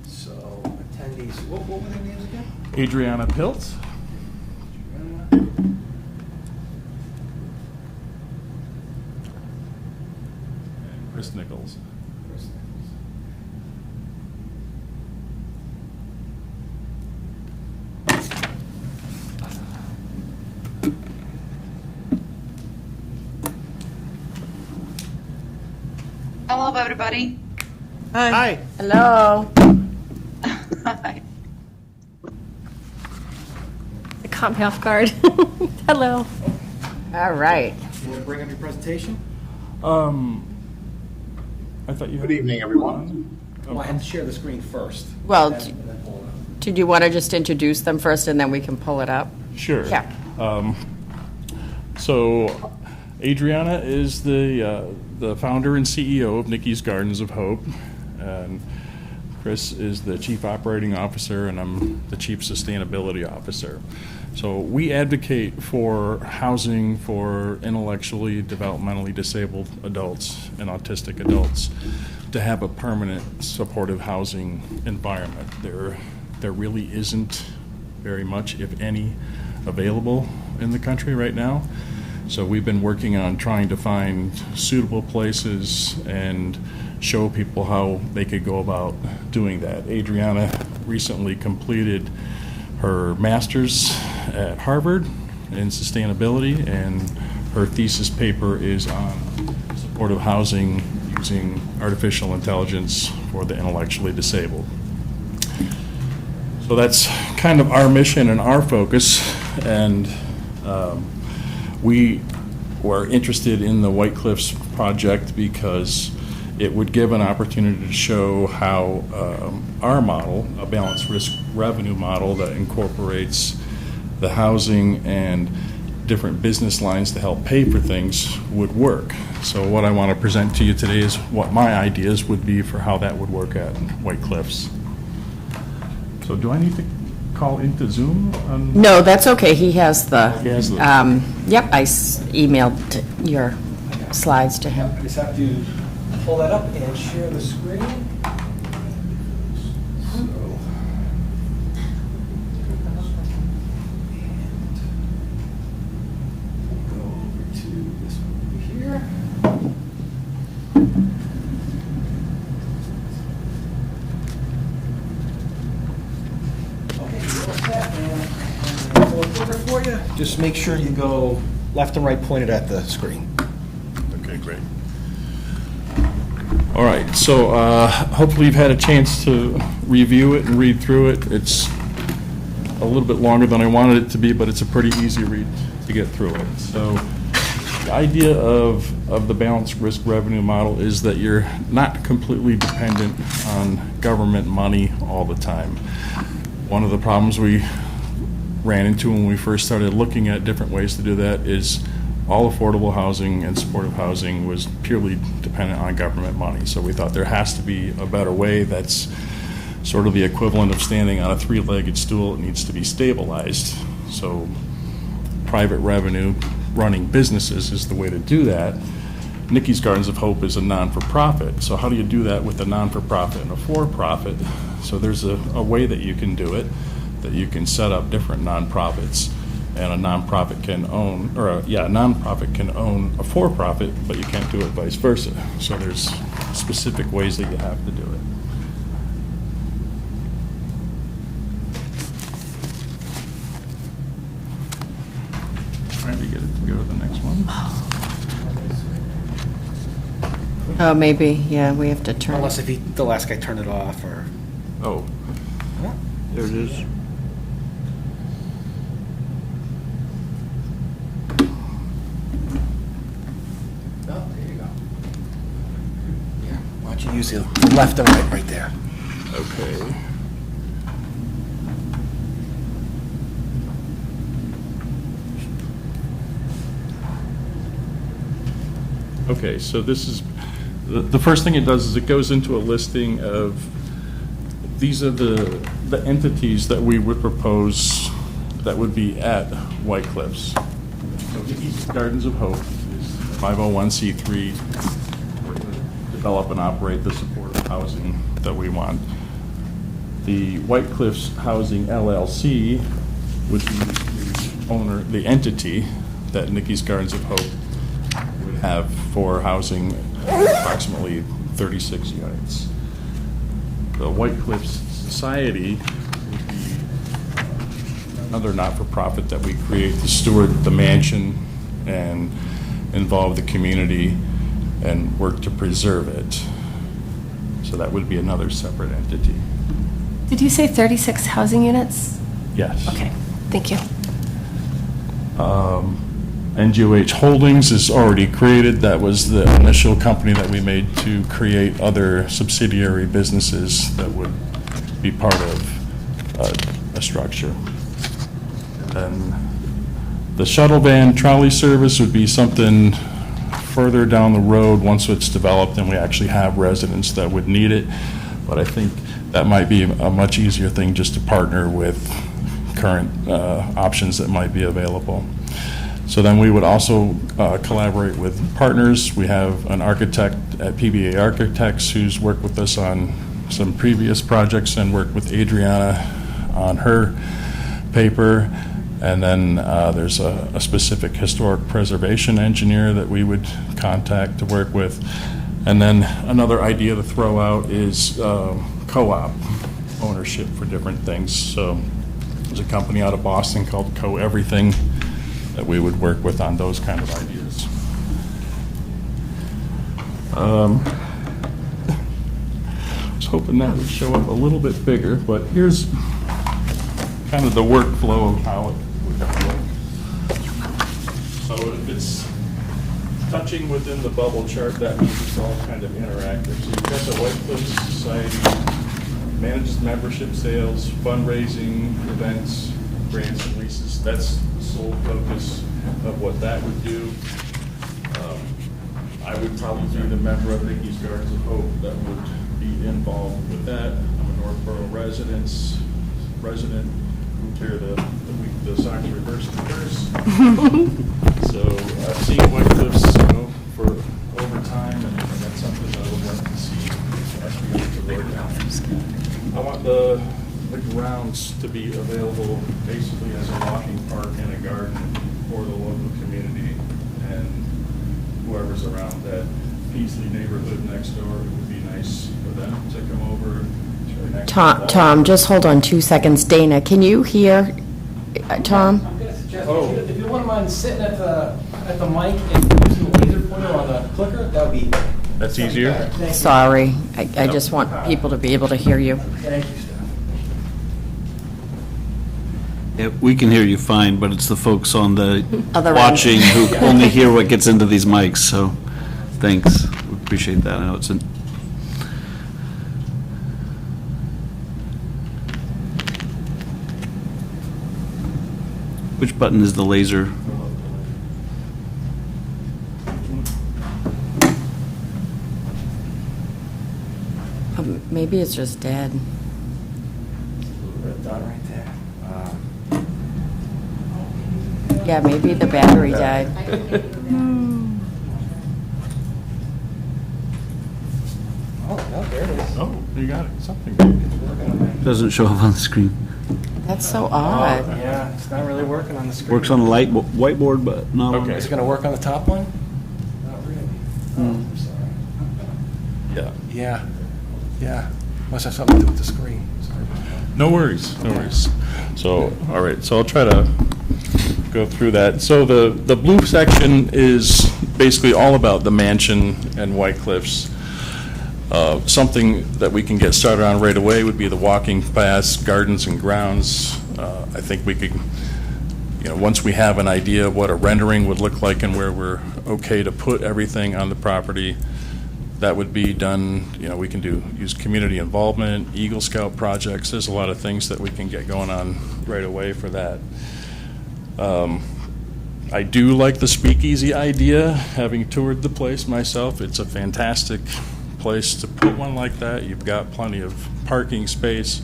So attendees, what were their names again? Adriana Piltz. And Chris Nichols. Hello, everybody. hi. Hello. Hi. It caught me off guard. Hello. All right. You want to bring up your presentation? I thought you had. Good evening, everyone. Well, I have to share the screen first. Well, and then pull it up. Did you want to just introduce them first and then we can pull it up? Sure. Yeah. So Adriana is the founder and CEO of Nikki's Gardens of Hope, and Chris is the Chief Operating Officer, and I'm the Chief Sustainability Officer. So we advocate for housing for intellectually, developmentally disabled adults and autistic adults to have a permanent supportive housing environment. There really isn't very much, if any, available in the country right now. So we've been working on trying to find suitable places and show people how they could go about doing that. Adriana recently completed her master's at Harvard in sustainability, and her thesis paper is on supportive housing using artificial intelligence for the intellectually disabled. So that's kind of our mission and our focus, and we were interested in the White Cliffs project because it would give an opportunity to show how our model, a balanced risk revenue model that incorporates the housing and different business lines to help pay for things, would work. So what I want to present to you today is what my ideas would be for how that would work at White Cliffs. So do I need to call into Zoom? No, that's okay. He has the, He has the- yep, I emailed your slides to him. I just have to pull that up and share the screen. Go over to this one over here. Okay, you're all set, and pull it over for you. Just make sure you go left and right pointed at the screen. Okay, great. All right, so hopefully you've had a chance to review it and read through it. It's a little bit longer than I wanted it to be, but it's a pretty easy read to get through it. So the idea of the balanced risk revenue model is that you're not completely dependent on government money all the time. One of the problems we ran into when we first started looking at different ways to do that is all affordable housing and supportive housing was purely dependent on government money. So we thought there has to be a better way that's sort of the equivalent of standing on a three-legged stool. It needs to be stabilized. So private revenue running businesses is the way to do that. Nikki's Gardens of Hope is a non-for-profit. So how do you do that with a non-for-profit and a for-profit? So there's a way that you can do it, that you can set up different nonprofits, and a nonprofit can own, a nonprofit can own a for-profit, but you can't do it vice versa. So there's specific ways that you have to do it. Trying to get it to go to the next one. Oh, maybe, yeah, we have to turn. Unless if the last guy turned it off or. Oh, There it is. Oh, there you go. Yeah, why don't you use the left and right there. okay. Okay, so this is, the first thing it does is it goes into a listing of, these are the entities that we would propose that would be at White Cliffs. So Nikki's Gardens of Hope is 501c3, develop and operate the supportive housing that we want. The White Cliffs Housing LLC would be the owner, the entity that Nikki's Gardens of Hope would have for housing approximately 36 units. The White Cliffs Society would be another not-for-profit that we create to steward the mansion and involve the community and work to preserve it. So that would be another separate entity. Did you say 36 housing units? Yes. Okay, thank you. NGOH Holdings is already created. That was the initial company that we made to create other subsidiary businesses that would be part of a structure. And the shuttle van trolley service would be something further down the road once it's developed and we actually have residents that would need it. But I think that might be a much easier thing just to partner with current options that might be available. So then we would also collaborate with partners. We have an architect at PBA Architects who's worked with us on some previous projects and worked with Adriana on her paper. And then there's a specific historic preservation engineer that we would contact to work with. And then another idea to throw out is co-op ownership for different things. So there's a company out of Boston called Co-Everything that we would work with on those kind of ideas. I was hoping that would show up a little bit bigger, but here's kind of the workflow of how it would look. So if it's touching within the bubble chart, that means it's all kind of interactive. So you've got the White Cliffs Society, manages membership sales, fundraising, events, grants and leases. That's the sole focus of what that would do. I would probably be the member of Nikki's Gardens of Hope that would be involved with that. I'm a Northborough resident. Here, the signs reverse the curse. So I've seen White Cliffs, for over time, and that's something that I would like to see as we get to work on. I want the grounds to be available basically as a walking park and a garden for the local community and whoever's around that Peasley neighborhood next door. It would be nice for them to come over. It's right next to the ball. Tom, just hold on 2 seconds. Dana, can you hear Tom? I'm going to suggest, if you wouldn't mind sitting at the mic and using the laser pointer on the clicker, that would be... That's easier? Thank you. Sorry, I just want people to be able to hear you. Thank you, Steph. Yeah, we can hear you fine, but it's the folks on the Other end. watching who only hear what gets into these mics, so thanks. We appreciate that. I know it's Which button is the laser? Maybe it's just dead. Red dot right there. Yeah, maybe the battery died. Oh, no, there it is. Oh, you got it. Something. Doesn't show up on the screen. That's so odd. Yeah, it's not really working on the screen. Works on the whiteboard, but not on... Okay. Is it going to work on the top one? Not really. Oh, I'm sorry. Yeah. Yeah. Must have something to do with the screen. Sorry about that. No worries, no worries. So, all right, so I'll try to go through that. So the blue section is basically all about the mansion and White Cliffs. Something that we can get started on right away would be the walking paths, gardens and grounds. I think we could, once we have an idea of what a rendering would look like and where we're okay to put everything on the property, that would be done. We can use community involvement, Eagle Scout projects. There's a lot of things that we can get going on right away for that. I do like the speakeasy idea, having toured the place myself. It's a fantastic place to put one like that. You've got plenty of parking space,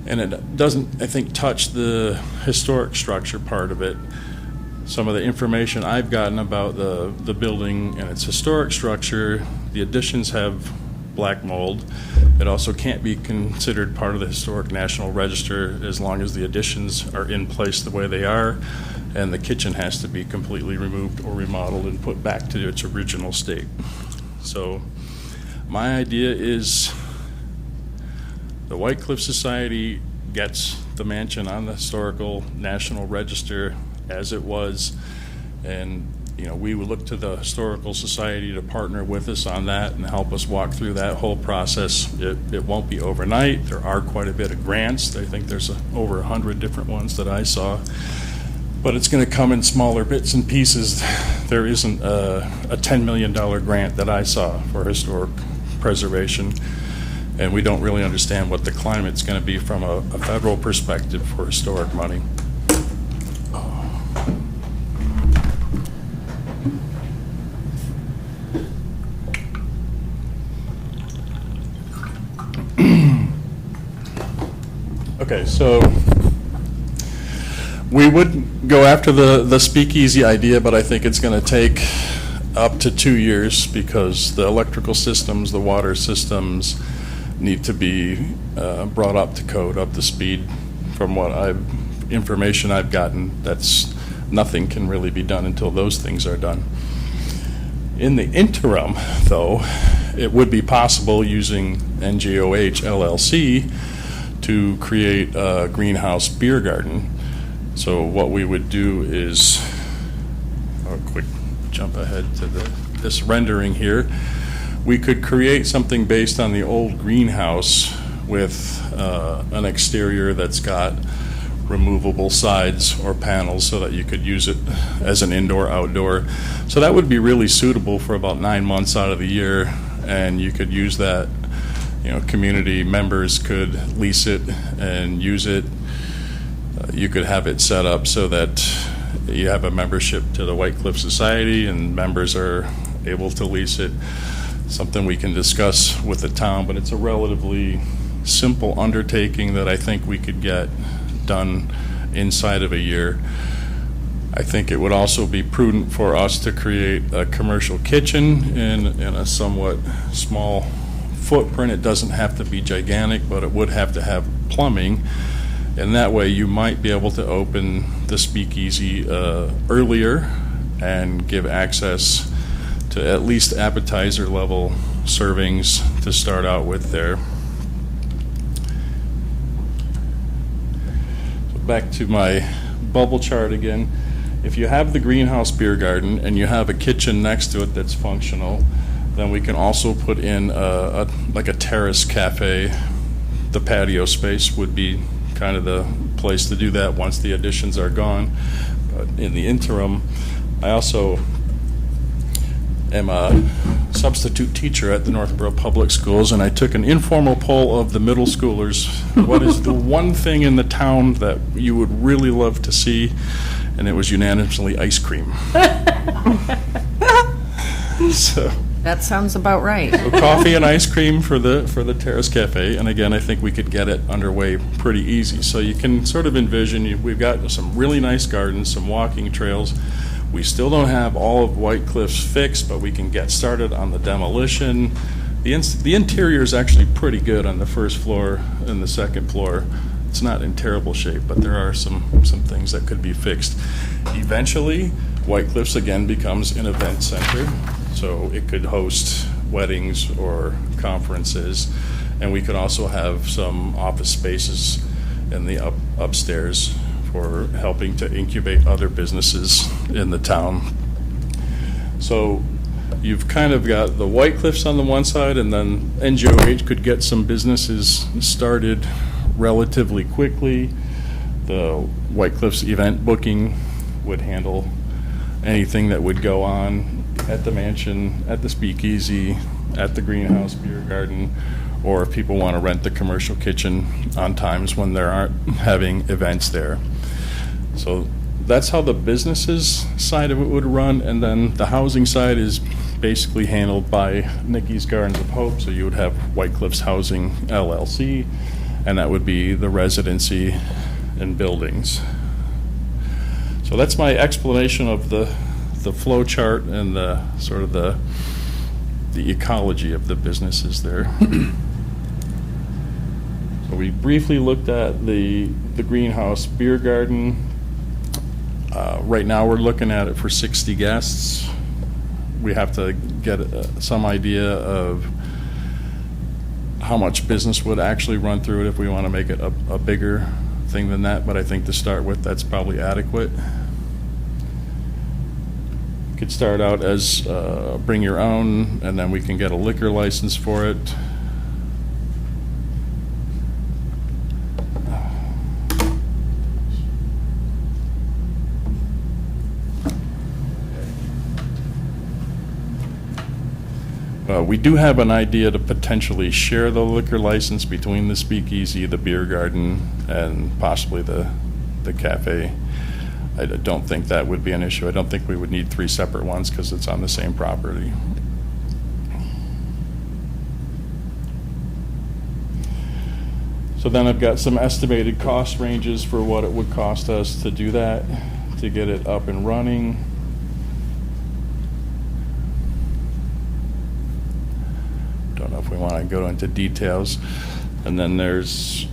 and it doesn't, I think, touch the historic structure part of it. Some of the information I've gotten about the building and its historic structure, the additions have black mold. It also can't be considered part of the Historic National Register as long as the additions are in place the way they are, and the kitchen has to be completely removed or remodeled and put back to its original state. So my idea is the White Cliff Society gets the mansion on the Historical National Register as it was, and we would look to the Historical Society to partner with us on that and help us walk through that whole process. It won't be overnight. There are quite a bit of grants. I think there's over 100 different ones that I saw, but it's going to come in smaller bits and pieces. There isn't a $10 million grant that I saw for historic preservation, and we don't really understand what the climate's going to be from a federal perspective for historic money. Okay, so we would go after the speakeasy idea, but I think it's going to take up to 2 years because the electrical systems, the water systems need to be brought up to code, up to speed. From what information I've gotten, nothing can really be done until those things are done. In the interim, though, it would be possible using NGOH LLC to create a greenhouse beer garden. So what we would do is, a quick jump ahead to this rendering here, we could create something based on the old greenhouse with an exterior that's got removable sides or panels so that you could use it as an indoor-outdoor. So that would be really suitable for about 9 months out of the year, and you could use that. Community members could lease it and use it. You could have it set up so that you have a membership to the White Cliff Society and members are able to lease it. Something we can discuss with the town, but it's a relatively simple undertaking that I think we could get done inside of a year. I think it would also be prudent for us to create a commercial kitchen in a somewhat small footprint. It doesn't have to be gigantic, but it would have to have plumbing. And that way you might be able to open the speakeasy earlier and give access to at least appetizer level servings to start out with there. So back to my bubble chart again. If you have the greenhouse beer garden and you have a kitchen next to it that's functional, then we can also put in like a terrace cafe. The patio space would be kind of the place to do that once the additions are gone. But in the interim, I also am a substitute teacher at the Northborough Public Schools, and I took an informal poll of the middle schoolers. What is the one thing in the town that you would really love to see? And it was unanimously ice cream. So That sounds about right. so coffee and ice cream for the Terrace Cafe, and again, I think we could get it underway pretty easy. So you can sort of envision, we've got some really nice gardens, some walking trails. We still don't have all of White Cliffs fixed, but we can get started on the demolition. The interior is actually pretty good on the first floor and the second floor. It's not in terrible shape, but there are some things that could be fixed. Eventually, White Cliffs again becomes an event center, so it could host weddings or conferences, and we could also have some office spaces in the upstairs for helping to incubate other businesses in the town. So you've kind of got the White Cliffs on the one side, and then NGOH could get some businesses started relatively quickly. The White Cliffs event booking would handle anything that would go on at the mansion, at the speakeasy, at the greenhouse beer garden, or if people want to rent the commercial kitchen on times when there aren't having events there. So that's how the businesses side of it would run, and then the housing side is basically handled by Nikki's Gardens of Hope. So you would have White Cliffs Housing LLC, and that would be the residency and buildings. So that's my explanation of the flow chart and the sort of the ecology of the businesses there. So we briefly looked at the greenhouse beer garden. Right now we're looking at it for 60 guests. We have to get some idea of how much business would actually run through it if we want to make it a bigger thing than that, but I think to start with, that's probably adequate. Could start out as bring your own, and then we can get a liquor license for it. We do have an idea to potentially share the liquor license between the speakeasy, the beer garden, and possibly the cafe. I don't think that would be an issue. I don't think we would need 3 separate ones because it's on the same property. So then I've got some estimated cost ranges for what it would cost us to do that, to get it up and running. Don't know if we want to go into details. And then there's,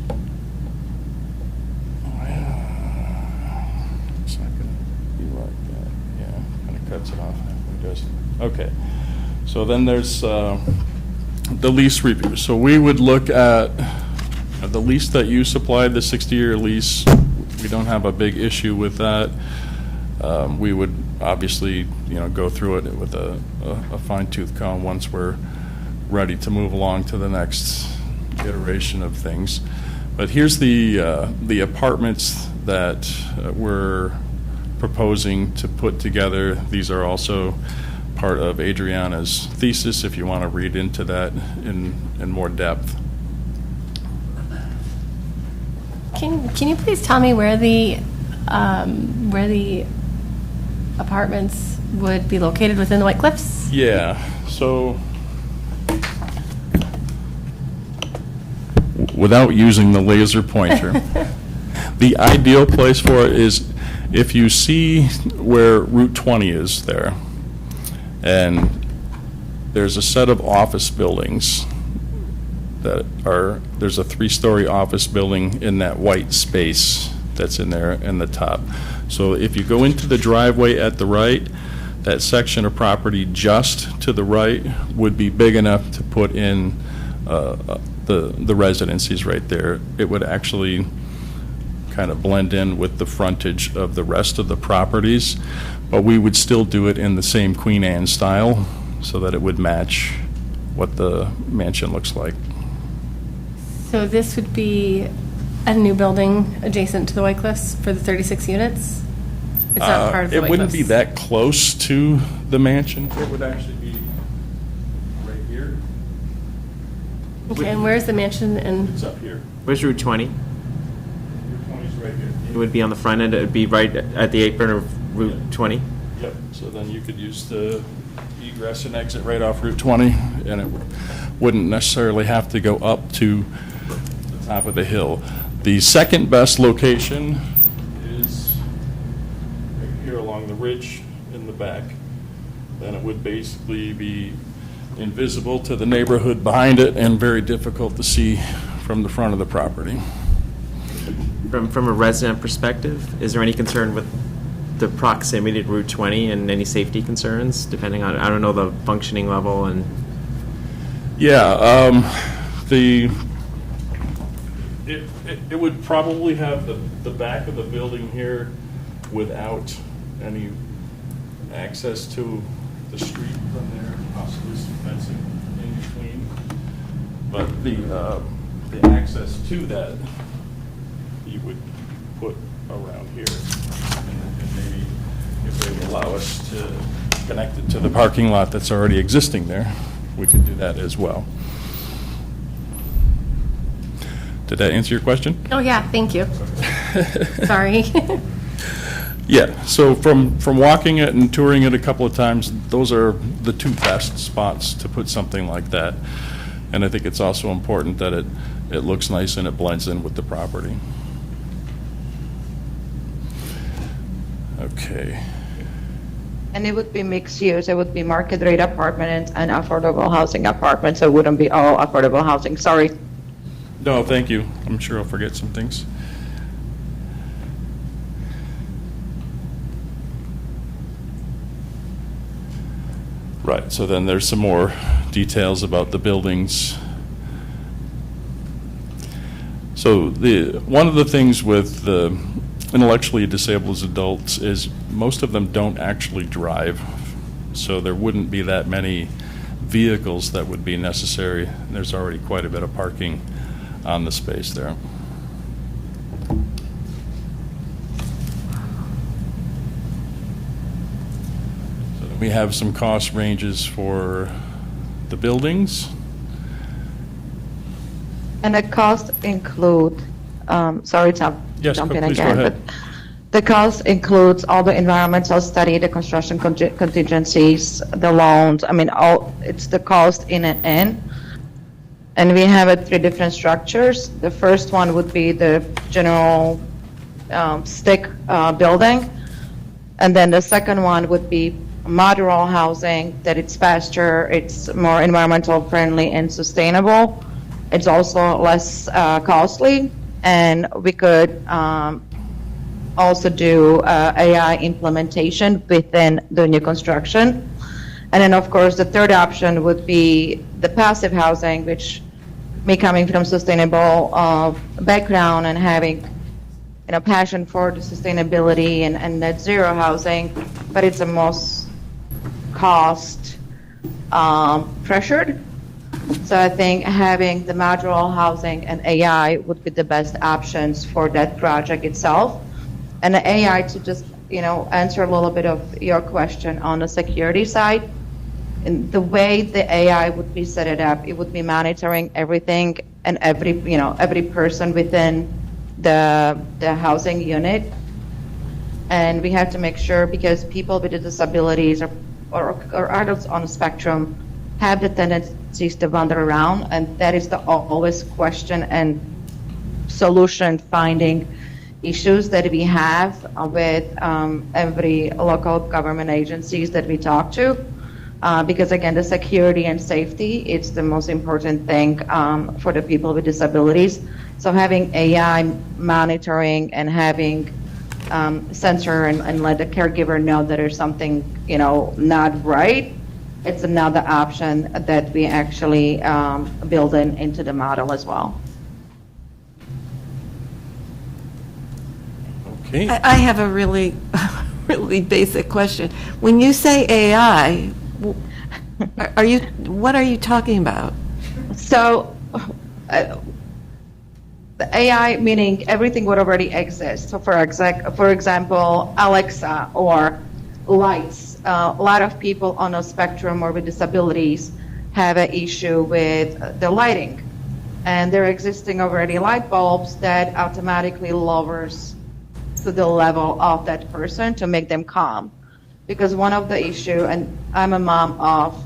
it's not going to be like that. Yeah, kind of cuts it off. Okay. So then there's the lease review. So we would look at the lease that you supplied, the 60-year lease. We don't have a big issue with that. We would obviously, go through it with a fine-tooth comb once we're ready to move along to the next iteration of things. But here's the apartments that we're proposing to put together. These are also part of Adriana's thesis, if you want to read into that in more depth. Can you please tell me where the apartments would be located within the White Cliffs? Yeah, so without using the laser pointer, The ideal place for it is if you see where Route 20 is there, and there's a set of office buildings there's a 3-story office building in that white space that's in there in the top. So if you go into the driveway at the right, that section of property just to the right would be big enough to put in the residencies right there. It would actually kind of blend in with the frontage of the rest of the properties, but we would still do it in the same Queen Anne style so that it would match what the mansion looks like. So this would be a new building adjacent to the White Cliffs for the 36 units? It's not part of the White It wouldn't Cliffs? be that close to the mansion. It would actually be right here. Okay, and where's the mansion and? It's up here. Where's Route 20? Route 20 is right here. It would be on the front end, it would be right at the apron of Route 20? Yep, so then you could use the egress and exit right off Route 20, and it wouldn't necessarily have to go up to the top of the hill. The second best location is right here along the ridge in the back. Then it would basically be invisible to the neighborhood behind it and very difficult to see from the front of the property. From a resident perspective, is there any concern with the proximity to Route 20 and any safety concerns, depending on, I don't know, the functioning level and? Yeah, it would probably have the back of the building here without any access to the street from there, possibly some fencing in between. But the access to that, you would put around here. And maybe if they would allow us to connect it to the parking lot that's already existing there, we could do that as well. Did that answer your question? Oh, yeah, thank you. Sorry. Yeah, so from walking it and touring it a couple of times, those are the two best spots to put something like that. And I think it's also important that it looks nice and it blends in with the property. Okay. And it would be mixed use. It would be market rate apartments and affordable housing apartments. So it wouldn't be all affordable housing. Sorry. No, thank you. I'm sure I'll forget some things. Right, so then there's some more details about the buildings. So one of the things with the intellectually disabled adults is most of them don't actually drive, so there wouldn't be that many vehicles that would be necessary. There's already quite a bit of parking on the space there. So then we have some cost ranges for the buildings. And the cost include, sorry to Yes, jump in please go again, ahead. but the cost includes all the environmental study, the construction contingencies, the loans. I mean, it's the cost in and in. And we have 3 different structures. The first one would be the general stick building. And then the second one would be modular housing, that it's faster, it's more environmental friendly and sustainable. It's also less costly, and we could also do AI implementation within the new construction. And then, of course, the third option would be the passive housing, which me coming from sustainable background and having passion for the sustainability and net zero housing, but it's the most cost pressured. So I think having the modular housing and AI would be the best options for that project itself. And the AI, to just answer a little bit of your question on the security side, in the way the AI would be set it up, it would be monitoring everything and every person within the housing unit. And we have to make sure, because people with disabilities or adults on the spectrum have the tendencies to wander around, and that is the always question and solution finding issues that we have with every local government agencies that we talk to. Because again, the security and safety, it's the most important thing for the people with disabilities. So having AI monitoring and having sensor and let the caregiver know that there's something, not right, it's another option that we actually build into the model as well. Okay. I have a really, really basic question. When you say AI, what are you talking about? So, the AI meaning everything would already exist. So, for example, Alexa or lights. A lot of people on a spectrum or with disabilities have an issue with the lighting, and there are existing already light bulbs that automatically lowers to the level of that person to make them calm. Because one of the issue, and I'm a mom of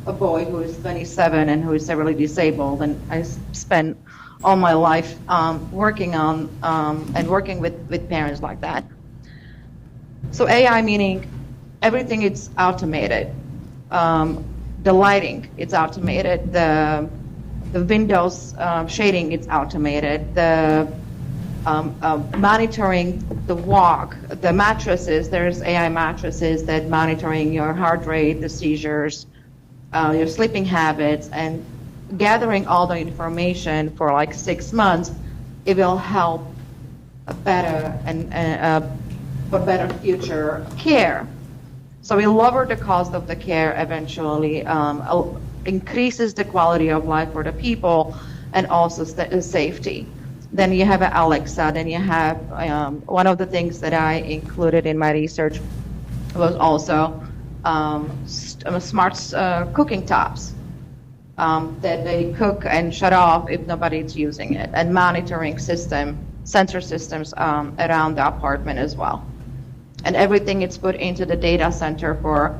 a boy who is 27 and who is severely disabled, and I spent all my life working on and working with parents like that. So AI meaning everything is automated. The lighting, it's automated. The windows shading, it's automated. The monitoring the walk, the mattresses, there's AI mattresses that monitoring your heart rate, the seizures, your sleeping habits, and gathering all the information for like 6 months, it will help a better for better future care. So we lower the cost of the care eventually, increases the quality of life for the people, and also safety. Then you have Alexa. Then you have one of the things that I included in my research was also smart cooking tops that they cook and shut off if nobody's using it, and monitoring sensor systems around the apartment as well. And everything is put into the data center for,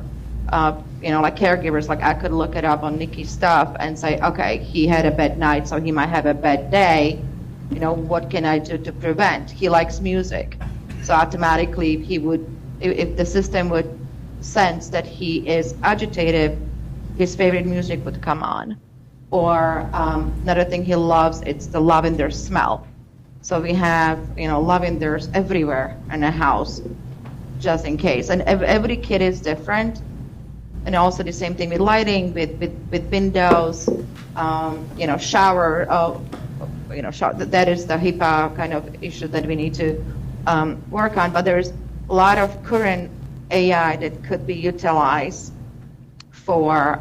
like caregivers. Like I could look it up on Nikki's stuff and say, okay, he had a bad night, so he might have a bad day. What can I do to prevent? He likes music. So automatically he would, if the system would sense that he is agitated, his favorite music would come on. Or another thing he loves, it's the lavender smell. So we have, lavenders everywhere in the house, just in case. And every kid is different. And also the same thing with lighting, with windows, shower, that is the HIPAA kind of issue that we need to work on. But there's a lot of current AI that could be utilized for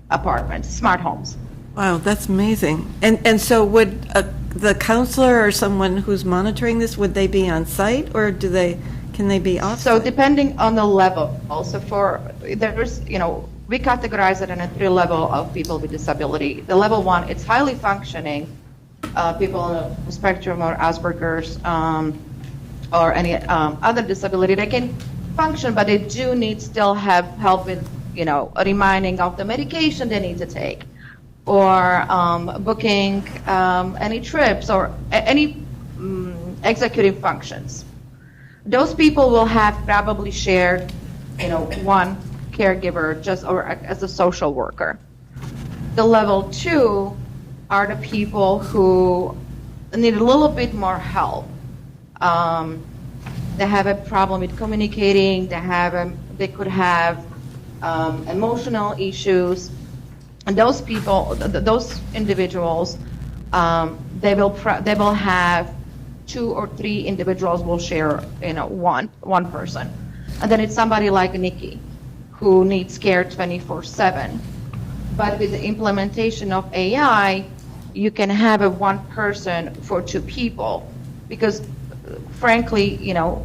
apartments, smart homes. Wow, that's amazing. And so would the counselor or someone who's monitoring this, would they be on site, or can they be off? So depending on the level, also there's, we categorize it in a 3 level of people with disability. The level 1, it's highly functioning, people on the spectrum or Asperger's or any other disability. They can function, but they do need still have help with, a reminding of the medication they need to take, or booking any trips or any executive functions. Those people will have probably shared, one caregiver or as a social worker. The level 2 are the people who need a little bit more help. They have a problem with communicating. They could have emotional issues, and those people, those individuals, they will have 2 or 3 individuals will share, one person, and then it's somebody like Nikki, who needs care 24/7. But with the implementation of AI, you can have a one person for 2 people, because frankly,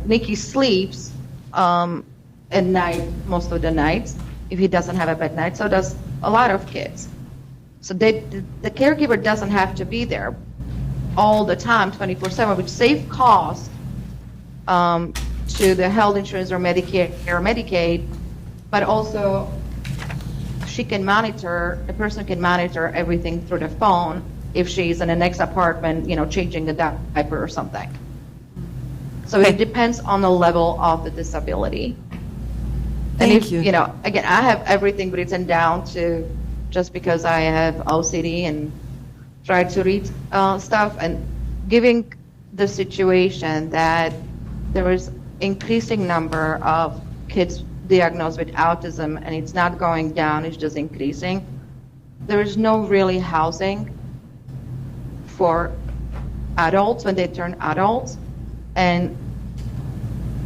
Nikki sleeps at night most of the nights if he doesn't have a bad night. So does a lot of kids. So the caregiver doesn't have to be there all the time, 24/7, which save cost to the health insurance or Medicare or Medicaid, but also the person can monitor everything through the phone if she's in the next apartment, changing the diaper or something. So it depends on the level of the disability. And Thank if, you. you know, again, I have everything written down to, just because I have OCD and try to read stuff, and giving the situation that there is increasing number of kids diagnosed with autism, and it's not going down, it's just increasing. There is no really housing for adults when they turn adults. And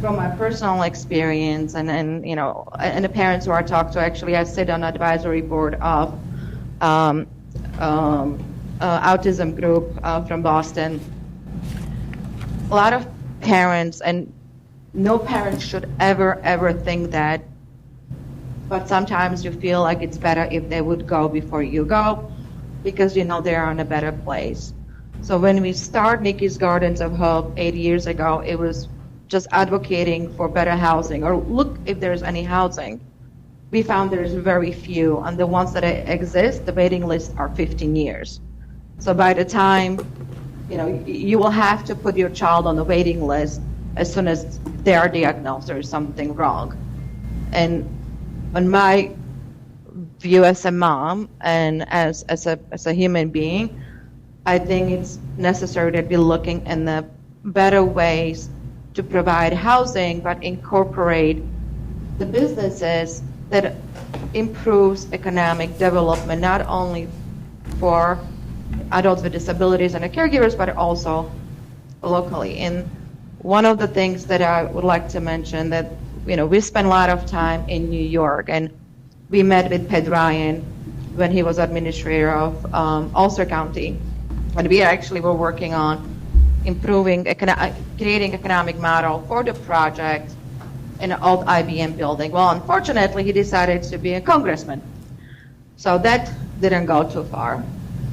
from my personal experience and you know, and the parents who I talk to, actually I sit on advisory board of autism group from Boston. A lot of parents, and no parent should ever think that, but sometimes you feel like it's better if they would go before you go, because you know they're in a better place. So when we started Nikki's Gardens of Hope 8 years ago, it was just advocating for better housing, or look if there's any housing. We found there's very few, and the ones that exist, the waiting lists are 15 years. So by the time, you know, you will have to put your child on the waiting list as soon as they are diagnosed there's something wrong. And on my view as a mom and as a human being, I think it's necessary to be looking in the better ways to provide housing, but incorporate the businesses that improves economic development, not only for adults with disabilities and the caregivers, but also locally. And one of the things that I would like to mention that, you know, we spent a lot of time in New York, and we met with Pat Ryan when he was administrator of Ulster County, and we actually were working on improving, creating economic model for the project in an old IBM building. Well, unfortunately, he decided to be a congressman, so that didn't go too far.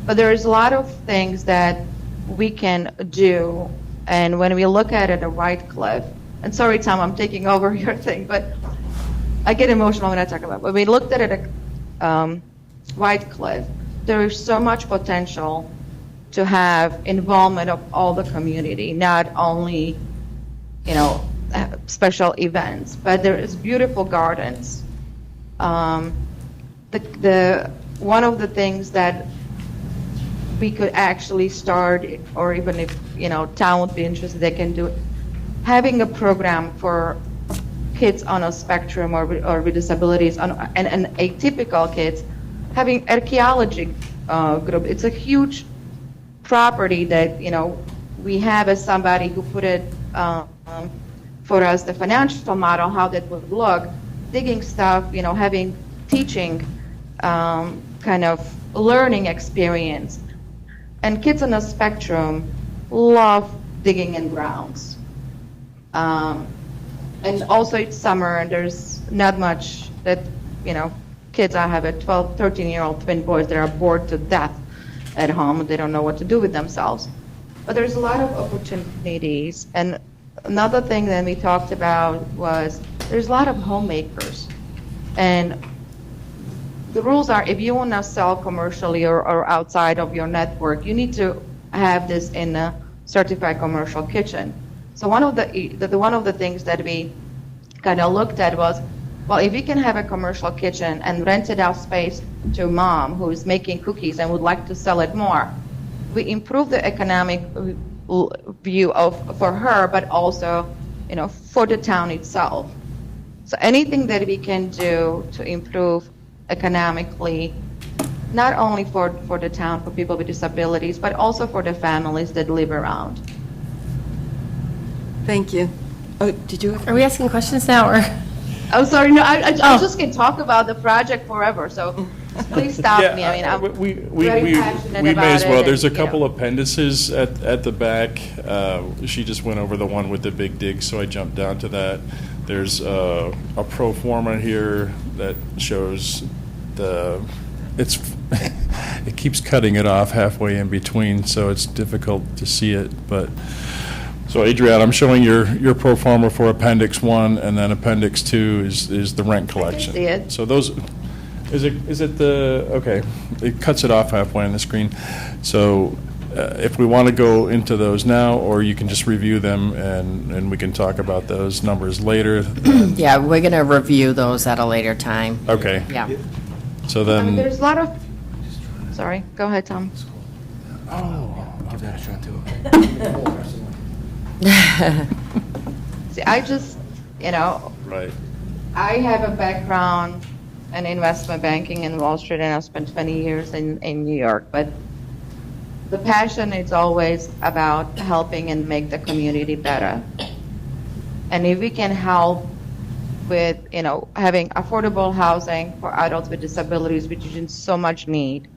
But there is a lot of things that we can do, and when we look at it at White Cliff, and sorry, Tom, I'm taking over your thing, but I get emotional when I talk about it. When we looked at it at White Cliff, there is so much potential to have involvement of all the community, not only, you know, special events, but there is beautiful gardens. The one of the things that we could actually start, or even if, you know, town would be interested, they can do, having a program for kids on a spectrum or with disabilities, and atypical kids, having archaeology group. It's a huge property that, you know, we have as somebody who put it for us, the financial model, how that would look, digging stuff, you know, having teaching kind of learning experience. And kids on the spectrum love digging in grounds. And also it's summer, and there's not much that, you know, kids, I have a 12, 13-year-old twin boys that are bored to death at home. They don't know what to do with themselves. But there's a lot of opportunities. And another thing that we talked about was there's a lot of homemakers. And the rules are, if you want to sell commercially or outside of your network, you need to have this in a certified commercial kitchen. So one of the things that we kind of looked at was, well, if we can have a commercial kitchen and rent it out space to mom who is making cookies and would like to sell it more, we improve the economic view for her, but also, you know, for the town itself. So anything that we can do to improve economically, not only for the town, for people with disabilities, but also for the families that live around. Thank you. Oh, did you have? Are we asking questions now, or? Oh, sorry, no, I just can talk about the project forever, so please stop me. I mean, I'm very passionate we about may as well. it, There's a and, you know. couple appendices at the back. She just went over the one with the big dig, so I jumped down to that. There's a pro forma here that shows it keeps cutting it off halfway in between, so it's difficult to see it. But so, Adrienne, I'm showing your pro forma for Appendix 1, and then Appendix 2 is the rent collection. see it. So those, is it the, okay, it cuts it off halfway on the screen. So if we want to go into those now, or you can just review them and we can talk about those numbers later. Yeah, we're going to review those at a later time. Okay. Yeah. So I mean, then, there's a lot of, sorry, go ahead, Tom. Give that a shot, too. See, I just, right. I have a background in investment banking in Wall Street, and I've spent 20 years in New York. But the passion is always about helping and make the community better. And if we can help with, having affordable housing for adults with disabilities, which is in so much need,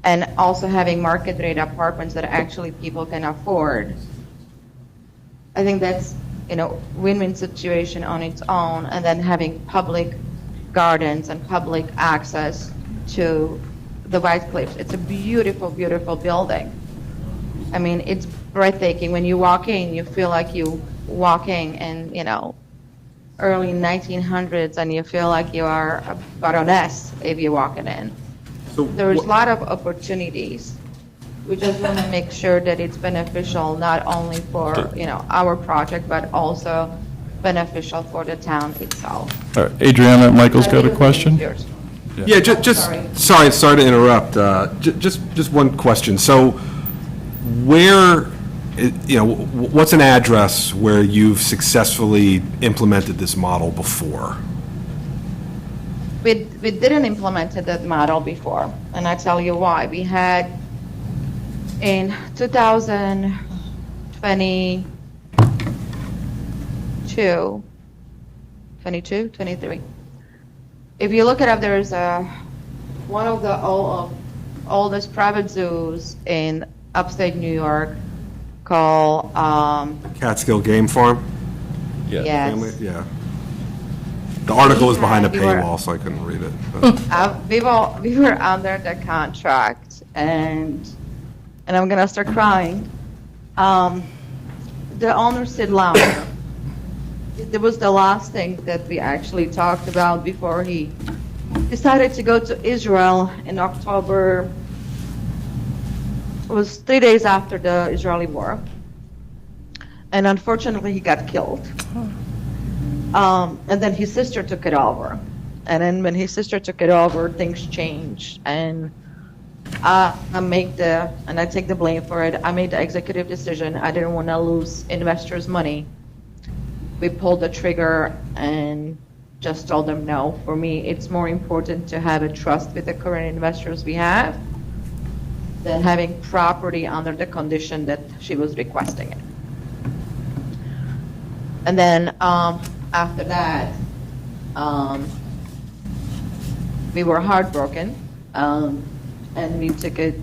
and also having market rate apartments that actually people can afford, I think that's, win-win situation on its own. And then having public gardens and public access to the White Cliffs. It's a beautiful, beautiful building. I mean, it's breathtaking. When you walk in, you feel like you're walking in, early 1900s, and you feel like you are a baroness if you're walking in. So There's a lot of opportunities. We just want to make sure that it's beneficial not only for, our project, but also beneficial for the town itself. All right, Adriana, Michael's got a question? Yours. Yeah, just sorry to interrupt. Just one question. So, where, what's an address where you've successfully implemented this model before? We didn't implement that model before, and I tell you why. We had in 2022, 23. If you look it up, there's one of the oldest private zoos in upstate New York called Catskill Game Farm? Yeah. Yes. Family? Yeah. The article was behind a We were- paywall, so I couldn't read it. but- we were under the contract, and I'm gonna start crying. The owner said loud. It was the last thing that we actually talked about before he decided to go to Israel in October. It was 3 days after the Israeli war. And unfortunately, he got killed. And then his sister took it over. And then when his sister took it over, things changed. And I take the blame for it. I made the executive decision. I didn't want to lose investors' money. We pulled the trigger and just told them no. For me, it's more important to have a trust with the current investors we have than having property under the condition that she was requesting it. And then after that, we were heartbroken, and we took a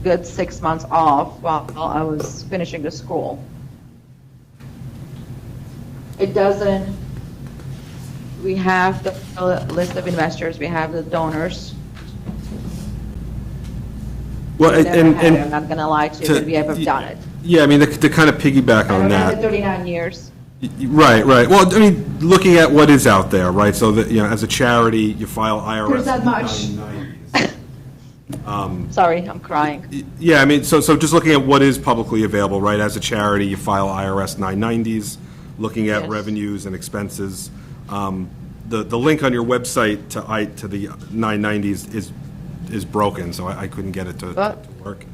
good 6 months off while I was finishing the school. We have the list of investors, we have the donors. Well, I'm not going to lie to you, but we haven't done it. Yeah, I mean, to kind of piggyback on I've that. had it 39 years. Right. Well, I mean, looking at what is out there, right? So that, as a charity, you file IRS. There's that much. 990s. Sorry, I'm crying. Yeah, I mean, so just looking at what is publicly available, right? As a charity, you file IRS 990s, looking at Yes. revenues and expenses. The link on your website to the 990s is broken, so I couldn't get it to work.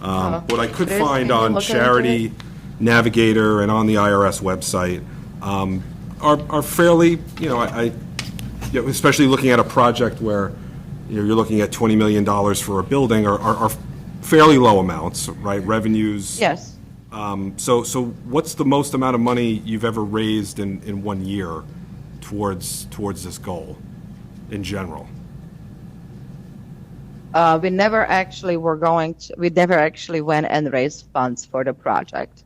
What I could Chris, find can you on look into Charity it? Navigator and on the IRS website are fairly, especially looking at a project where you're looking at $20 million for a building are fairly low amounts, right? Revenues. Yes. So what's the most amount of money you've ever raised in 1 year towards this goal in general? We never actually went and raised funds for the project.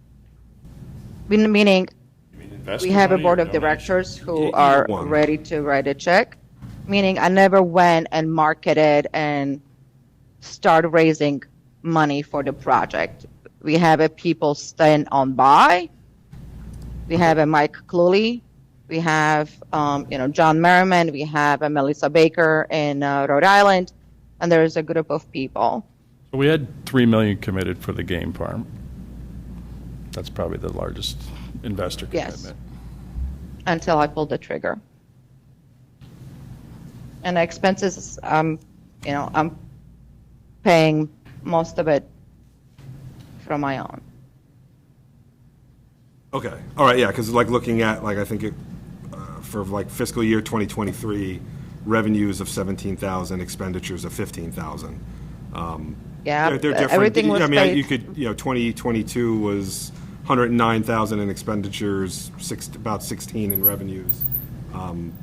Meaning, we have a board of directors who are ready to write a check. Meaning, I never went and marketed and started raising money for the project. We have a people stand on by. We have a Mike Cluley. We have, John Merriman. We have a Melissa Baker in Rhode Island. And there's a group of people. We had 3 million committed for the game farm. That's probably the largest investor Yes. commitment. Until I pulled the trigger. And the expenses, I'm paying most of it from my own. Okay, all right, yeah, because like looking at, like, I think it, for like fiscal year 2023, revenues of 17,000, expenditures of 15,000. Yeah, They're different. everything was I mean, paid. you could, 2022 was 109,000 in expenditures, about 16 in revenues.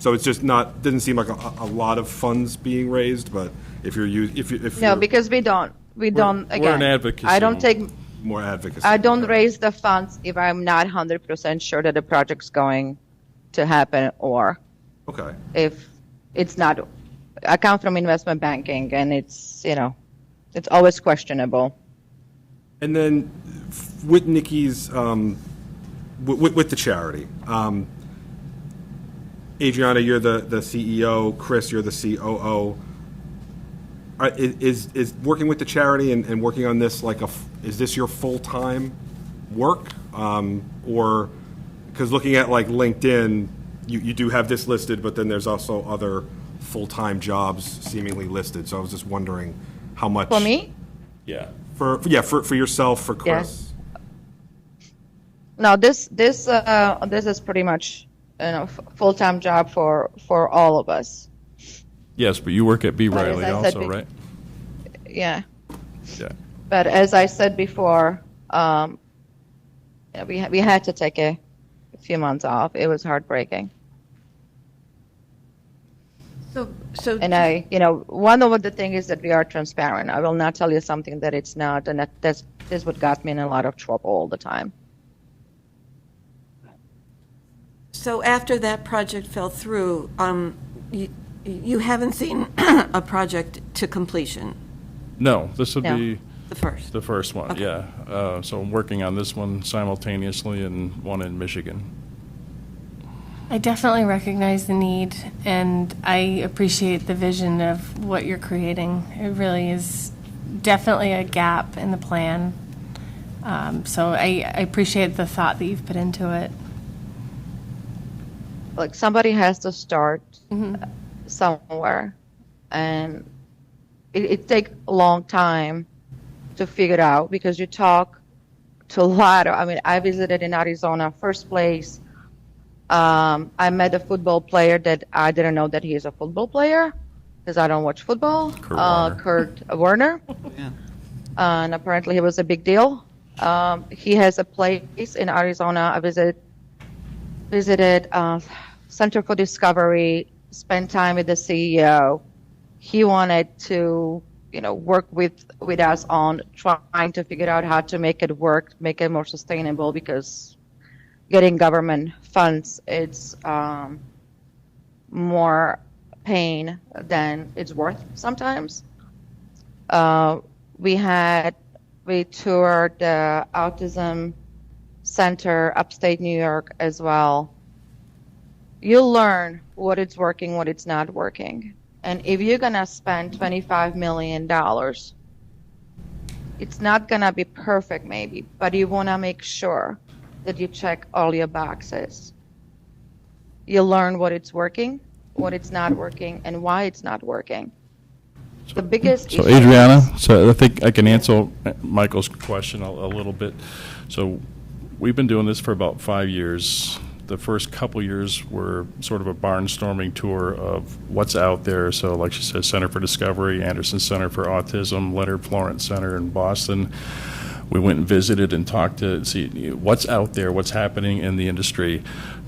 So it's just didn't seem like a lot of funds being raised, but if you're, No, because we don't, again. we're an advocacy. I don't take, more advocacy. I don't raise the funds if I'm not 100% sure that the project's going to happen, or Okay. if it's not. I come from investment banking, and it's always questionable. And then with Nikki's, with the charity, Adriana, you're the CEO. Chris, you're the COO. Is working with the charity and working on this is this your full-time work? Or, because looking at like LinkedIn, you do have this listed, but then there's also other full-time jobs seemingly listed. So I was just wondering how much. For me? Yeah. For yourself, for Chris. Yes. No, this is pretty much full-time job for all of us. Yes, but you work at B. But as Riley I said also, right? Yeah. Yeah. But as I said before, we had to take a few months off. It was heartbreaking. So And one of the things is that we are transparent. I will not tell you something that it's not, and that's what got me in a lot of trouble all the time. So after that project fell through, you haven't seen a project to completion, No, this would No. be the first? the first one, Okay. yeah. So I'm working on this one simultaneously and one in Michigan. I definitely recognize the need, and I appreciate the vision of what you're creating. It really is definitely a gap in the plan. So I appreciate the thought that you've put into it. Like, somebody has to start somewhere, and it takes a long time to figure it out, because you talk to a lot of, I visited in Arizona, first place. I met a football player that I didn't know that he is a football player, because I don't watch football. Kurt Warner. Yeah. And apparently he was a big deal. He has a place in Arizona. I visited Center for Discovery, spent time with the CEO. He wanted to, work with us on trying to figure out how to make it work, make it more sustainable, because getting government funds, it's more pain than it's worth sometimes. We toured the Autism Center upstate New York as well. You'll learn what it's working, what it's not working. And if you're going to spend $25 million, it's not going to be perfect maybe, but you want to make sure that you check all your boxes. You learn what it's working, what it's not working, and why it's not working. The biggest So issue Adriana, is- so I think I can answer Michael's question a little bit. So we've been doing this for about 5 years. The first couple years were sort of a barnstorming tour of what's out there. So like she said, Center for Discovery, Anderson Center for Autism, Leonard Florence Center in Boston. We went and visited and talked to see what's out there, what's happening in the industry.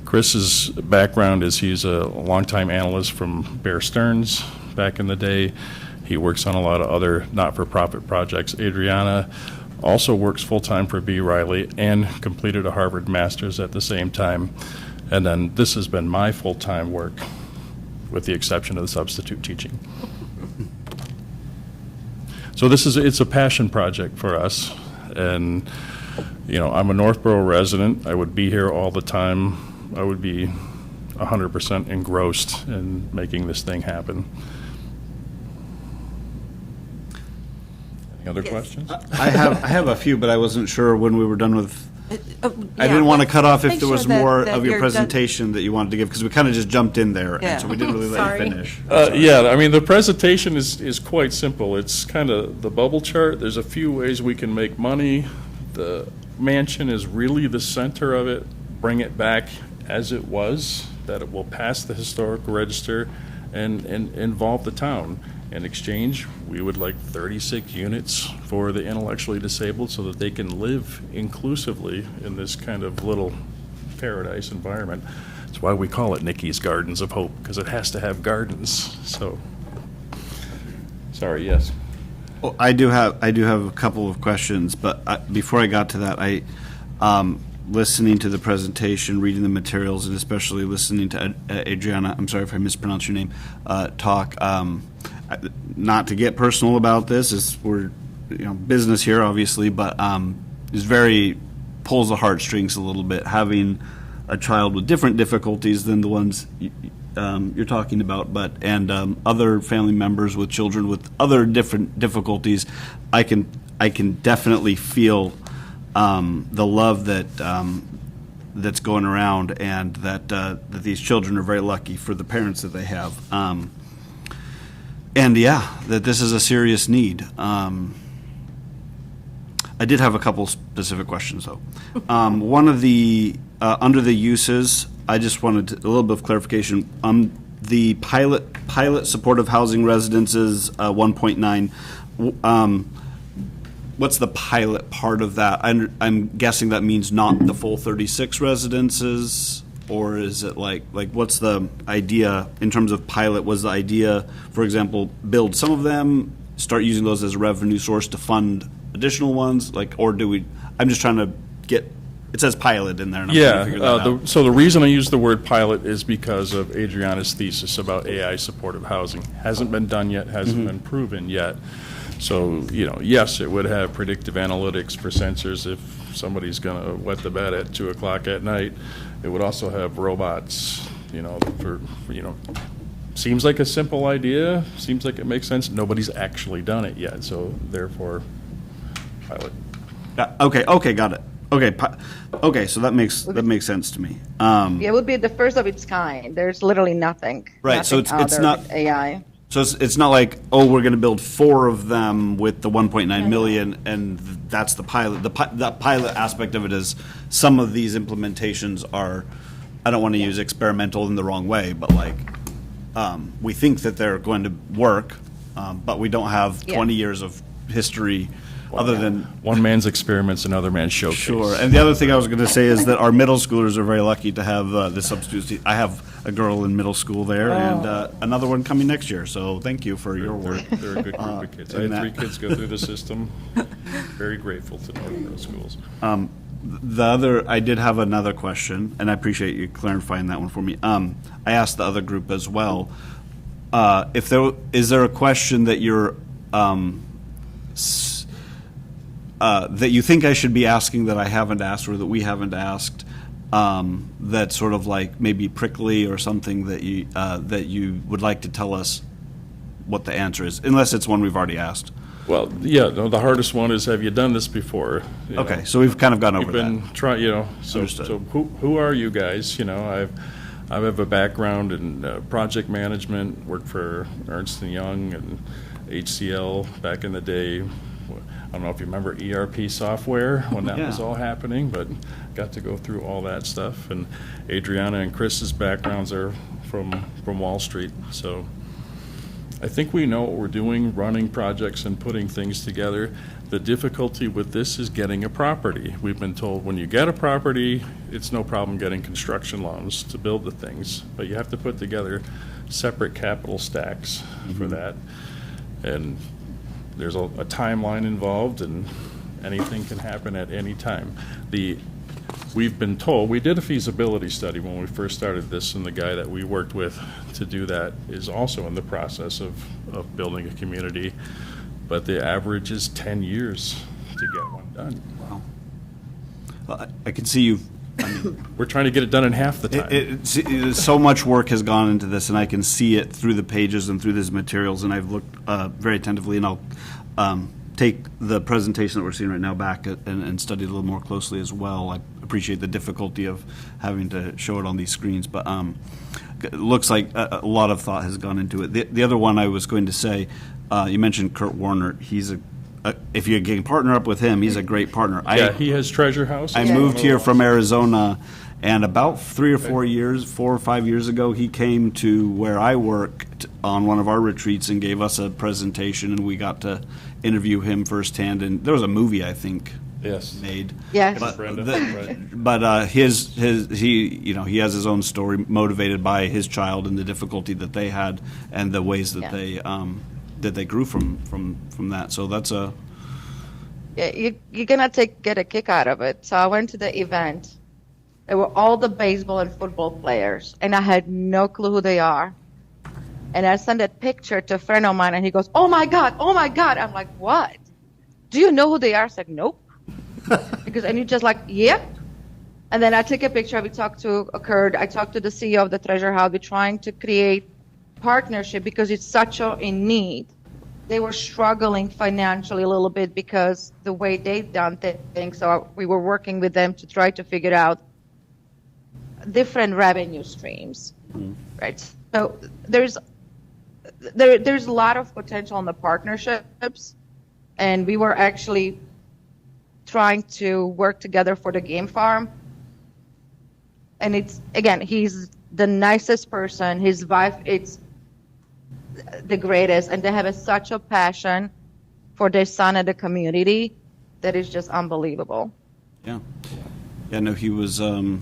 Chris's background is he's a longtime analyst from Bear Stearns back in the day. He works on a lot of other not-for-profit projects. Adriana also works full-time for B. Riley and completed a Harvard Master's at the same time. And then this has been my full-time work, with the exception of the substitute teaching. So it's a passion project for us. And, I'm a Northborough resident. I would be here all the time. I would be 100% engrossed in making this thing happen. Any other questions? I have a few, but I wasn't sure when we were done with. I yeah, didn't want to let's cut off if make there was sure that- more that of your you're done. presentation that you wanted to give, because we kind of just jumped in there, Yeah. and so we didn't really let Sorry. you finish. Yeah, I mean, the presentation is quite simple. It's kind of the bubble chart. There's a few ways we can make money. The mansion is really the center of it. Bring it back as it was, that it will pass the historical register and involve the town. In exchange, we would like 36 units for the intellectually disabled so that they can live inclusively in this kind of little paradise environment. That's why we call it Nikki's Gardens of Hope, because it has to have gardens. So, sorry, yes. Well, I do have a couple of questions, but before I got to that, listening to the presentation, reading the materials, and especially listening to Adriana, I'm sorry if I mispronounced your name, talk. Not to get personal about this, we're business here, obviously, but it's very pulls the heartstrings a little bit having a child with different difficulties than the ones you're talking about, and other family members with children with other different difficulties. I can definitely feel the love that's going around, and that these children are very lucky for the parents that they have. And that this is a serious need. I did have a couple specific questions, though. One of the, under the uses, I just wanted a little bit of clarification. The pilot supportive housing residences, 1.9, what's the pilot part of that? I'm guessing that means not the full 36 residences? Or is it like what's the idea in terms of pilot? Was the idea, for example, build some of them, start using those as a revenue source to fund additional ones? Or do we, I'm just trying to get, it says pilot in there, and I'm trying to figure that out. So the reason I use the word pilot is because of Adriana's thesis about AI supportive housing. Hasn't been done yet, hasn't been proven yet. So, yes, it would have predictive analytics for sensors if somebody's going to wet the bed at 2 o'clock at night. It would also have robots, seems like a simple idea, seems like it makes sense. Nobody's actually done it yet, so therefore, pilot. Okay, got it. Okay, so that makes sense to me. It would be the first of its kind. There's literally nothing. Right, so nothing it's out there not with AI. So it's not like, we're going to build 4 of them with the 1.9 million, and that's the pilot. The pilot aspect of it is some of these implementations are, I don't want to use experimental in the wrong way, but we think that they're going to work, but we don't have 20 years of history other than one man's experiments, another man's showcase. Sure. And the other thing I was going to say is that our middle schoolers are very lucky to have the substitutes. I have a girl in middle school there, and another one coming next year. So thank you for your work. They're a good group of kids. I had 3 kids go through the system. Very grateful to Northborough schools. I did have another question, and I appreciate you clarifying that one for me. I asked the other group as well. Is there a question that you're that you think I should be asking that I haven't asked, or that we haven't asked, that's sort of maybe prickly, or something that you would like to tell us what the answer is, unless it's one we've already asked? Well, the hardest one is, have you done this before? Okay, so we've kind of gone over that. We've been trying, so who are you guys? I have a background in project management, worked for Ernst & Young and HCL back in the day. I don't know if you remember ERP software when that was all happening, but got to go through all that stuff. And Adriana and Chris's backgrounds are from Wall Street, so I think we know what we're doing, running projects and putting things together. The difficulty with this is getting a property. We've been told when you get a property, it's no problem getting construction loans to build the things, but you have to put together separate capital stacks for that. And there's a timeline involved, and anything can happen at any time. We've been told, we did a feasibility study when we first started this, and the guy that we worked with to do that is also in the process of building a community, but the average is 10 years to get one done. Wow. Well, I can see you've... We're trying to get it done in half the time. So much work has gone into this, and I can see it through the pages and through these materials, and I've looked very attentively, and I'll take the presentation that we're seeing right now back and study it a little more closely as well. I appreciate the difficulty of having to show it on these screens, but it looks like a lot of thought has gone into it. The other one I was going to say, you mentioned Kurt Warner. He's if you can partner up with him, he's a great partner. Yeah, he has Treasure House. I moved here from Arizona, and about 4 or 5 years ago, he came to where I worked on one of our retreats and gave us a presentation, and we got to interview him firsthand. And there was a movie, I think, made. Yes. But he has his own story motivated by his child and the difficulty that they had and the ways that they grew from that. So that's a. Yeah, you're gonna get a kick out of it. So I went to the event. There were all the baseball and football players, and I had no clue who they are. And I sent that picture to a friend of mine, and he goes, "Oh my God, oh my God!" I'm like, "What? Do you know who they are?" I said, "Nope." And you just like, "Yep." And then I took a picture. We talked to Kurt. I talked to the CEO of the Treasure House. We're trying to create partnership because it's such in need. They were struggling financially a little bit because the way they've done things. So we were working with them to try to figure out different revenue streams, right? So there's a lot of potential in the partnerships, and we were actually trying to work together for the game farm. And it's, again, he's the nicest person. His wife, it's the greatest, and they have such a passion for their son and the community that is just unbelievable. Yeah. No, he was a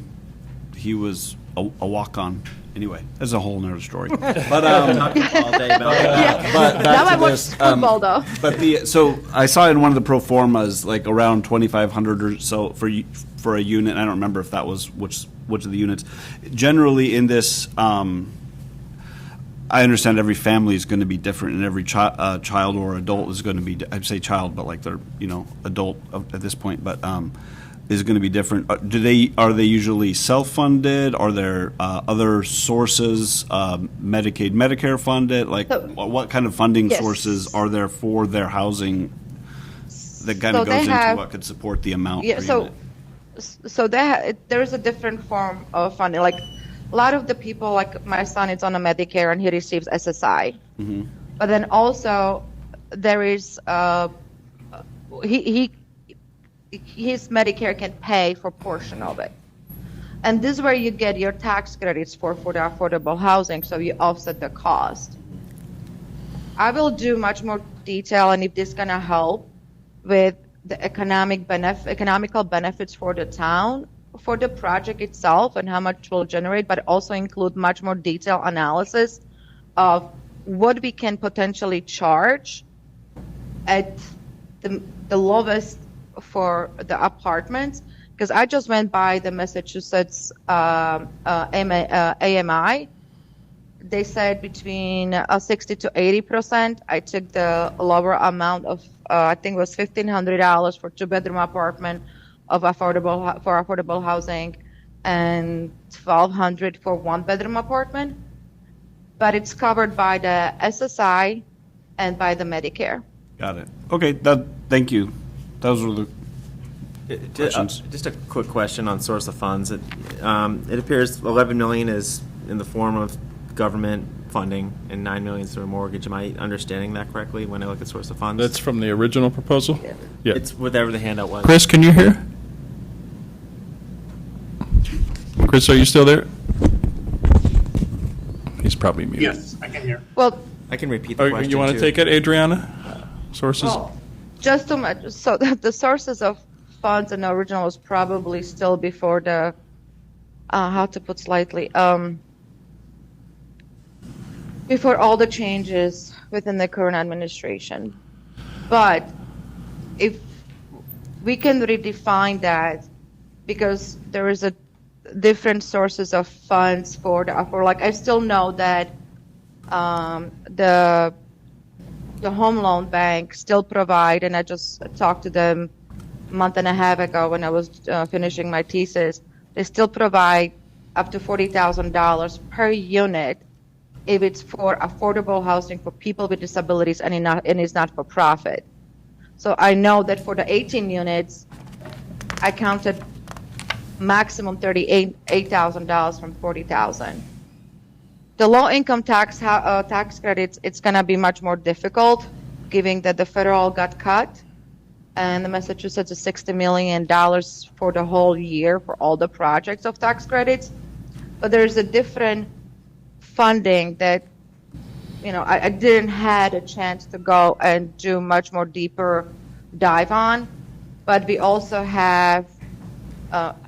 walk-on. Anyway, that's a whole nother story. But all day about that. But Now I watch football though. But so I saw in one of the pro formas like around 2,500 or so for a unit. I don't remember if that was which of the units. Generally, in this, I understand every family is going to be different, and every child or adult is going to be. I'd say child, but like they're adult at this point, but. Is going to be different. Are they usually self-funded? Are there other sources, Medicaid, Medicare funded? Like, what kind of funding sources are there for their housing that kind of goes into what could support the amount per unit? So there's a different form of funding. Like, a lot of the people, like my son is on a Medicare and he receives SSI. Mm-hmm. But then also there is his Medicare can pay for a portion of it. And this is where you get your tax credits for the affordable housing, so you offset the cost. I will do much more detail, and if this is going to help with the economical benefits for the town, for the project itself and how much it will generate, but also include much more detailed analysis of what we can potentially charge at the lowest for the apartments, because I just went by the Massachusetts AMI. They said between 60 to 80%. I took the lower amount of I think it was $1,500 for 2-bedroom apartment of affordable housing, and $1,200 for 1-bedroom apartment. But it's covered by the SSI and by the Medicare. Got it. Okay. Thank you. Those were the questions. Just a quick question on source of funds. It appears $11 million is in the form of government funding and $9 million is through a mortgage. Am I understanding that correctly when I look at source of funds? That's from the original proposal? Yeah. It's whatever the handout was. Chris, can you hear? Chris, are you still there? He's probably muted. Yes, I can hear. Well, I can repeat the question, you want to take it, Adriana? Sources? Well, just too much. So the sources of funds in the original was probably still before the, how to put slightly, before all the changes within the current administration. But if we can redefine that, because there is a different sources of funds for like I still know that the home loan bank still provide, and I just talked to them a month and a half ago when I was finishing my thesis. They still provide up to $40,000 per unit if it's for affordable housing for people with disabilities and it's not for profit. So I know that for the 18 units, I counted maximum $38,000 from 40,000. The low-income tax credits, it's going to be much more difficult, given that the federal got cut, and the Massachusetts is $60 million for the whole year for all the projects of tax credits. But there's a different funding that, I didn't had a chance to go and do much more deeper dive on. But we also have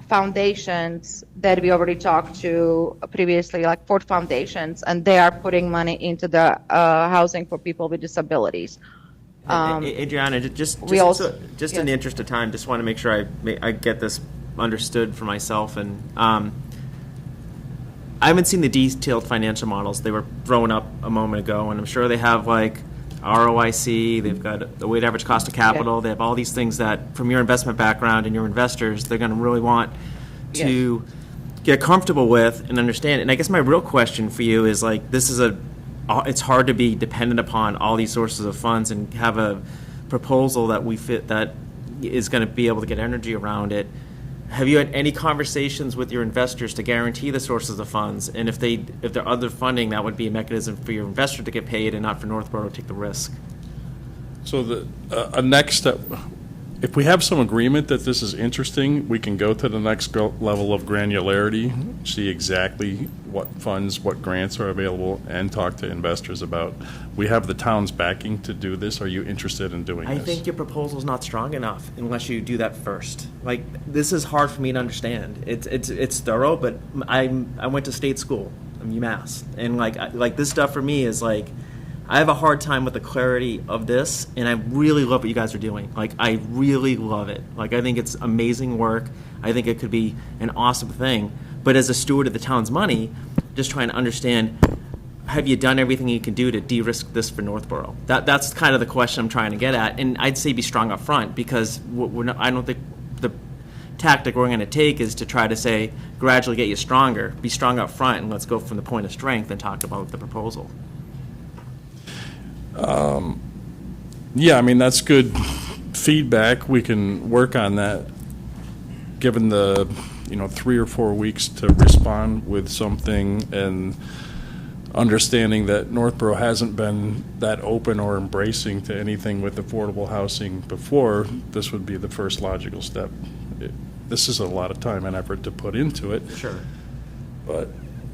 foundations that we already talked to previously, like Ford Foundations, and they are putting money into the housing for people with disabilities. Adriana, just in the interest of time, just want to make sure I get this understood for myself. And I haven't seen the detailed financial models. They were thrown up a moment ago, and I'm sure they have like ROIC, they've got the weighted average cost of capital, they have all these things that, from your investment background and your investors, they're going to really want to get comfortable with and understand. And I guess my real question for you is, like, it's hard to be dependent upon all these sources of funds and have a proposal that that is going to be able to get energy around it. Have you had any conversations with your investors to guarantee the sources of funds? And if there are other funding, that would be a mechanism for your investor to get paid and not for Northborough to take the risk. So a next step, if we have some agreement that this is interesting, we can go to the next level of granularity, see exactly what funds, what grants are available, and talk to investors about, we have the town's backing to do this. Are you interested in doing this? I think your proposal is not strong enough unless you do that first. Like, this is hard for me to understand. It's thorough, but I went to state school, UMass, and like this stuff for me is like, I have a hard time with the clarity of this, and I really love what you guys are doing. Like, I really love it. Like, I think it's amazing work. I think it could be an awesome thing. But as a steward of the town's money, just trying to understand, have you done everything you can do to de-risk this for Northborough? That's kind of the question I'm trying to get at. And I'd say be strong up front, because I don't think the tactic we're going to take is to try to say, gradually get you stronger. Be strong up front, and let's go from the point of strength and talk about the proposal. Yeah, I mean, that's good feedback. We can work on that, given the 3 or 4 weeks to respond with something, and understanding that Northborough hasn't been that open or embracing to anything with affordable housing before. This would be the first logical step. This is a lot of time and effort to put into it. Sure. But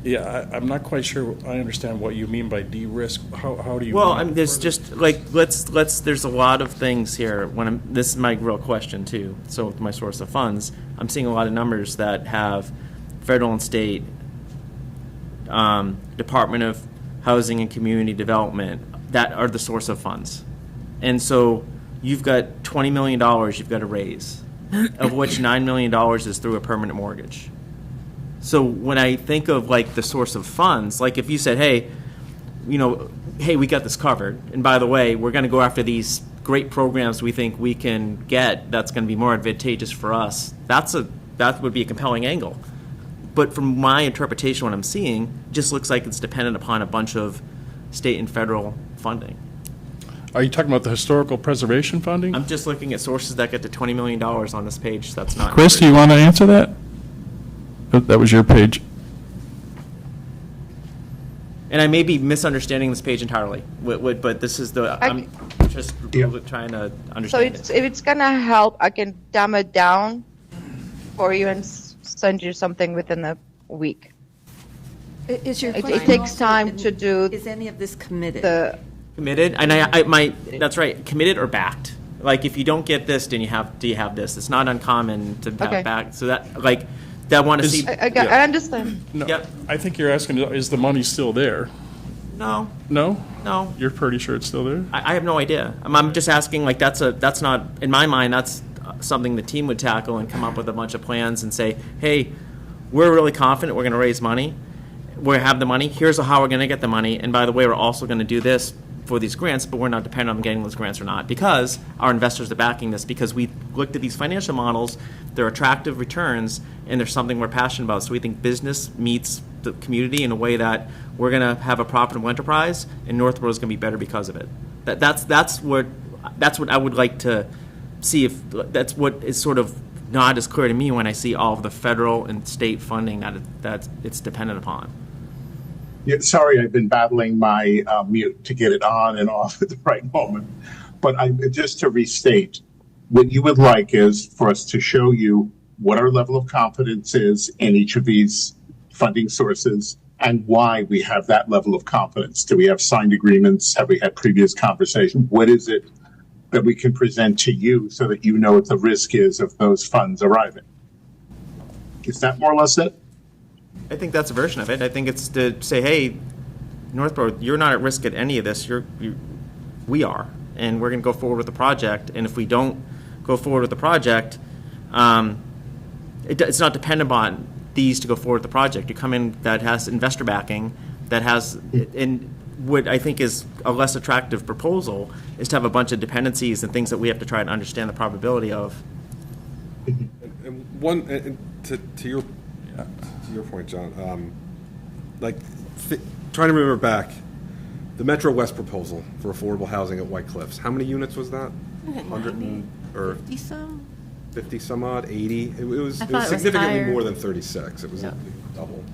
yeah, I'm not quite sure I understand what you mean by de-risk. How do you? Well, I mean, there's just like there's a lot of things here. This is my real question too. So with my source of funds, I'm seeing a lot of numbers that have federal and state, Department of Housing and Community Development, that are the source of funds. And so you've got $20 million you've got to raise, of which $9 million is through a permanent mortgage. So when I think of like the source of funds, like if you said, hey, we got this covered, and by the way, we're going to go after these great programs we think we can get that's going to be more advantageous for us, that would be a compelling angle. But from my interpretation, what I'm seeing just looks like it's dependent upon a bunch of state and federal funding. Are you talking about the historical preservation funding? I'm just looking at sources that get to $20 million on this page. That's not. Chris, do you want to answer that? That was your page. And I may be misunderstanding this page entirely, but this is I'm just trying to understand. So if it's going to help, I can dumb it down for you and send you something within a week. Is your It question takes also time to do Is any of this committed? Committed, and that's right, committed or backed. Like, if you don't get this, then do you have this? It's not uncommon to have back. So that want to see. I understand. No, Yep. I think you're asking, is the money still there? No. No? No. You're pretty sure it's still there? I have no idea. I'm just asking, like, that's not, in my mind, that's something the team would tackle and come up with a bunch of plans and say, hey, we're really confident we're going to raise money. We have the money. Here's how we're going to get the money. And by the way, we're also going to do this for these grants, but we're not dependent on getting those grants or not, because our investors are backing this, because we looked at these financial models, they're attractive returns, and there's something we're passionate about. So we think business meets the community in a way that we're going to have a profitable enterprise, and Northborough is going to be better because of it. That's what that's what I would like to see, if that's what is sort of not as clear to me when I see all of the federal and state funding that it's dependent upon. Yeah, sorry, I've been battling my mute to get it on and off at the right moment. But just to restate, what you would like is for us to show you what our level of confidence is in each of these funding sources and why we have that level of confidence. Do we have signed agreements? Have we had previous conversations? What is it that we can present to you so that you know what the risk is of those funds arriving? Is that more or less it? I think that's a version of it. I think it's to say, hey, Northborough, you're not at risk at any of this. We are, and we're going to go forward with the project. And if we don't go forward with the project, it's not dependent on these to go forward with the project. You come in that has investor backing, that has, and what I think is a less attractive proposal is to have a bunch of dependencies and things that we have to try and understand the probability of. And to your point, John, trying to remember back, the Metro West proposal for affordable housing at White Cliffs, how many units was that? 100 or 50 some? 50 some odd, 80? It was thought it was significantly higher. more than 36. It was double.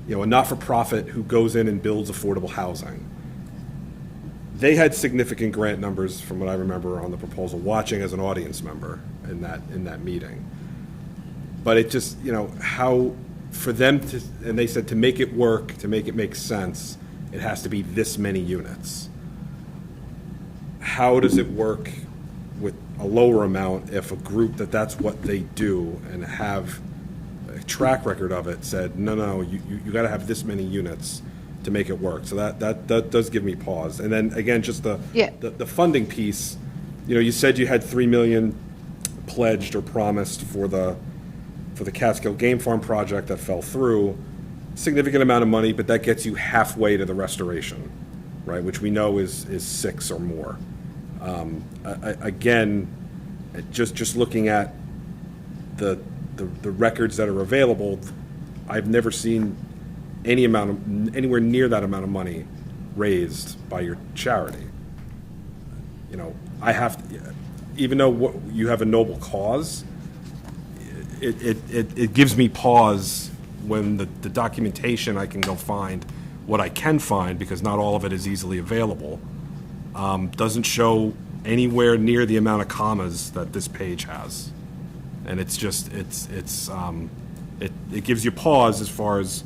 You know, a not-for-profit who goes in and builds affordable housing. They had significant grant numbers, from what I remember, on the proposal, watching as an audience member in that meeting. But it just, how for them to, and they said to make it work, to make it make sense, it has to be this many units. How does it work with a lower amount if a group that's what they do and have a track record of it said, no, you got to have this many units to make it work. So that does give me pause. And then again, just the funding piece, you said you had $3 million pledged or promised for the Catskill Game Farm project that fell through. Significant amount of money, but that gets you halfway to the restoration, right? Which we know is 6 or more. Again, just looking at the records that are available, I've never seen anywhere near that amount of money raised by your charity. I have to, even though you have a noble cause, it gives me pause when the documentation I can go find what I can find, because not all of it is easily available, doesn't show anywhere near the amount of commas that this page has. And it's just, it gives you pause as far as,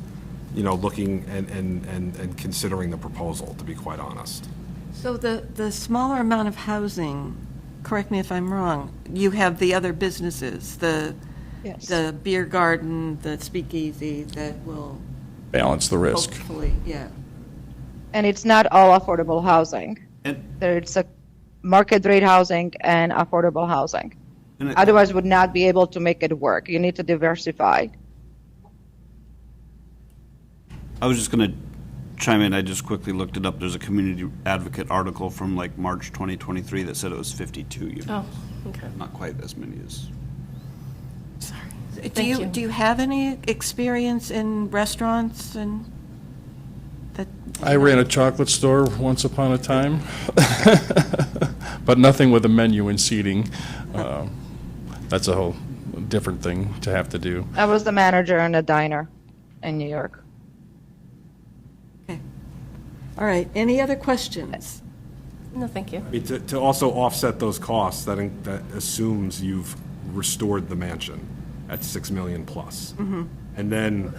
looking and considering the proposal, to be quite honest. So the smaller amount of housing, correct me if I'm wrong, you have the other businesses, the beer garden, the speakeasy that will Balance the risk. hopefully, yeah. And it's not all affordable housing. There's a market rate housing and affordable housing. Otherwise, would not be able to make it work. You need to diversify. I was just going to chime in. I just quickly looked it up. There's a community advocate article from March 2023 that said it was 52 units. Oh, okay. Not quite as many as. Do you have any experience in restaurants and that? I ran a chocolate store once upon a time, but nothing with a menu and seating. That's a whole different thing to have to do. I was the manager in a diner in New York. Okay. All right. Any other questions? No, thank you. I mean, to also offset those costs, that assumes you've restored the mansion at $6 million plus, and then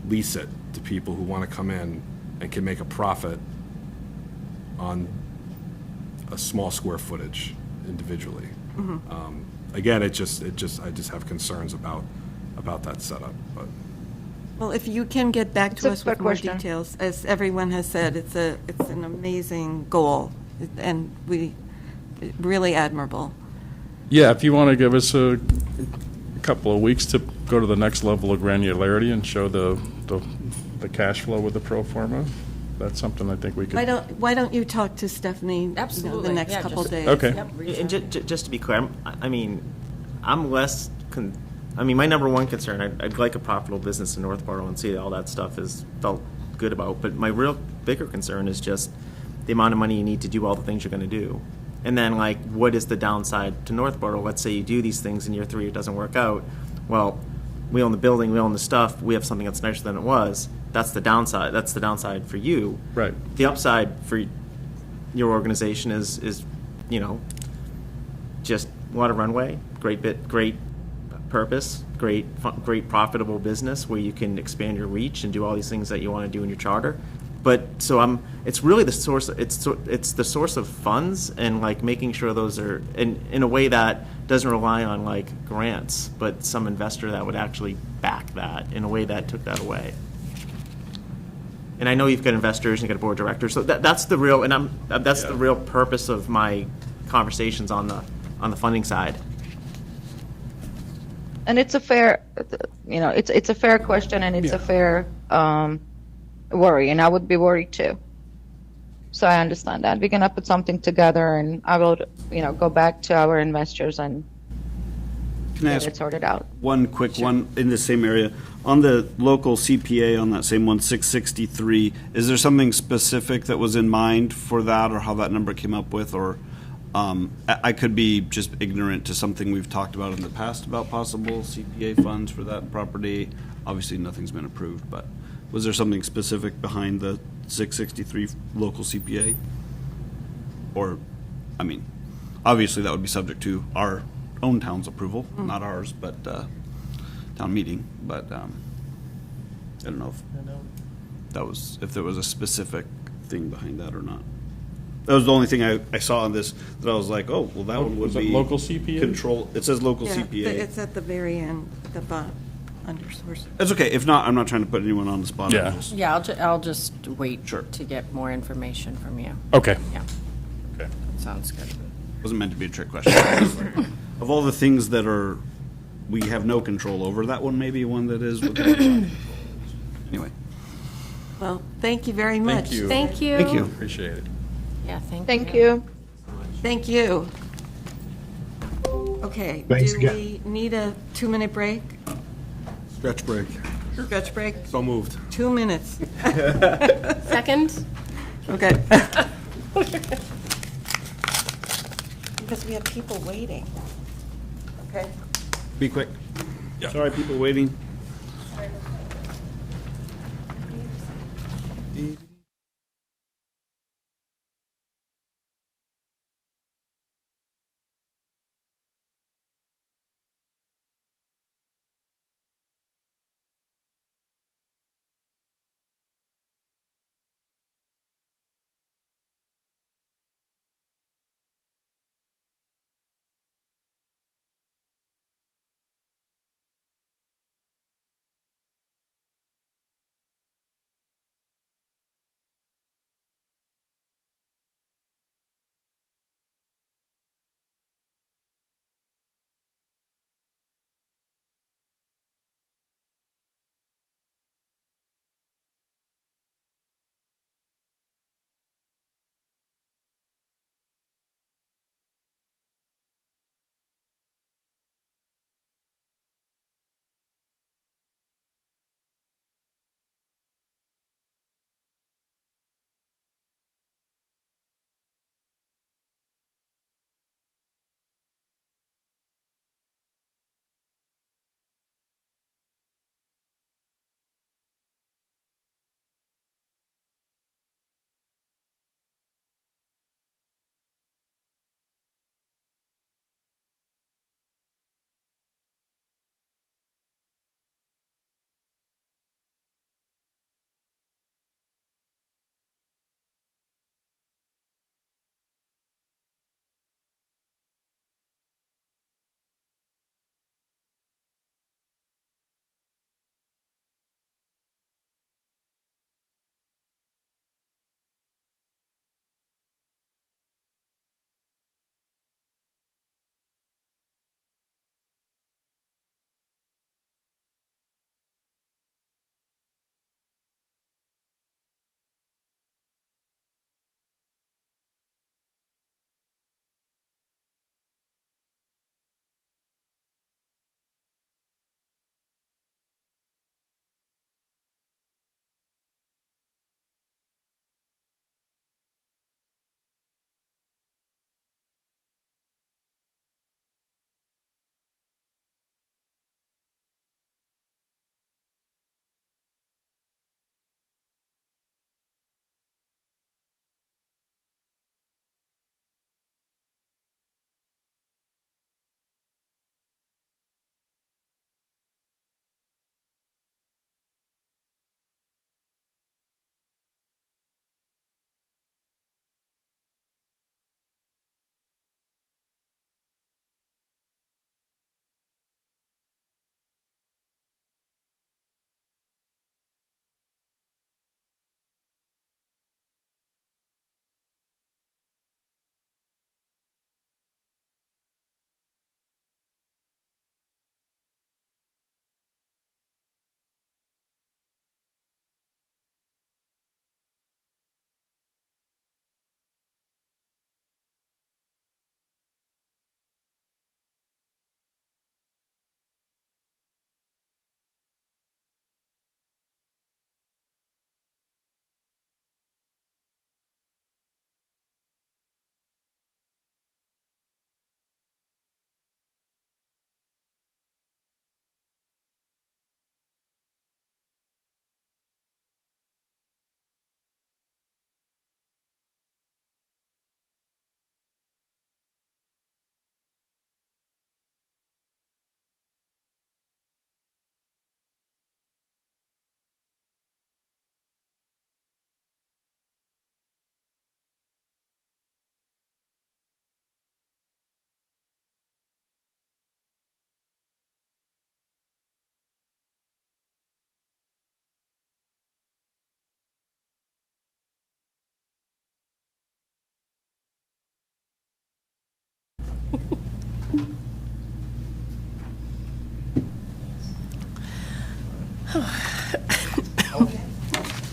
lease it to people who want to come in and can make a profit on a small square footage individually. Again, I just have concerns about that setup. But Well, if you can get back to a us with fair more question. details, as everyone has said, it's an amazing goal, and really admirable. Yeah, if you want to give us a couple of weeks to go to the next level of granularity and show the cash flow with the pro forma, that's something I think we could. Why don't you talk to Stephanie? Absolutely, The next yeah, couple just- days. Okay. And just to be clear, I'm less. My number one concern, I'd like a profitable business in Northborough and see all that stuff is felt good about. But my real bigger concern is just the amount of money you need to do all the things you're going to do. And then, like, what is the downside to Northborough? Let's say you do these things in year 3, it doesn't work out. Well, we own the building, we own the stuff, we have something that's nicer than it was. That's the downside. That's the downside for you. Right. The upside for your organization is just a lot of runway, great purpose, great profitable business where you can expand your reach and do all these things that you want to do in your charter. But it's really the source. It's the source of funds and like making sure those are in a way that doesn't rely on like grants, but some investor that would actually back that in a way that took that away. And I know you've got investors and you've got a board of directors, so that's the real the real purpose of my conversations on the funding side. And it's a fair, it's a fair question, and it's a fair worry, and I would be worried too. So I understand that. We're gonna put something together, and I will, go back to our investors and Can I get ask it sorted out. one quick one in the same area? On the local CPA, on that same one, 663, is there something specific that was in mind for that, or how that number came up with, or I could be just ignorant to something we've talked about in the past about possible CPA funds for that property. Obviously, nothing's been approved, but was there something specific behind the 663 local CPA? Or, I mean, obviously that would be subject to our own town's approval, not ours, but town meeting. But I don't know if there was a specific thing behind that or not. That was the only thing I saw on this that I was like, oh, well, that one would Was it be local CPA? control. It says local Yeah, CPA. it's at the very end, the bottom, under source. It's okay. If not, I'm not trying to put anyone on the spot. Yeah. I'm just- Yeah, I'll just wait Sure. to get more information from you. Okay. Yeah, Okay. sounds good. Wasn't meant to be a trick question. Of all the things that we have no control over, that one may be one that is. Anyway. Well, thank you very much. you. Thank you. Thank you. Appreciate it. Yeah, thank you. Thank you. Thank you. Okay, Thanks do again. we need a 2-minute break? Stretch break. Stretch break? So moved. 2 minutes. Second? Okay. Because we have people waiting. Okay. Be quick. Sorry, people waiting.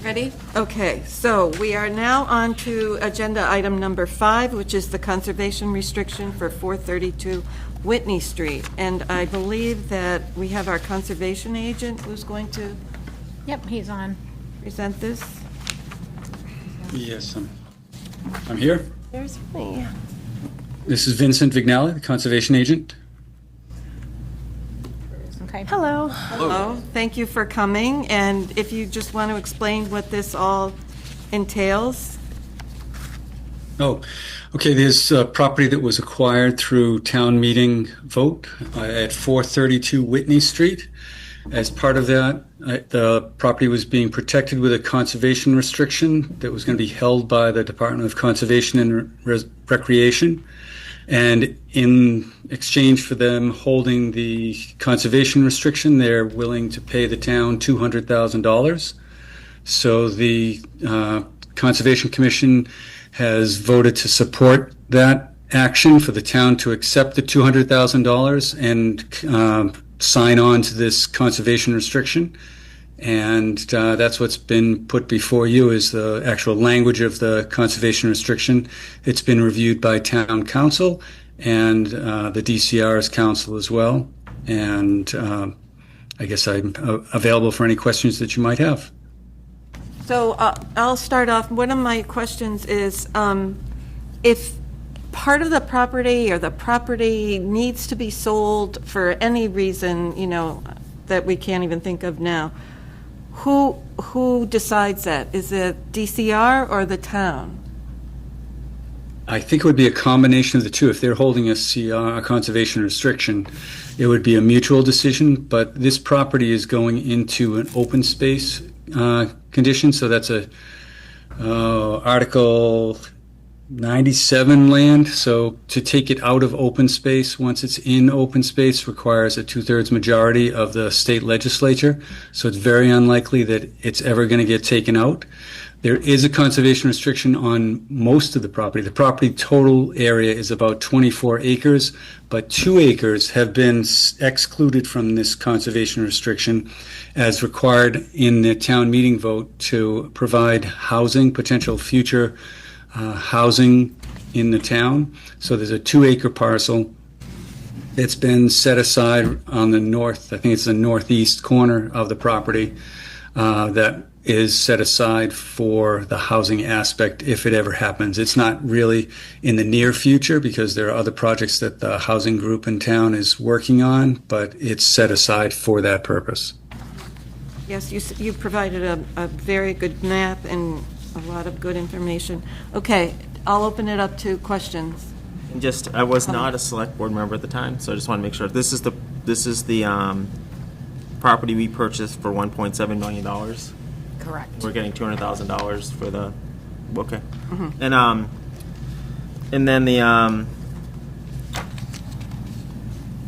Ready? Okay, so we are now on to agenda item number 5, which is the conservation restriction for 432 Whitney Street. And I believe that we have our conservation agent who's going to Yep, he's on. present this. Yes, I'm here. There's me. This is Vincent Vignali, the conservation agent. Okay. Hello. Hello, thank you for coming, and if you just want to explain what this all entails. Oh, okay, there's a property that was acquired through town meeting vote at 432 Whitney Street. As part of that, the property was being protected with a conservation restriction that was going to be held by the Department of Conservation and Recreation. And in exchange for them holding the conservation restriction, they're willing to pay the town $200,000. So the Conservation Commission has voted to support that action for the town to accept the $200,000 and sign on to this conservation restriction. And that's what's been put before you is the actual language of the conservation restriction. It's been reviewed by town council and the DCR's council as well. And I guess I'm available for any questions that you might have. So I'll start off. One of my questions is if part of the property or the property needs to be sold for any reason, you know, that we can't even think of now, who decides that? Is it DCR or the town? I think it would be a combination of the two. If they're holding a CR, a conservation restriction, it would be a mutual decision, but this property is going into an open space condition, so that's a Article 97 land. So to take it out of open space, once it's in open space, requires a 2/3 majority of the state legislature. So it's very unlikely that it's ever going to get taken out. There is a conservation restriction on most of the property. The property total area is about 24 acres, but 2 acres have been excluded from this conservation restriction as required in the town meeting vote to provide housing, potential future housing in the town. So there's a 2-acre parcel that's been set aside on the north, I think it's the northeast corner of the property, that is set aside for the housing aspect if it ever happens. It's not really in the near future because there are other projects that the housing group in town is working on, but it's set aside for that purpose. Yes, you provided a very good map and a lot of good information. Okay, I'll open it up to questions. And just, I was not a select board member at the time, so I just want to make sure. This is the property we purchased for $1.7 million. Correct. We're getting $200,000 for the, okay. Mm-hmm. And then the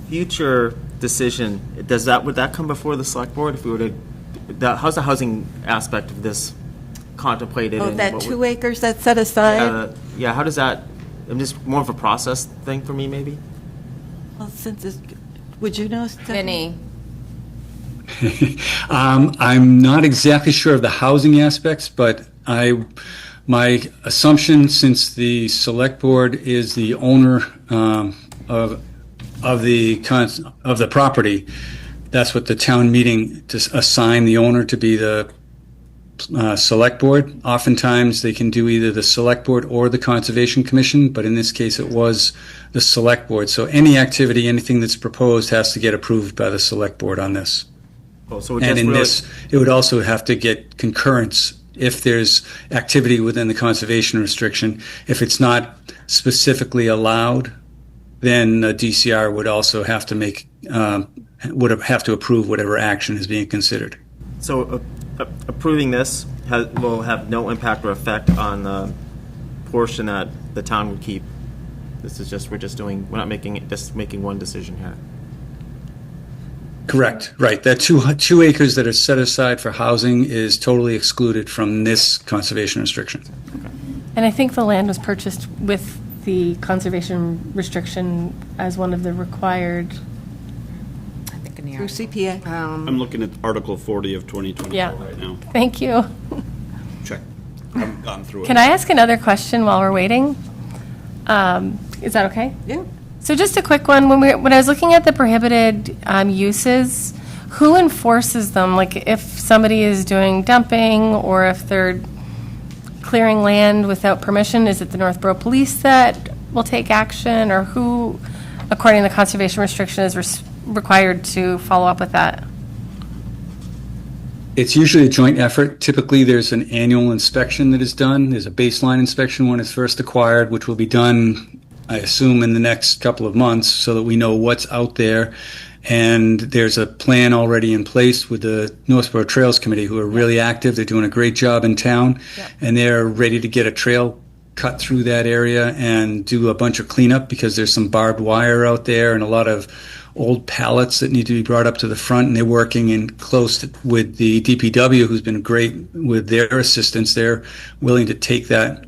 future decision, would that come before the select board if we were to, how's the housing aspect of this contemplated? Oh, and that what 2 acres that's set aside? Yeah, how does that, just more of a process thing for me, maybe? Well, would you know, Stephanie? Vinny. I'm not exactly sure of the housing aspects, but my assumption, since the select board is the owner of the property, that's what the town meeting to assign the owner to be the select board. Oftentimes, they can do either the select board or the conservation commission, but in this case, it was the select board. So any activity, anything that's proposed has to get approved by the select board on this. Oh, so And in this, it would also have to get concurrence if there's activity within the conservation restriction. If it's not specifically allowed, then the DCR would also have to have to approve whatever action is being considered. So approving this will have no impact or effect on the portion that the town would keep. This is just, we're not making it, just making one decision here. Correct, right. That 2 acres that are set aside for housing is totally excluded from this conservation restriction. And I think the land was purchased with the conservation restriction as one of the required? Through CPA. I'm looking at Article 40 of 2024 Yeah. right now. Thank you. Check. I haven't gone through it. Can I ask another question while we're waiting? Is that okay? Yeah. So just a quick one. When I was looking at the prohibited uses, who enforces them? Like if somebody is doing dumping or if they're clearing land without permission, is it the Northborough Police that will take action, or who, according to the conservation restriction, is required to follow up with that? It's usually a joint effort. Typically, there's an annual inspection that is done. There's a baseline inspection when it's first acquired, which will be done, I assume, in the next couple of months so that we know what's out there. And there's a plan already in place with the Northborough Trails Committee, who are really active. They're doing a great job in town, and they're ready to get a trail cut through that area and do a bunch of cleanup because there's some barbed wire out there and a lot of old pallets that need to be brought up to the front, and they're working in close with the DPW, who's been great with their assistance. They're willing to take that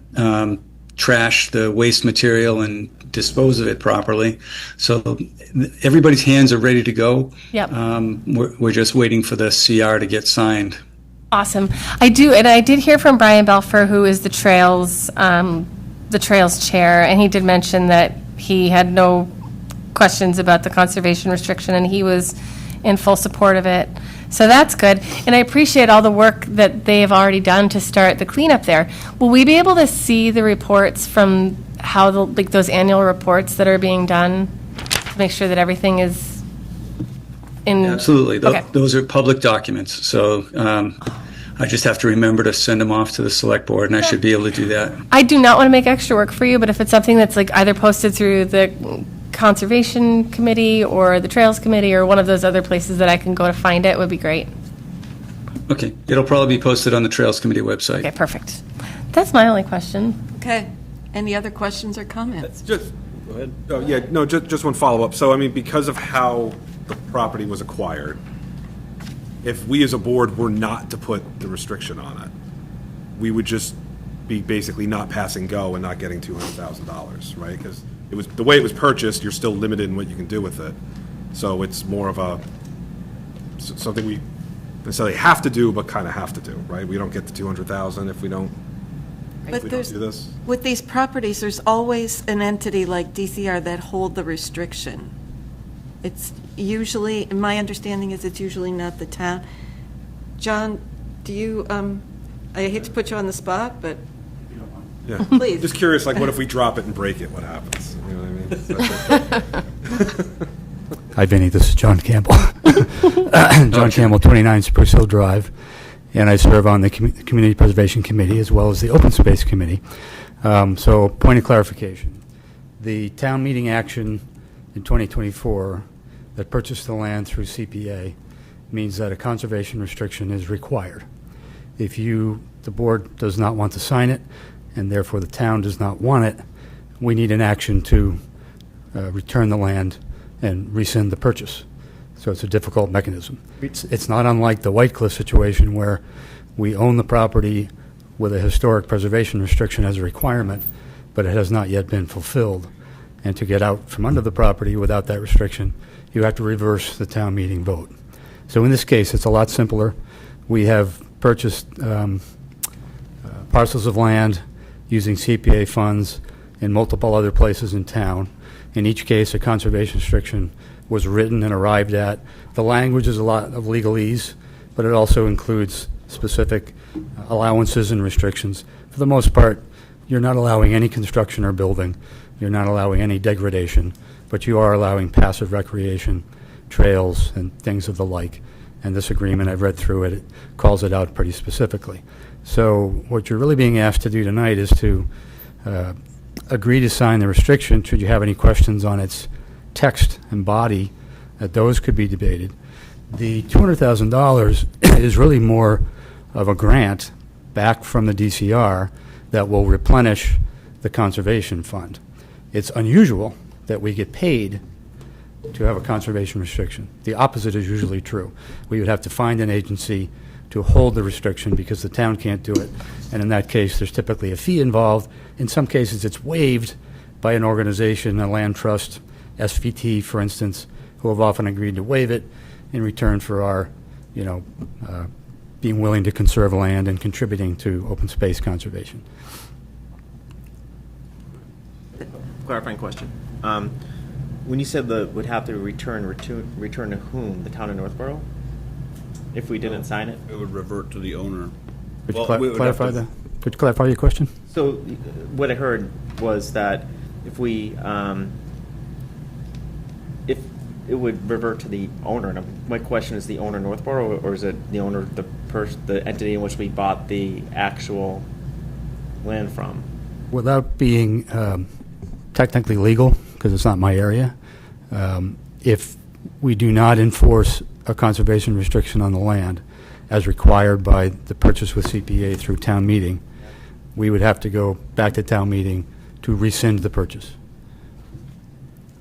trash, the waste material, and dispose of it properly. So everybody's hands are ready to go. Yep. We're just waiting for the CR to get signed. Awesome. I did hear from Brian Belfer, who is the Trails chair, and he did mention that he had no questions about the conservation restriction, and he was in full support of it. So that's good. And I appreciate all the work that they have already done to start the cleanup there. Will we be able to see the reports from how those annual reports that are being done to make sure that everything is in? Absolutely. Okay. Those are public documents. So I just have to remember to send them off to the select board, and I should be able to do that. I do not want to make extra work for you, but if it's something that's like either posted through the Conservation Committee or the Trails Committee or one of those other places that I can go to find it, would be great. Okay. It'll probably be posted on the Trails Committee website. Okay, perfect. That's my only question. Okay. Any other questions or comments? Go ahead. Oh, yeah, no, just one follow-up. So, I mean, because of how the property was acquired, if we as a board were not to put the restriction on it, we would just be basically not passing go and not getting $200,000, right? Because it was the way it was purchased, you're still limited in what you can do with it. So it's more of something we necessarily have to do, but kind of have to do, right? We don't get the $200,000 if we don't. But do this. With these properties, there's always an entity like DCR that hold the restriction. It's usually, my understanding is it's usually not the town. John, do you, I hate to put you on the spot, but Yeah. please. Just curious, like, what if we drop it and break it? What happens? You know what I mean? Hi, Vinny. This is John Campbell. John Campbell, 29 Spruce Hill Drive, and I serve on the Community Preservation Committee as well as the Open Space Committee. So, point of clarification. The town meeting action in 2024 that purchased the land through CPA means that a conservation restriction is required. If the board does not want to sign it, and therefore the town does not want it, we need an action to return the land and rescind the purchase. So it's a difficult mechanism. It's not unlike the White Cliff situation where we own the property with a historic preservation restriction as a requirement, but it has not yet been fulfilled. And to get out from under the property without that restriction, you have to reverse the town meeting vote. So in this case, it's a lot simpler. We have purchased parcels of land using CPA funds in multiple other places in town. In each case, a conservation restriction was written and arrived at. The language is a lot of legalese, but it also includes specific allowances and restrictions. For the most part, you're not allowing any construction or building. You're not allowing any degradation, but you are allowing passive recreation, trails, and things of the like. And this agreement, I've read through it, it calls it out pretty specifically. So what you're really being asked to do tonight is to agree to sign the restriction. Should you have any questions on its text and body, those could be debated. The $200,000 is really more of a grant back from the DCR that will replenish the conservation fund. It's unusual that we get paid to have a conservation restriction. The opposite is usually true. We would have to find an agency to hold the restriction because the town can't do it. And in that case, there's typically a fee involved. In some cases, it's waived by an organization, a land trust, SVT, for instance, who have often agreed to waive it in return for our, being willing to conserve land and contributing to open space conservation. Clarifying question. When you said would have to return to whom? The town of Northborough? If we didn't sign it? It would revert to the owner. Could you clarify that? Could you clarify your question? So what I heard was that if it would revert to the owner, and my question is the owner Northborough, or is it the owner, the entity in which we bought the actual land from? Without being technically legal, because it's not my area, if we do not enforce a conservation restriction on the land as required by the purchase with CPA through town meeting, we would have to go back to town meeting to rescind the purchase.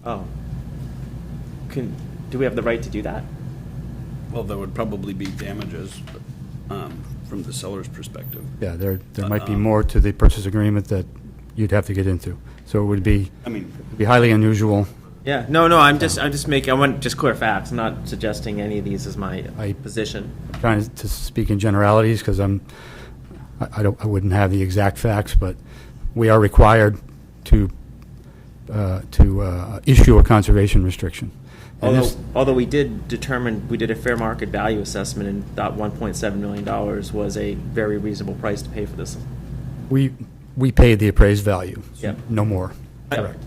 Oh. Do we have the right to do that? Well, there would probably be damages from the seller's perspective. Yeah, there might be more to the purchase agreement that you'd have to get into. So it would be, be highly unusual. Yeah, no, I'm just making, I want just clear facts. I'm not suggesting any of these as my position. I'm trying to speak in generalities because I wouldn't have the exact facts, but we are required to issue a conservation restriction. Although we did a fair market value assessment and thought $1.7 million was a very reasonable price to pay for this. We paid the appraised value. Yep. No more. Correct.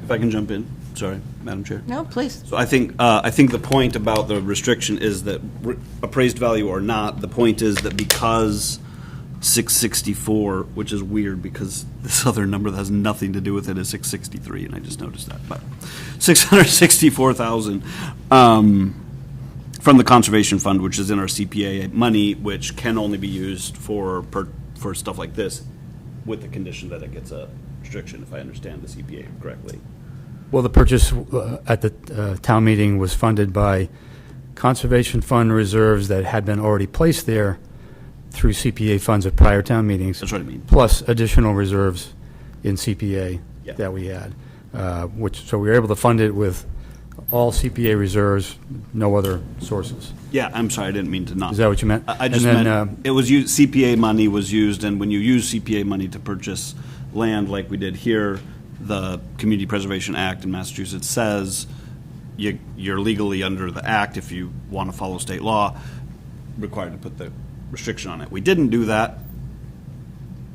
If I can jump in, sorry, Madam Chair. No, please. So I think the point about the restriction is that appraised value or not, the point is that because 664, which is weird because this other number that has nothing to do with it is 663, and I just noticed that, but 664,000 from the conservation fund, which is in our CPA money, which can only be used for stuff like this, with the condition that it gets a restriction, if I understand the CPA correctly. Well, the purchase at the town meeting was funded by conservation fund reserves that had been already placed there through CPA funds at prior town meetings. That's what I mean. Plus additional reserves in CPA that we had, so we were able to fund it with all CPA reserves, no other sources. Yeah, I'm sorry, I didn't mean to not. Is that what you meant? I just meant it was used, CPA money was used, and when you use CPA money to purchase land like we did here, the Community Preservation Act in Massachusetts says you're legally under the act, if you want to follow state law, required to put the restriction on it. We didn't do that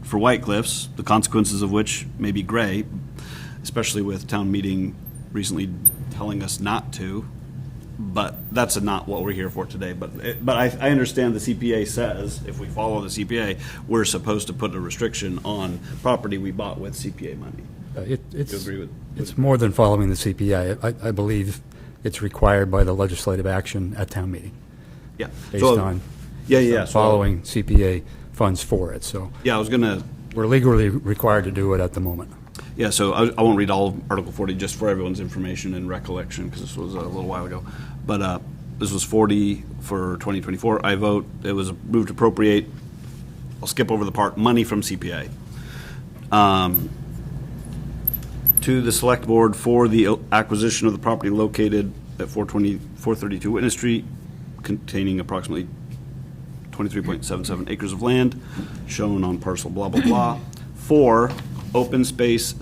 for White Cliffs, the consequences of which may be gray, especially with town meeting recently telling us not to, but that's not what we're here for today. But I understand the CPA says if we follow the CPA, we're supposed to put a restriction on property we bought with CPA money. It's more than following the CPA. I believe it's required by the legislative action at town meeting. Yeah. Based on following CPA funds for it. So yeah, we're legally required to do it at the moment. Yeah, so I won't read all of Article 40 just for everyone's information and recollection because this was a little while ago. But this was 40 for 2024. I vote it was moved to appropriate. I'll skip over the part money from CPA. To the Select Board for the acquisition of the property located at 432 Witness Street, containing approximately 23.77 acres of land, shown on parcel blah, blah, blah, for open space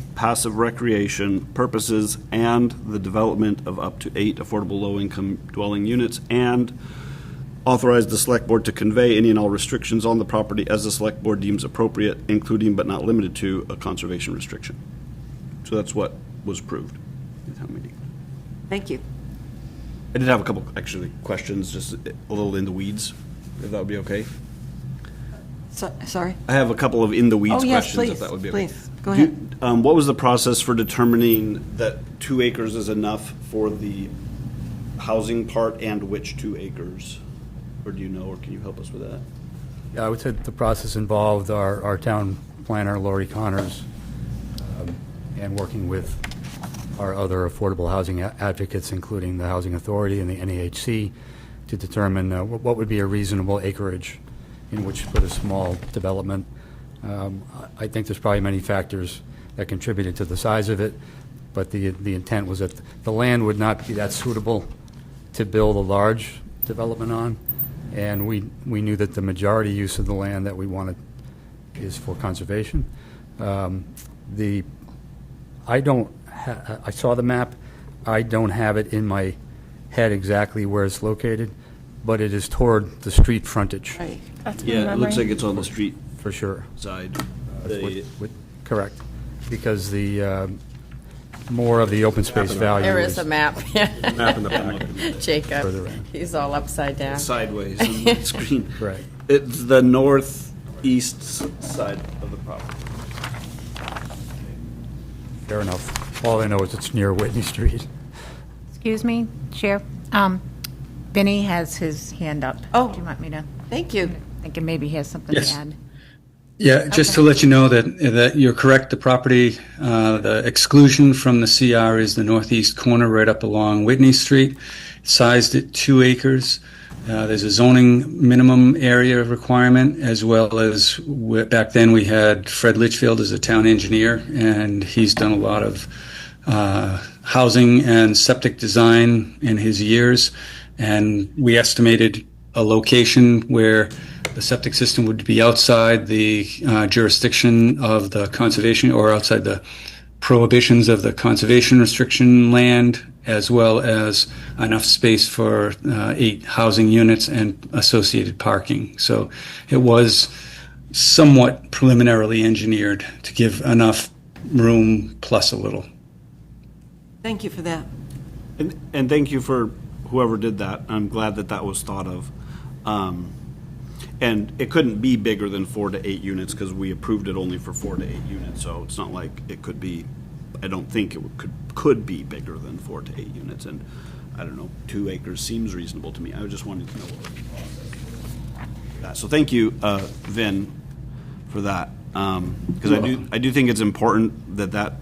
/ passive recreation purposes and the development of up to 8 affordable low-income dwelling units, and authorize the Select Board to convey any and all restrictions on the property as the Select Board deems appropriate, including but not limited to a conservation restriction. So that's what was approved in town meeting. Thank you. I did have a couple, actually, questions, just a little in the weeds, if that would be okay. Sorry? I have a couple of in-the-weeds yes, questions, please, if that would be okay. please. Go ahead. What was the process for determining that 2 acres is enough for the housing part, and which 2 acres? Or do you know, or can you help us with that? Yeah, I would say the process involved our town planner, Lori Connors, and working with our other affordable housing advocates, including the Housing Authority and the NEHC, to determine what would be a reasonable acreage in which to put a small development. I think there's probably many factors that contributed to the size of it, but the intent was that the land would not be that suitable to build a large development on, and we knew that the majority use of the land that we wanted is for conservation. I saw the map. I don't have it in my head exactly where it's located, but it is toward the street frontage. Right. That's Yeah, it looks like it's on the street For sure. side. Correct. Because the more of the open space value There is a map. Map in the back. Jacob, Further in. he's all upside down. Sideways on the screen. Right. It's the northeast side of the property. Fair enough. All I know is it's near Whitney Street. Excuse me, Chair. Vinny has his hand up. Oh. Do you want me to? Thank you. Thinking maybe he has something Yes. to add. Yeah, just to let you know that you're correct. The property, the exclusion from the CR is the northeast corner right up along Whitney Street, sized at 2 acres. There's a zoning minimum area requirement, as well as back then we had Fred Litchfield as a town engineer, and he's done a lot of housing and septic design in his years. And we estimated a location where the septic system would be outside the jurisdiction of the conservation, or outside the prohibitions of the conservation restriction land, as well as enough space for 8 housing units and associated parking. So it was somewhat preliminarily engineered to give enough room plus a little. Thank you for that. And thank you for whoever did that. I'm glad that that was thought of. And it couldn't be bigger than 4 to 8 units because we approved it only for 4 to 8 units. So it's not like it could be, I don't think it could be bigger than 4 to 8 units. And I don't know, 2 acres seems reasonable to me. I just wanted to know what was the process. So thank you, Vin, for that. Because I do think it's important that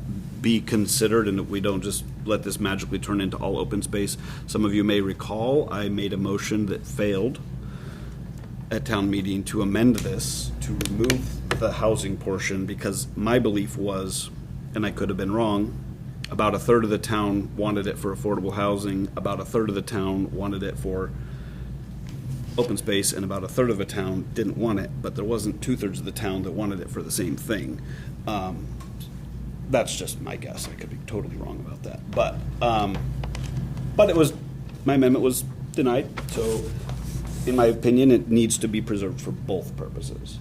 be considered and that we don't just let this magically turn into all open space. Some of you may recall I made a motion that failed at town meeting to amend this to remove the housing portion because my belief was, and I could have been wrong, about a third of the town wanted it for affordable housing, about a third of the town wanted it for open space, and about a third of the town didn't want it, but there wasn't 2/3 of the town that wanted it for the same thing. That's just my guess. I could be totally wrong about that. But it was, my amendment was denied, so in my opinion, it needs to be preserved for both purposes.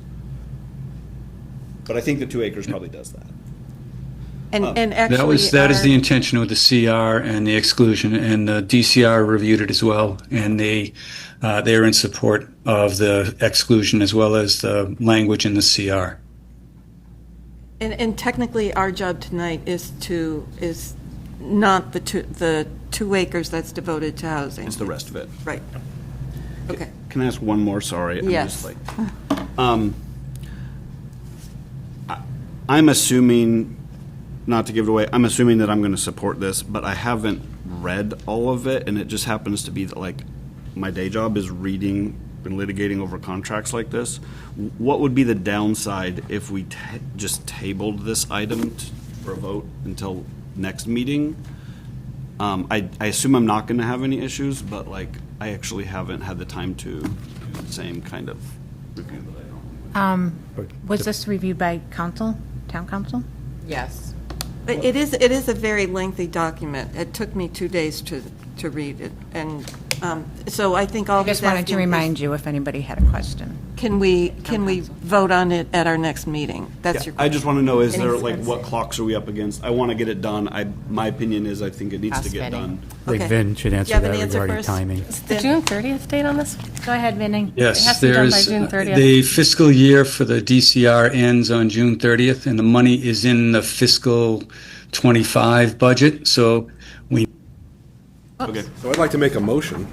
But I think the 2 acres probably does that. And actually, That is the intention with the CR and the exclusion, and the DCR reviewed it as well, and they're in support of the exclusion as well as the language in the CR. And technically, our job tonight is not the 2 acres that's devoted to housing. It's the rest of it. Right. Okay. Can I ask one more? Sorry. Yes. I'm assuming, not to give it away, I'm assuming that I'm going to support this, but I haven't read all of it, and it just happens to be that, like, my day job is reading and litigating over contracts like this. What would be the downside if we just tabled this item for a vote until next meeting? I assume I'm not going to have any issues, but, like, I actually haven't had the time to do the same kind of review that I normally would. Was this reviewed by council, town council? Yes. But it is a very lengthy document. It took me 2 days to read it, and so I think all I just wanted to remind you if anybody had a question. Can we vote on it at our next meeting? That's your question. I just want to know, is Any there, like, sense? what clocks are we up against? I want to get it done. My opinion is I think it needs to get done. I think Vin should answer have an that answer regarding first? timing. Is the June 30th date on this? Go ahead, Vinny. It Yes, has to be done by there's, June 30th. the fiscal year for the DCR ends on June 30th, and the money is in the fiscal 25 budget, so we. Okay. So I'd like to make a motion.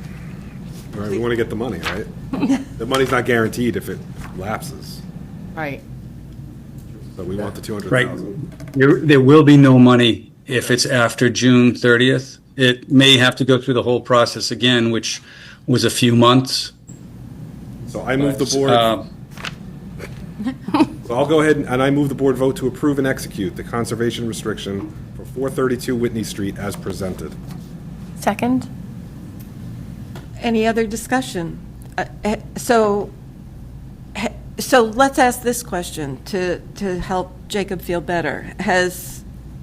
Right, we want to get the money, right? The money's not guaranteed if it lapses, Right. so we want the Right. 200,000. There will be no money if it's after June 30th. It may have to go through the whole process again, which was a few months. So I move the board. So I'll go ahead and I move the board vote to approve and execute the conservation restriction for 432 Whitney Street as presented. Second? Any other discussion? So let's ask this question to help Jacob feel better.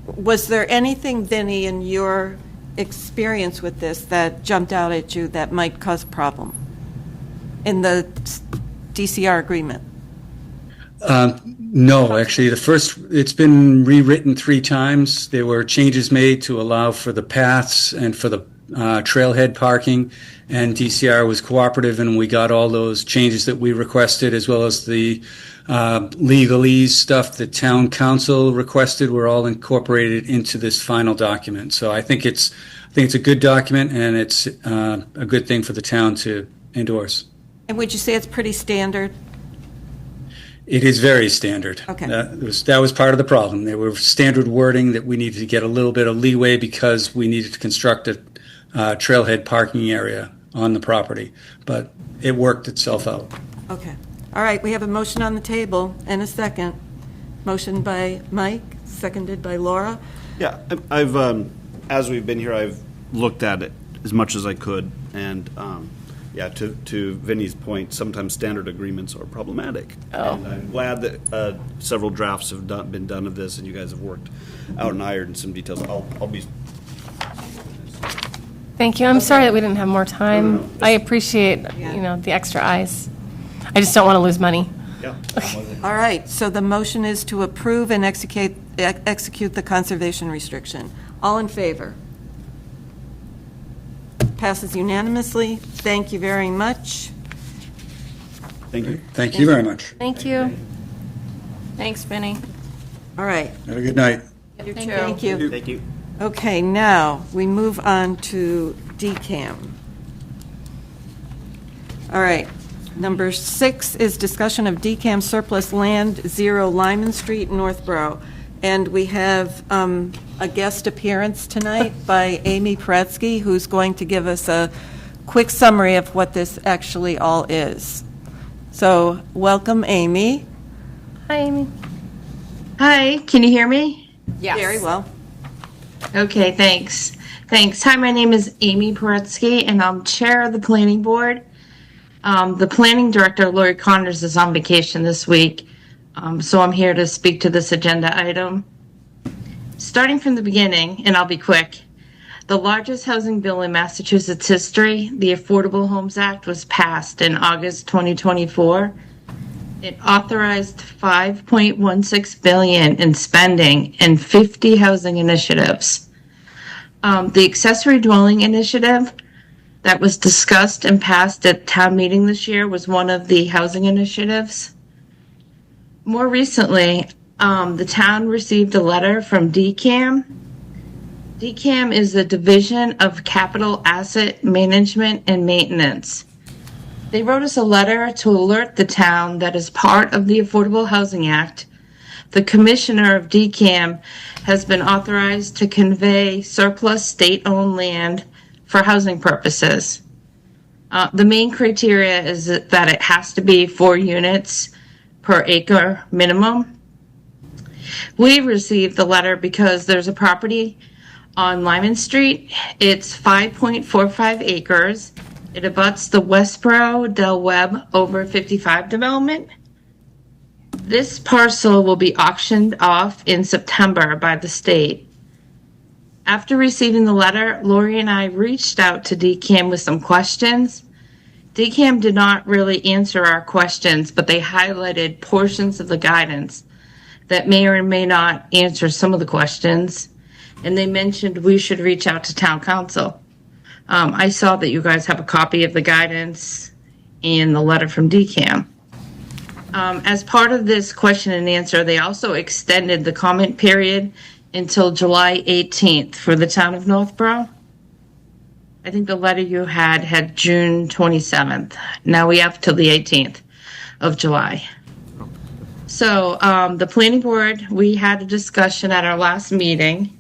Was there anything, Vinnie, in your experience with this that jumped out at you that might cause a problem in the DCR agreement? No, actually, it's been rewritten 3 times. There were changes made to allow for the paths and for the trailhead parking, and DCR was cooperative, and we got all those changes that we requested, as well as the legalese stuff that town council requested were all incorporated into this final document. So I think it's a good document, and it's a good thing for the town to endorse. And would you say it's pretty standard? It is very standard. Okay. That was part of the problem. There were standard wording that we needed to get a little bit of leeway because we needed to construct a trailhead parking area on the property. But it worked itself out. Okay. All right, we have a motion on the table and a second. Motion by Mike, seconded by Laura. Yeah, I've as we've been here, I've looked at it as much as I could, and yeah, to Vinnie's point, sometimes standard agreements are problematic. Oh. And I'm glad that several drafts have been done of this, and you guys have worked out and ironed some details. I'll be. Thank you. I'm sorry that we didn't have more time. I appreciate, the extra eyes. I just don't want to lose money. Yeah. All right, so the motion is to approve and execute the conservation restriction. All in favor? Passes unanimously. Thank you very much. Thank you. Thank you very much. Thank you. Thanks, Vinnie. All right. Have a good night. You too. Thank you. Thank you. Okay, now we move on to DCAM. All right. Number 6 is discussion of DCAM surplus land, 0 Lyman Street, Northborough. And we have a guest appearance tonight by Amy Paretsky, who's going to give us a quick summary of what this actually all is. So, welcome, Amy. Hi, Amy. Hi, can you hear me? Yes. Very well. Okay, thanks. Hi, my name is Amy Paretsky, and I'm chair of the planning board. The planning director, Lori Connors, is on vacation this week, so I'm here to speak to this agenda item. Starting from the beginning, and I'll be quick, the largest housing bill in Massachusetts history, the Affordable Homes Act, was passed in August 2024. It authorized $5.16 billion in spending and 50 housing initiatives. The accessory dwelling initiative that was discussed and passed at town meeting this year was one of the housing initiatives. More recently, the town received a letter from DCAM. DCAM is the Division of Capital Asset Management and Maintenance. They wrote us a letter to alert the town that as part of the Affordable Housing Act, the commissioner of DCAM has been authorized to convey surplus state-owned land for housing purposes. The main criteria is that it has to be 4 units per acre minimum. We received the letter because there's a property on Lyman Street. It's 5.45 acres. It abuts the Westboro Del Webb over 55 development. This parcel will be auctioned off in September by the state. After receiving the letter, Lori and I reached out to DCAM with some questions. DCAM did not really answer our questions, but they highlighted portions of the guidance that may or may not answer some of the questions. And they mentioned we should reach out to town council. I saw that you guys have a copy of the guidance and the letter from DCAM. As part of this question and answer, they also extended the comment period until July 18th for the town of Northborough. I think the letter you had June 27th. Now we have till the 18th of July. So the planning board, we had a discussion at our last meeting,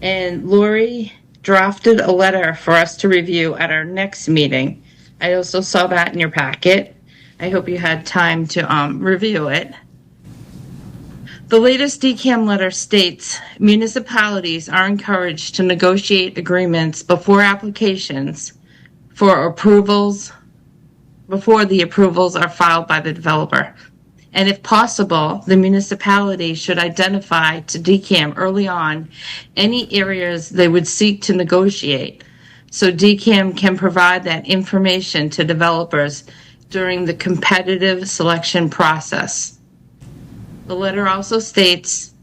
and Lori drafted a letter for us to review at our next meeting. I also saw that in your packet. I hope you had time to review it. The latest DCAM letter states municipalities are encouraged to negotiate agreements before applications for approvals, before the approvals are filed by the developer. And if possible, the municipality should identify to DCAM early on any areas they would seek to negotiate, so DCAM can provide that information to developers during the competitive selection process. The letter also states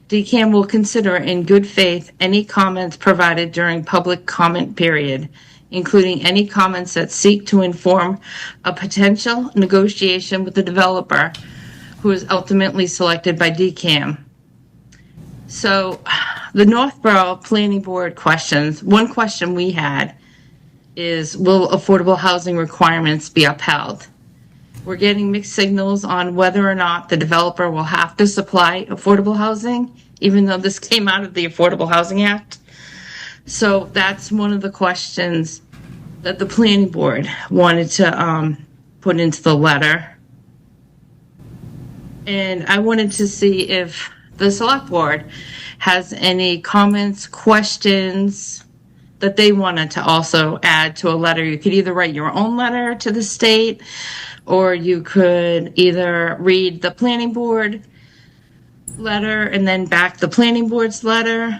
DCAM will consider in good faith any comments provided during public comment period, including any comments that seek to inform a potential negotiation with the developer who is ultimately selected by DCAM. So the Northborough Planning Board questions, one question we had is, will affordable housing requirements be upheld? We're getting mixed signals on whether or not the developer will have to supply affordable housing, even though this came out of the Affordable Housing Act. So that's one of the questions that the planning board wanted to put into the letter. And I wanted to see if the select board has any comments, questions that they wanted to also add to a letter. You could either write your own letter to the state, or you could either read the planning board letter and then back the planning board's letter.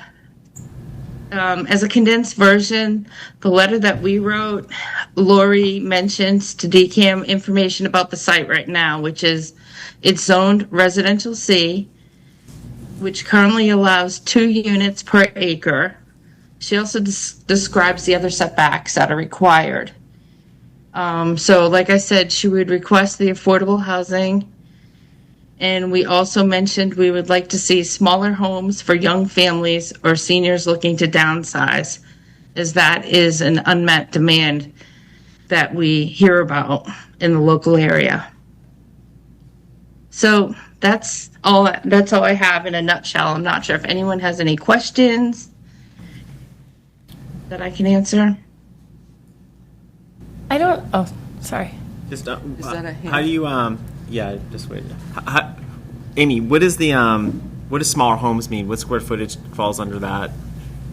As a condensed version, the letter that we wrote, Lori mentions to DCAM information about the site right now, which is it's zoned residential C, which currently allows 2 units per acre. She also describes the other setbacks that are required. So like I said, she would request the affordable housing. And we also mentioned we would like to see smaller homes for young families or seniors looking to downsize, as that is an unmet demand that we hear about in the local area. So that's all I have in a nutshell. I'm not sure if anyone has any questions that I can answer. I don't, oh, sorry. Just, Is that a hint? how do you, yeah, just wait. Amy, what is what does smaller homes mean? What square footage falls under that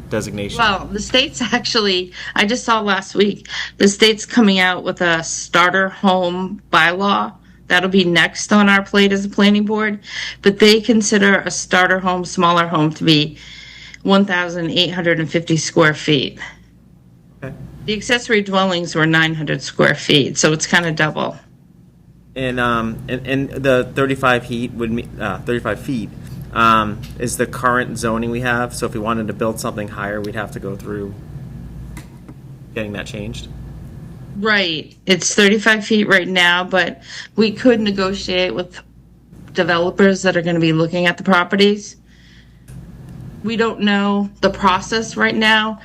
designation? Well, the state's actually, I just saw last week, the state's coming out with a starter home bylaw. That'll be next on our plate as a planning board. But they consider a starter home, smaller home, to be 1,850 square feet. Okay. The accessory dwellings were 900 square feet, so it's kind of double. And the 35 feet would mean 35 feet is the current zoning we have. So if we wanted to build something higher, we'd have to go through getting that changed. Right. It's 35 feet right now, but we could negotiate with developers that are going to be looking at the properties. We don't know the process right now.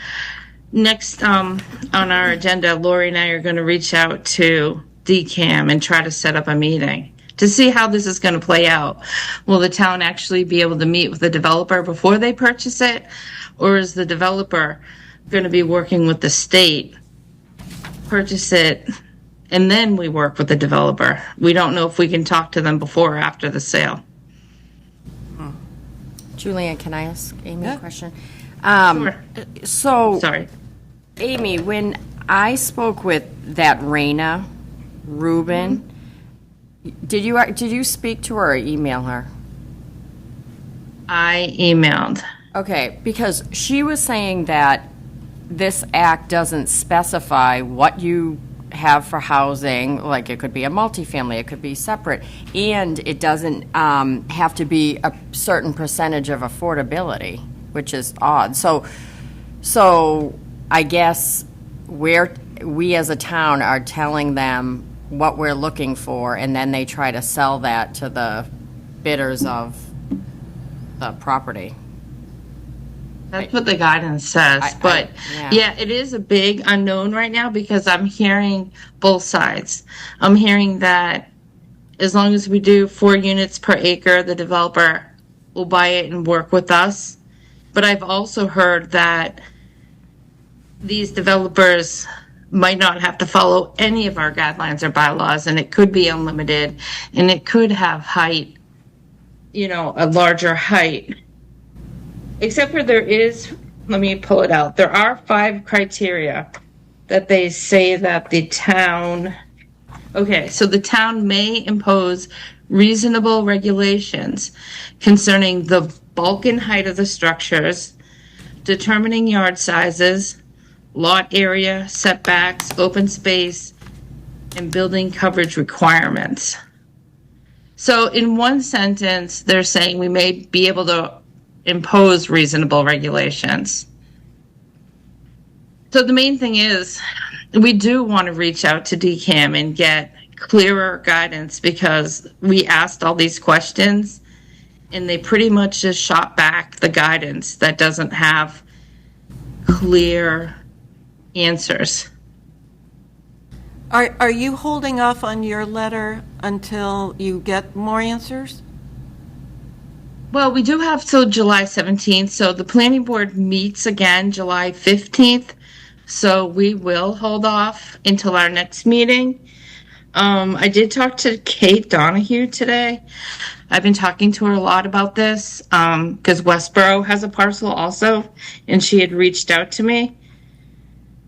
Next on our agenda, Lori and I are going to reach out to DCAM and try to set up a meeting to see how this is going to play out. Will the town actually be able to meet with the developer before they purchase it? Or is the developer going to be working with the state, purchase it, and then we work with the developer? We don't know if we can talk to them before or after the sale. Julian, can I ask Amy a question? Sure. So, Sorry. Amy, when I spoke with that Raina Rubin, did you speak to her or email her? I emailed. Okay, because she was saying that this act doesn't specify what you have for housing, like it could be a multifamily, it could be separate, and it doesn't have to be a certain percentage of affordability, which is odd. So I guess we as a town are telling them what we're looking for, and then they try to sell that to the bidders of the property. That's what the guidance says. But yeah, it is a big unknown right now because I'm hearing both sides. I'm hearing that as long as we do 4 units per acre, the developer will buy it and work with us. But I've also heard that these developers might not have to follow any of our guidelines or bylaws, and it could be unlimited, and it could have height, a larger height. Except for there is, let me pull it out. There are 5 criteria that they say that the town, okay, so the town may impose reasonable regulations concerning the bulk and height of the structures, determining yard sizes, lot area, setbacks, open space, and building coverage requirements. So in one sentence, they're saying we may be able to impose reasonable regulations. So the main thing is we do want to reach out to DCAM and get clearer guidance because we asked all these questions and they pretty much just shot back the guidance that doesn't have clear answers. Are you holding off on your letter until you get more answers? Well, we do have till July 17th, so the planning board meets again July 15th, so we will hold off until our next meeting. I did talk to Kate Donahue today. I've been talking to her a lot about this because Westborough has a parcel also, and she had reached out to me.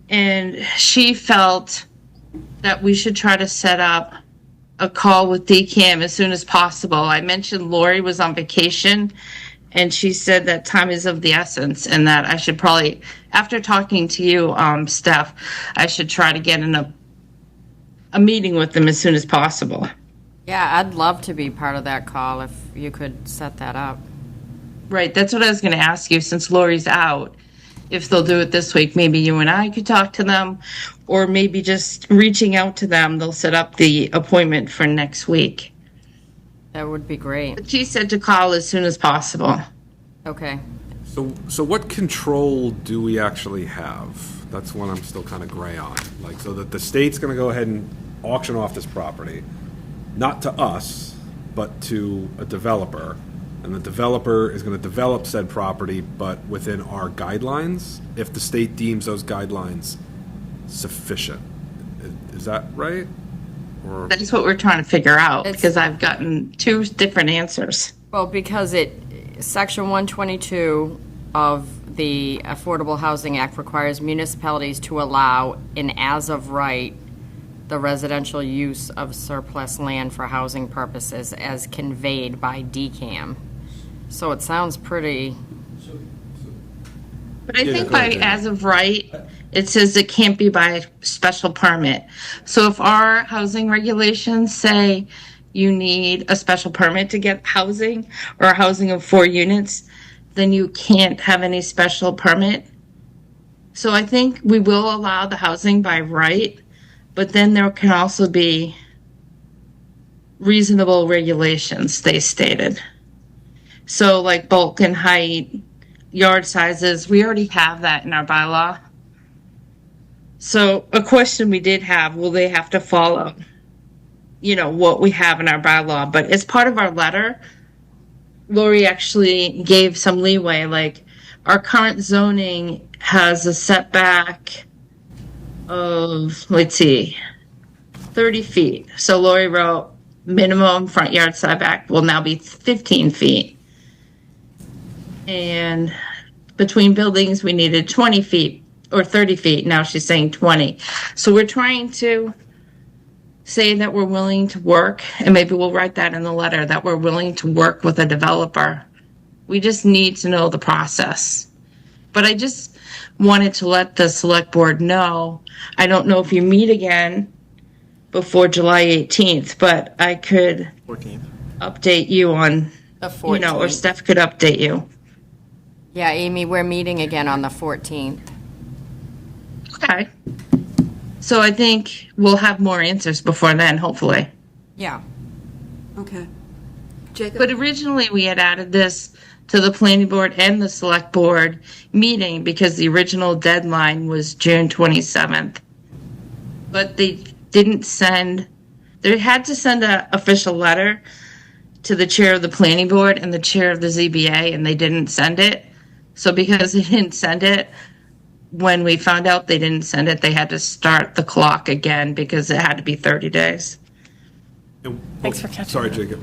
And she felt that we should try to set up a call with DCAM as soon as possible. I mentioned Lori was on vacation, and she said that time is of the essence and that I should probably, after talking to you, Steph, I should try to get in a meeting with them as soon as possible. Yeah, I'd love to be part of that call if you could set that up. Right, that's what I was going to ask you since Lori's out. If they'll do it this week, maybe you and I could talk to them, or maybe just reaching out to them, they'll set up the appointment for next week. That would be great. But she said to call as soon as possible. Okay. So what control do we actually have? That's one I'm still kind of gray on. Like, so that the state's going to go ahead and auction off this property, not to us, but to a developer. And the developer is going to develop said property, but within our guidelines, if the state deems those guidelines sufficient. Is that right? Or That's what we're trying to figure out because I've gotten 2 different answers. Well, because Section 122 of the Affordable Housing Act requires municipalities to allow, in as of right, the residential use of surplus land for housing purposes as conveyed by DCAM. So it sounds pretty... But I think by as of right, it says it can't be by special permit. So if our housing regulations say you need a special permit to get housing or a housing of 4 units, then you can't have any special permit. So I think we will allow the housing by right, but then there can also be reasonable regulations, they stated. So like bulk and height, yard sizes, we already have that in our bylaw. So a question we did have, will they have to follow, what we have in our bylaw? But as part of our letter, Lori actually gave some leeway, like our current zoning has a setback of, 30 feet. So Lori wrote minimum front yard setback will now be 15 feet. And between buildings, we needed 20 feet or 30 feet. Now she's saying 20. So we're trying to say that we're willing to work, and maybe we'll write that in the letter, that we're willing to work with a developer. We just need to know the process. But I just wanted to let the select board know. I don't know if you meet again before July 18th, but I could 14th. Update you on, The 14th. or Steph could update you. Yeah, Amy, we're meeting again on the 14th. Okay. So I think we'll have more answers before then, hopefully. Yeah. Okay. Jacob? But originally we had added this to the planning board and the select board meeting because the original deadline was June 27th. But they didn't they had to send an official letter to the chair of the planning board and the chair of the ZBA, and they didn't send it. So because they didn't send it, when we found out they didn't send it, they had to start the clock again because it had to be 30 days. Thanks for catching Sorry, Jacob.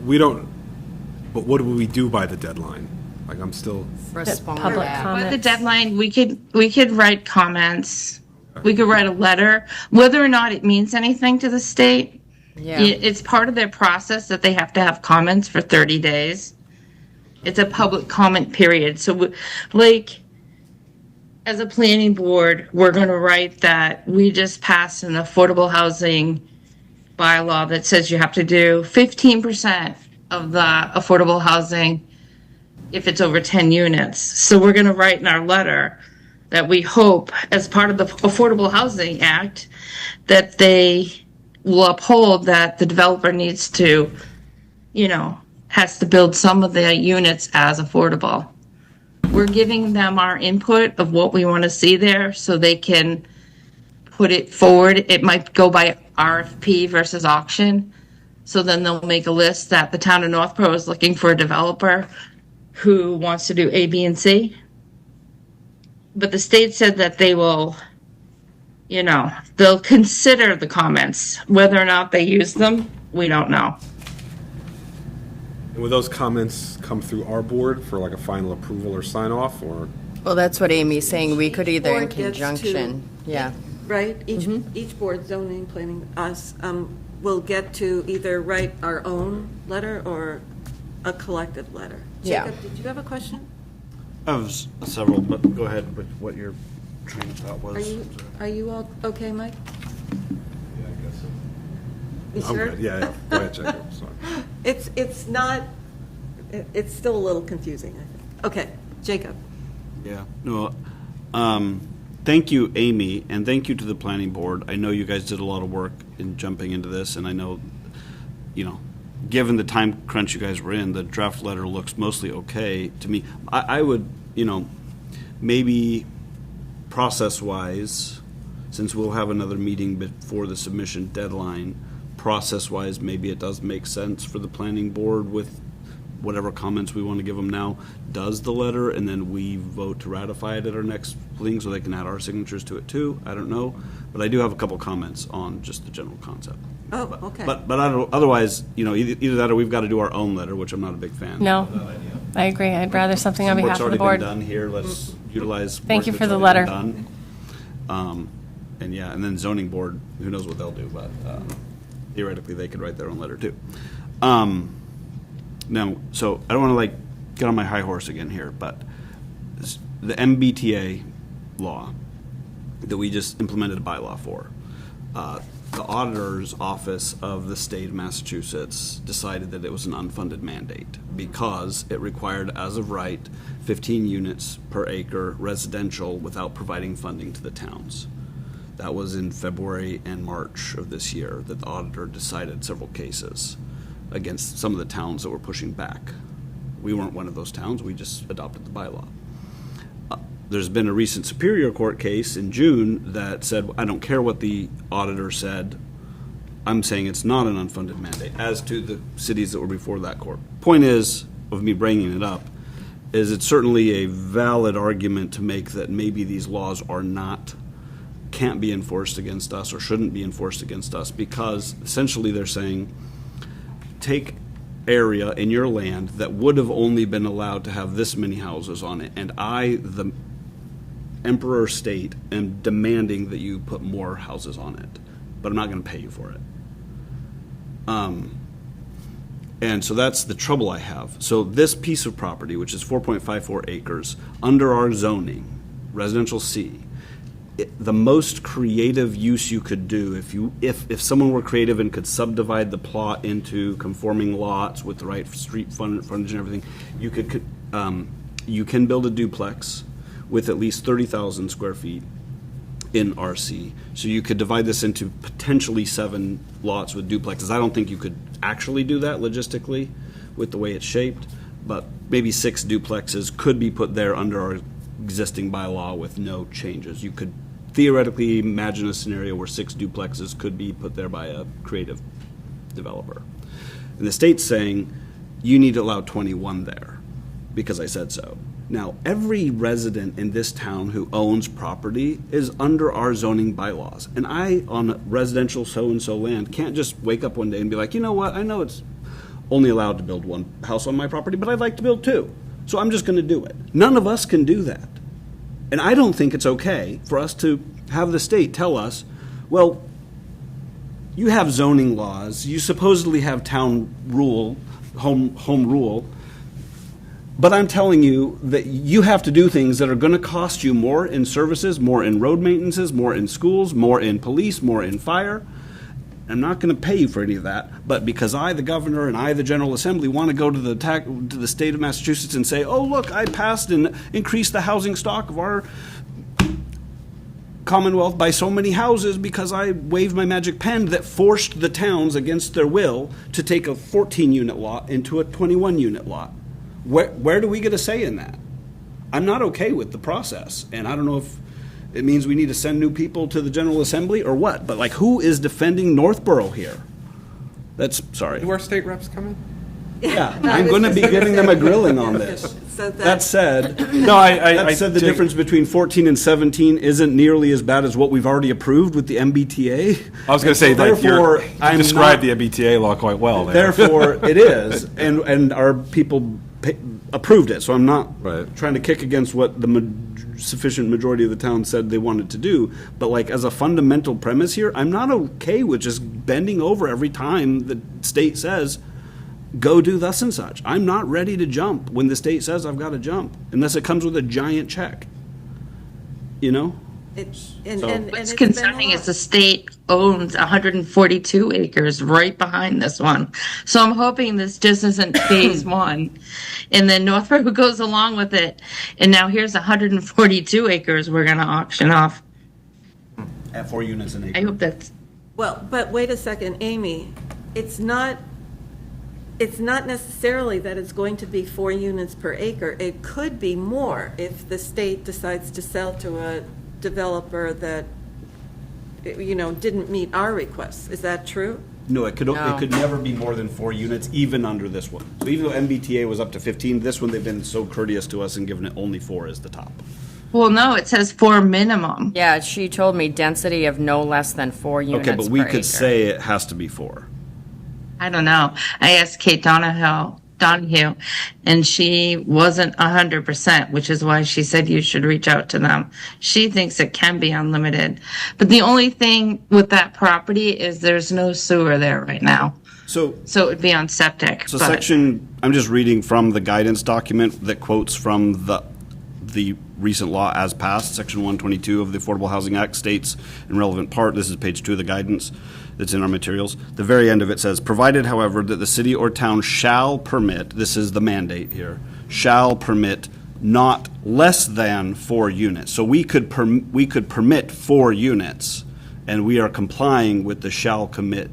We don't, But what do we do by the deadline? Like, I'm still, Respond Public back. comment. By the deadline, we could write comments. We could write a letter, whether or not it means anything to the state. Yeah. It's part of their process that they have to have comments for 30 days. It's a public comment period. So, like, as a planning board, we're going to write that we just passed an affordable housing bylaw that says you have to do 15% of the affordable housing if it's over 10 units. So we're going to write in our letter that we hope, as part of the Affordable Housing Act, that they will uphold that the developer needs to, has to build some of the units as affordable. We're giving them our input of what we want to see there so they can put it forward. It might go by RFP versus auction. So then they'll make a list that the town of Northborough is looking for a developer who wants to do A, B, and C. But the state said that they will, they'll consider the comments. Whether or not they use them, we don't know. and will those comments come through our board for like a final approval or sign off, or? Well, that's what Amy's saying. We could either in Board gets to- conjunction, yeah. Right? Each board, zoning, planning, us, will get to either write our own letter or a collective letter. Yeah. Jacob, did you have a question? I have several, but go ahead with what your train of thought was. Are you all okay, Mike? Yeah, I guess so. You I'm sure? good. Yeah, go ahead, Jacob, sorry. It's not, it's still a little confusing, I think. Okay, Jacob. Yeah, no, thank you, Amy, and thank you to the planning board. I know you guys did a lot of work in jumping into this, and I know, given the time crunch you guys were in, the draft letter looks mostly okay to me. I would, maybe process-wise, since we'll have another meeting before the submission deadline, process-wise, maybe it does make sense for the planning board with whatever comments we want to give them now, does the letter, and then we vote to ratify it at our next thing so they can add our signatures to it too. I don't know. But I do have a couple comments on just the general concept. Oh, okay. But I don't, otherwise, either that or we've got to do our own letter, which I'm not a big fan. No, I agree. I'd rather something on behalf of the Work's board. already been done here. Let's utilize. Thank you work for that's the already letter. been done. And then zoning board, who knows what they'll do, but theoretically they could write their own letter too. Now, so I don't want to get on my high horse again here, but the MBTA law that we just implemented a bylaw for, the auditor's office of the state of Massachusetts decided that it was an unfunded mandate because it required, as of right, 15 units per acre residential without providing funding to the towns. That was in February and March of this year that the auditor decided several cases against some of the towns that were pushing back. We weren't one of those towns, we just adopted the bylaw. There's been a recent Superior Court case in June that said, I don't care what the auditor said, I'm saying it's not an unfunded mandate, as to the cities that were before that court. Point is, of me bringing it up, is it's certainly a valid argument to make that maybe these laws can't be enforced against us or shouldn't be enforced against us, because essentially they're saying, take area in your land that would have only been allowed to have this many houses on it, and I, the emperor state, am demanding that you put more houses on it, but I'm not going to pay you for it. And so that's the trouble I have. So this piece of property, which is 4.54 acres, under our zoning, residential C, the most creative use you could do, if someone were creative and could subdivide the plot into conforming lots with the right street frontage and everything, you can build a duplex with at least 30,000 square feet in RC. So you could divide this into potentially 7 lots with duplexes. I don't think you could actually do that logistically with the way it's shaped, but maybe 6 duplexes could be put there under our existing bylaw with no changes. You could theoretically imagine a scenario where 6 duplexes could be put there by a creative developer. And the state's saying, you need to allow 21 there, because I said so. Now, every resident in this town who owns property is under our zoning bylaws. And I, on residential so-and-so land, can't just wake up one day and be like, you know what, I know it's only allowed to build one house on my property, but I'd like to build two. So I'm just going to do it. None of us can do that. And I don't think it's okay for us to have the state tell us, well, you have zoning laws, you supposedly have town rule, home rule, but I'm telling you that you have to do things that are going to cost you more in services, more in road maintenances, more in schools, more in police, more in fire. I'm not going to pay you for any of that, but because I, the governor, and I, the General Assembly, want to go to the state of Massachusetts and say, oh, look, I passed and increased the housing stock of our Commonwealth by so many houses because I waved my magic pen that forced the towns against their will to take a 14-unit lot into a 21-unit lot. Where do we get a say in that? I'm not okay with the process, and I don't know if it means we need to send new people to the General Assembly or what, but like, who is defending Northborough here? That's, sorry. Do our state reps come in? Yeah, I'm going to be giving them a grilling on this. So That said, No, I the difference between 14 and 17 isn't nearly as bad as what we've already approved with the MBTA. I was going to say, like, therefore, you described the MBTA law quite well there. Therefore, it is, and our people approved it. So I'm not trying to kick against what the sufficient majority of the town said they wanted to do. But like, as a fundamental premise here, I'm not okay with just bending over every time the state says, go do thus and such. I'm not ready to jump when the state says I've got to jump, unless it comes with a giant check. You know? What's concerning is the state owns 142 acres right behind this one. So I'm hoping this just isn't phase one. And then Northborough goes along with it. And now here's 142 acres we're going to auction off. At 4 units an acre. I hope that's... Well, but wait a second, Amy. It's not necessarily that it's going to be 4 units per acre. It could be more if the state decides to sell to a developer that, didn't meet our requests. Is that true? No, it could never be more than 4 units, even under this one. So even though MBTA was up to 15, this one they've been so courteous to us and given it only 4 as the top. Well, no, it says 4 minimum. Yeah, she told me density of no less than 4 units Okay, but we per could acre. say it has to be 4. I don't know. I asked Kate Donahue, and she wasn't 100%, which is why she said you should reach out to them. She thinks it can be unlimited. But the only thing with that property is there's no sewer there right now. So it would be on septic. So but- I'm just reading from the guidance document that quotes from the recent law as passed, section 122 of the Affordable Housing Act states in relevant part, this is page 2 of the guidance that's in our materials, the very end of it says, provided, however, that the city or town shall permit, this is the mandate here, shall permit not less than 4 units. So we could permit 4 units, and we are complying with the shall permit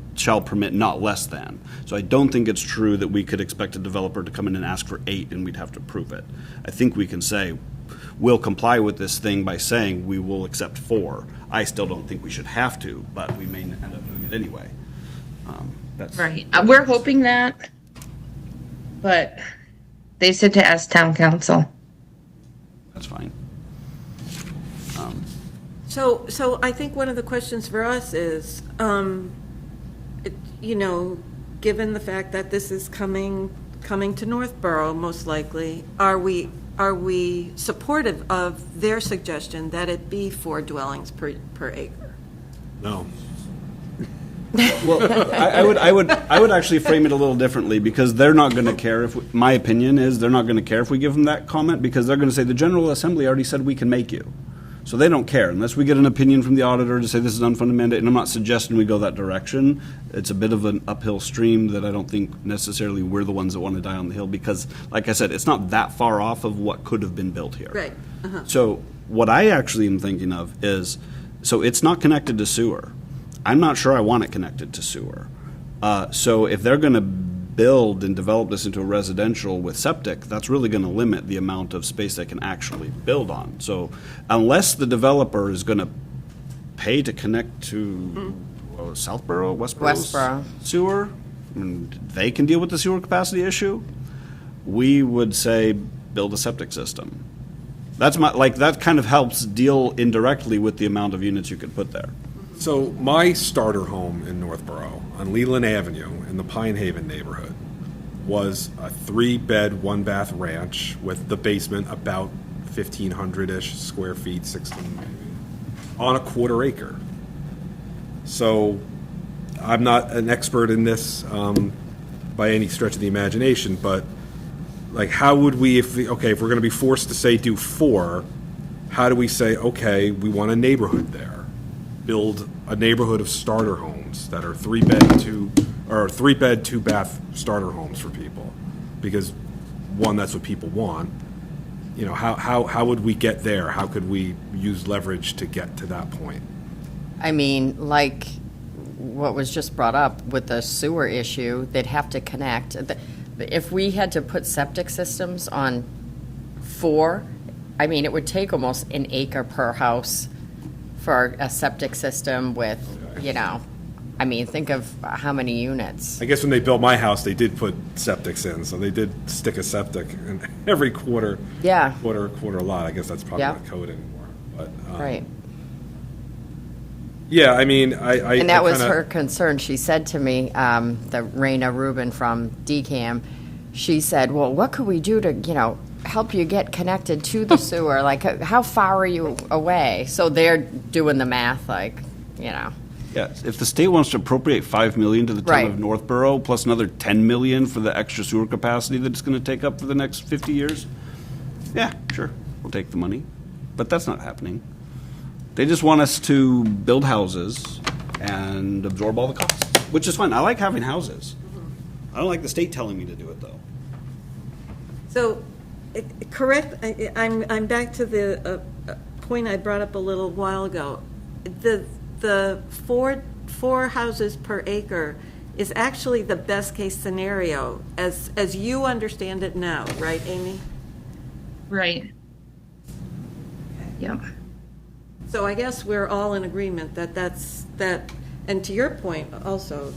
not less than. So I don't think it's true that we could expect a developer to come in and ask for 8 and we'd have to approve it. I think we can say, we'll comply with this thing by saying we will accept 4. I still don't think we should have to, but we may end up doing it anyway. That's Right. We're hoping that, but they said to ask town council. That's fine. So I think one of the questions for us is, given the fact that this is coming to Northborough, most likely, are we supportive of their suggestion that it be 4 dwellings per acre? No. Well, I would actually frame it a little differently, because they're not going to care if, my opinion is, they're not going to care if we give them that comment, because they're going to say the General Assembly already said we can make you. So they don't care unless we get an opinion from the auditor to say this is unfunded mandate, and I'm not suggesting we go that direction. It's a bit of an uphill stream that I don't think necessarily we're the ones that want to die on the hill, because, like I said, it's not that far off of what could have been built here. Right. Uh-huh. So what I actually am thinking of is, so it's not connected to sewer. I'm not sure I want it connected to sewer. So if they're going to build and develop this into a residential with septic, that's really going to limit the amount of space they can actually build on. So unless the developer is going to pay to connect to Southborough, Westborough sewer, and they can deal with the sewer capacity issue, we would say build a septic system. That kind of helps deal indirectly with the amount of units you could put there. So my starter home in Northborough on Leland Avenue in the Pine Haven neighborhood, was a 3-bed, 1-bath ranch with the basement about 1,500-ish square feet, 16 maybe, on a quarter acre. So I'm not an expert in this by any stretch of the imagination, but like, how would we, if we're going to be forced to say do 4, how do we say, okay, we want a neighborhood there, build a neighborhood of starter homes that are 3-bed, 2-bath starter homes for people, because one, that's what people want. You know, how would we get there? How could we use leverage to get to that point? I mean, like what was just brought up with the sewer issue, they'd have to connect. If we had to put septic systems on 4, I mean, it would take almost an acre per house for a septic system with, you know, I mean, think of how many units. I guess when they built my house, they did put septics in, so they did stick a septic in every quarter lot. I guess that's probably not code anymore. But right. Yeah, I mean, and that was her concern. She said to me, the Raina Rubin from DCAM, she said, well, what could we do to, you know, help you get connected to the sewer? Like, how far are you away? So they're doing the math, like, you know. Yeah, if the state wants to appropriate $5 million to the town of Northborough, plus another $10 million for the extra sewer capacity that it's going to take up for the next 50 years, yeah, sure, we'll take the money. But that's not happening. They just want us to build houses and absorb all the costs, which is fine. I like having houses. I don't like the state telling me to do it, though. So, correct, I'm back to the point I brought up a little while ago. The four houses per acre is actually the best case scenario as you understand it now, right, Amy? Right. Yeah. So I guess we're all in agreement that, and to your point also,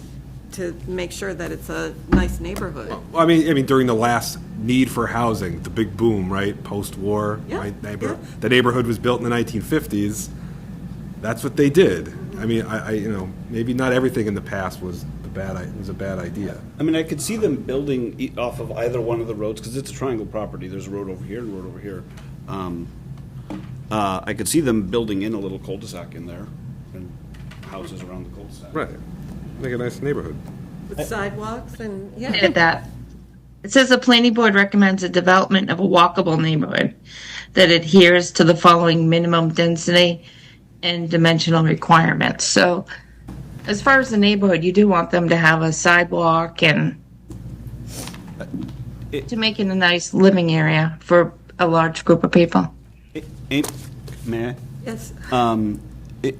to make sure that it's a nice neighborhood. Well, I mean, during the last need for housing, the big boom, right, post-war, the neighborhood was built in the 1950s. That's what they did. I mean, maybe not everything in the past was a bad idea. I mean, I could see them building off of either one of the roads, because it's a triangle property. There's a road over here and a road over here. I could see them building in a little cul-de-sac in there and houses around the cul-de-sac. Right. Make a nice neighborhood. With sidewalks and, At that. It says the planning board recommends a development of a walkable neighborhood that adheres to the following minimum density and dimensional requirements. So as far as the neighborhood, you do want them to have a sidewalk and to make it a nice living area for a large group of people. May I? Yes.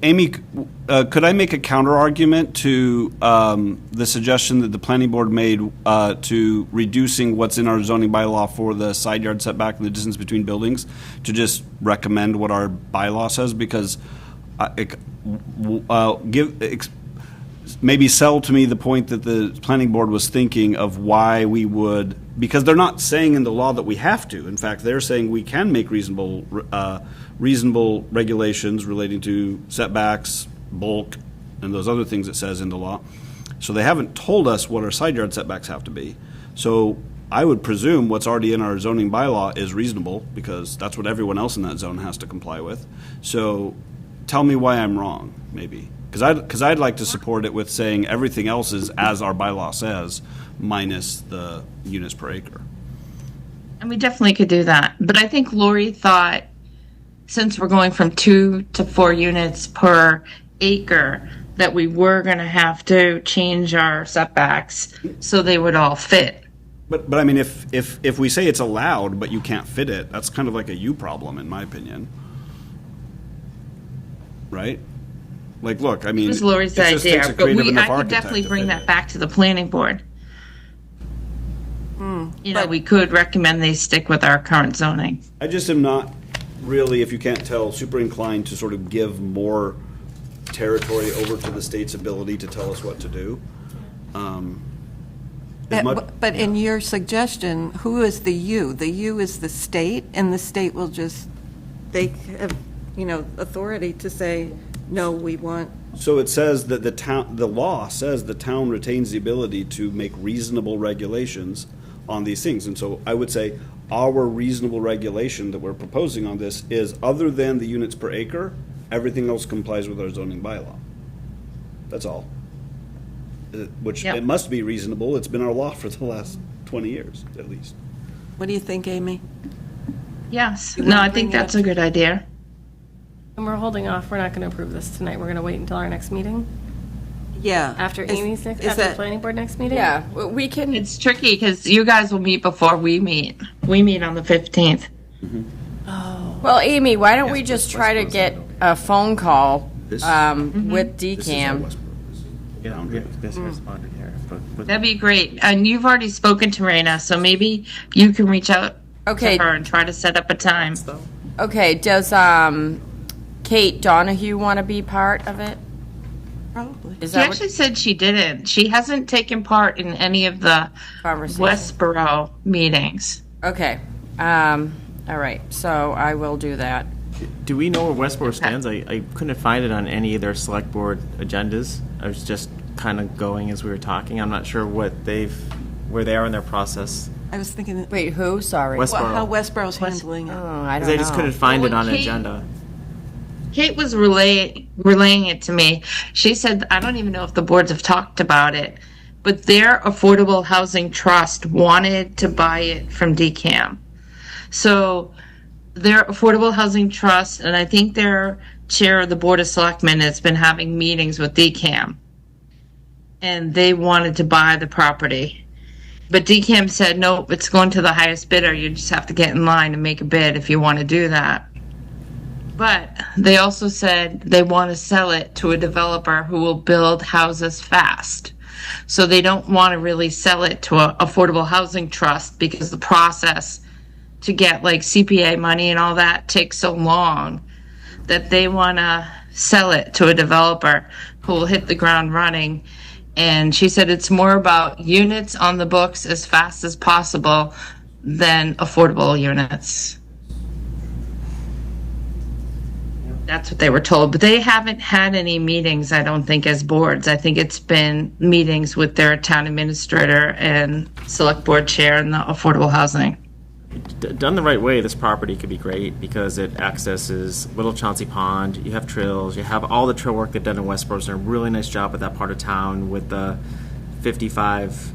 Amy, could I make a counter argument to the suggestion that the planning board made to reducing what's in our zoning bylaw for the side yard setback and the distance between buildings to just recommend what our bylaw says? Because maybe sell to me the point that the planning board was thinking of why we would, because they're not saying in the law that we have to. In fact, they're saying we can make reasonable regulations relating to setbacks, bulk, and those other things it says in the law. So they haven't told us what our side yard setbacks have to be. So I would presume what's already in our zoning bylaw is reasonable, because that's what everyone else in that zone has to comply with. So tell me why I'm wrong, maybe. Because I'd like to support it with saying everything else is as our bylaw says, minus the units per acre. And we definitely could do that. But I think Lori thought, since we're going from 2 to 4 units per acre, that we were going to have to change our setbacks so they would all fit. But I mean, if we say it's allowed, but you can't fit it, that's kind of like a you problem, in my opinion. Right? Like, look, I mean, It was Lori's it just takes idea, a but creative enough I could architect definitely to bring fit that it. back to the planning board. We could recommend they stick with our current zoning. I just am not really, if you can't tell, super inclined to sort of give more territory over to the state's ability to tell us what to do. But in your suggestion, who is the you? The you is the state, and the state will just, they have, authority to say, no, we want. So it says that the law says the town retains the ability to make reasonable regulations on these things. And so I would say our reasonable regulation that we're proposing on this is, other than the units per acre, everything else complies with our zoning bylaw. That's all. Which, Yep. it must be reasonable. It's been our law for the last 20 years, at least. What do you think, Amy? Yes. You No, wanna I think bring it that's up? a good idea. And we're holding off, we're not going to approve this tonight, we're going to wait until our next meeting? Yeah. After Amy's next, is after the that- planning board next meeting? Yeah, we can, It's tricky because you guys will meet before we meet. We meet on the 15th. well, Amy, why don't we just try to get a phone call with This is how DCAM? Westboro is. Yeah, we have this responded here. But That'd be great. And you've already spoken to Raina, so maybe you can reach out Okay. to her and try to set up a time. Okay, does Kate Donahue want to be part of it? Probably. Is She that actually said she didn't. She hasn't taken part in any of the conversation? Westboro meetings. Okay, all right, so I will do that. do we know where Westboro stands? I couldn't find it on any of their select board agendas. I was just kind of going as we were talking. I'm not sure where they are in their process. I was thinking that, Wait, who? Sorry. Westboro. how Westboro's handling it. Oh, I don't Because I know. just couldn't find Well, it on an Kate- agenda. Kate was relaying it to me. She said, I don't even know if the boards have talked about it, but their affordable housing trust wanted to buy it from DCAM. So their affordable housing trust, and I think their chair of the board of selectmen has been having meetings with DCAM, and they wanted to buy the property. But DCAM said, no, it's going to the highest bidder. You just have to get in line and make a bid if you want to do that. But they also said they want to sell it to a developer who will build houses fast. So they don't want to really sell it to an affordable housing trust because the process to get like CPA money and all that takes so long that they want to sell it to a developer who will hit the ground running. And she said it's more about units on the books as fast as possible than affordable units. That's what they were told, but they haven't had any meetings, I don't think, as boards. I think it's been meetings with their town administrator and select board chair and the affordable housing. Done the right way, this property could be great because it accesses Little Chauncey Pond. You have trails. You have all the trail work they've done in Westboro's done a really nice job at that part of town with the 55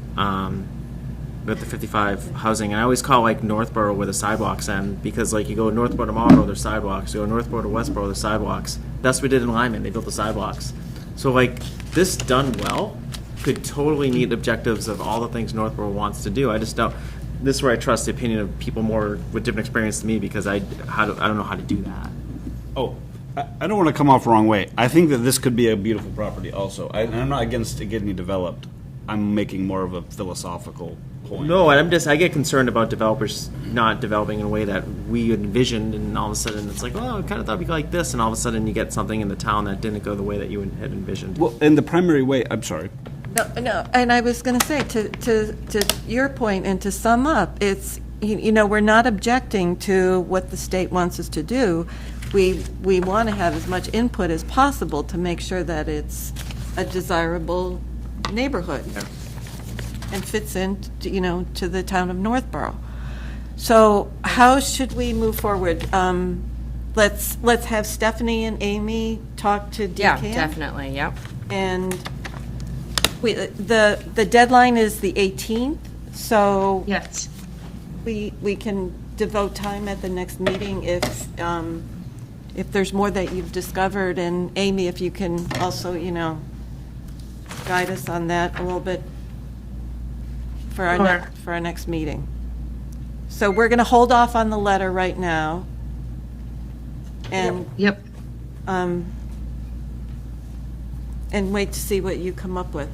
housing. And I always call like Northborough where the sidewalks end because like you go Northborough to Marlborough, there's sidewalks. You go Northborough to Westborough, there's sidewalks. That's what we did in Lyman. They built the sidewalks. So like this done well could totally meet objectives of all the things Northborough wants to do. I just don't. This is where I trust the opinion of people more with different experience than me because I don't know how to do that. Oh, I don't want to come off the wrong way. I think that this could be a beautiful property also. I'm not against it getting developed. I'm making more of a philosophical point. No, I get concerned about developers not developing in a way that we envisioned, and all of a sudden it's like, oh, I kind of thought it'd be like this, and all of a sudden you get something in the town that didn't go the way that you had envisioned. Well, in the primary way, I'm sorry. No, and I was going to say, to your point, and to sum up, it's, we're not objecting to what the state wants us to do. We want to have as much input as possible to make sure that it's a desirable neighborhood and fits in, to the town of Northborough. So how should we move forward? Let's have Stephanie and Amy talk to DCAM. Yeah, definitely, yep. And the deadline is the 18th, so yes, we can devote time at the next meeting if there's more that you've discovered. And Amy, if you can also, guide us on that a little bit for our next meeting. So we're going to hold off on the letter right now. And yep. And wait to see what you come up with.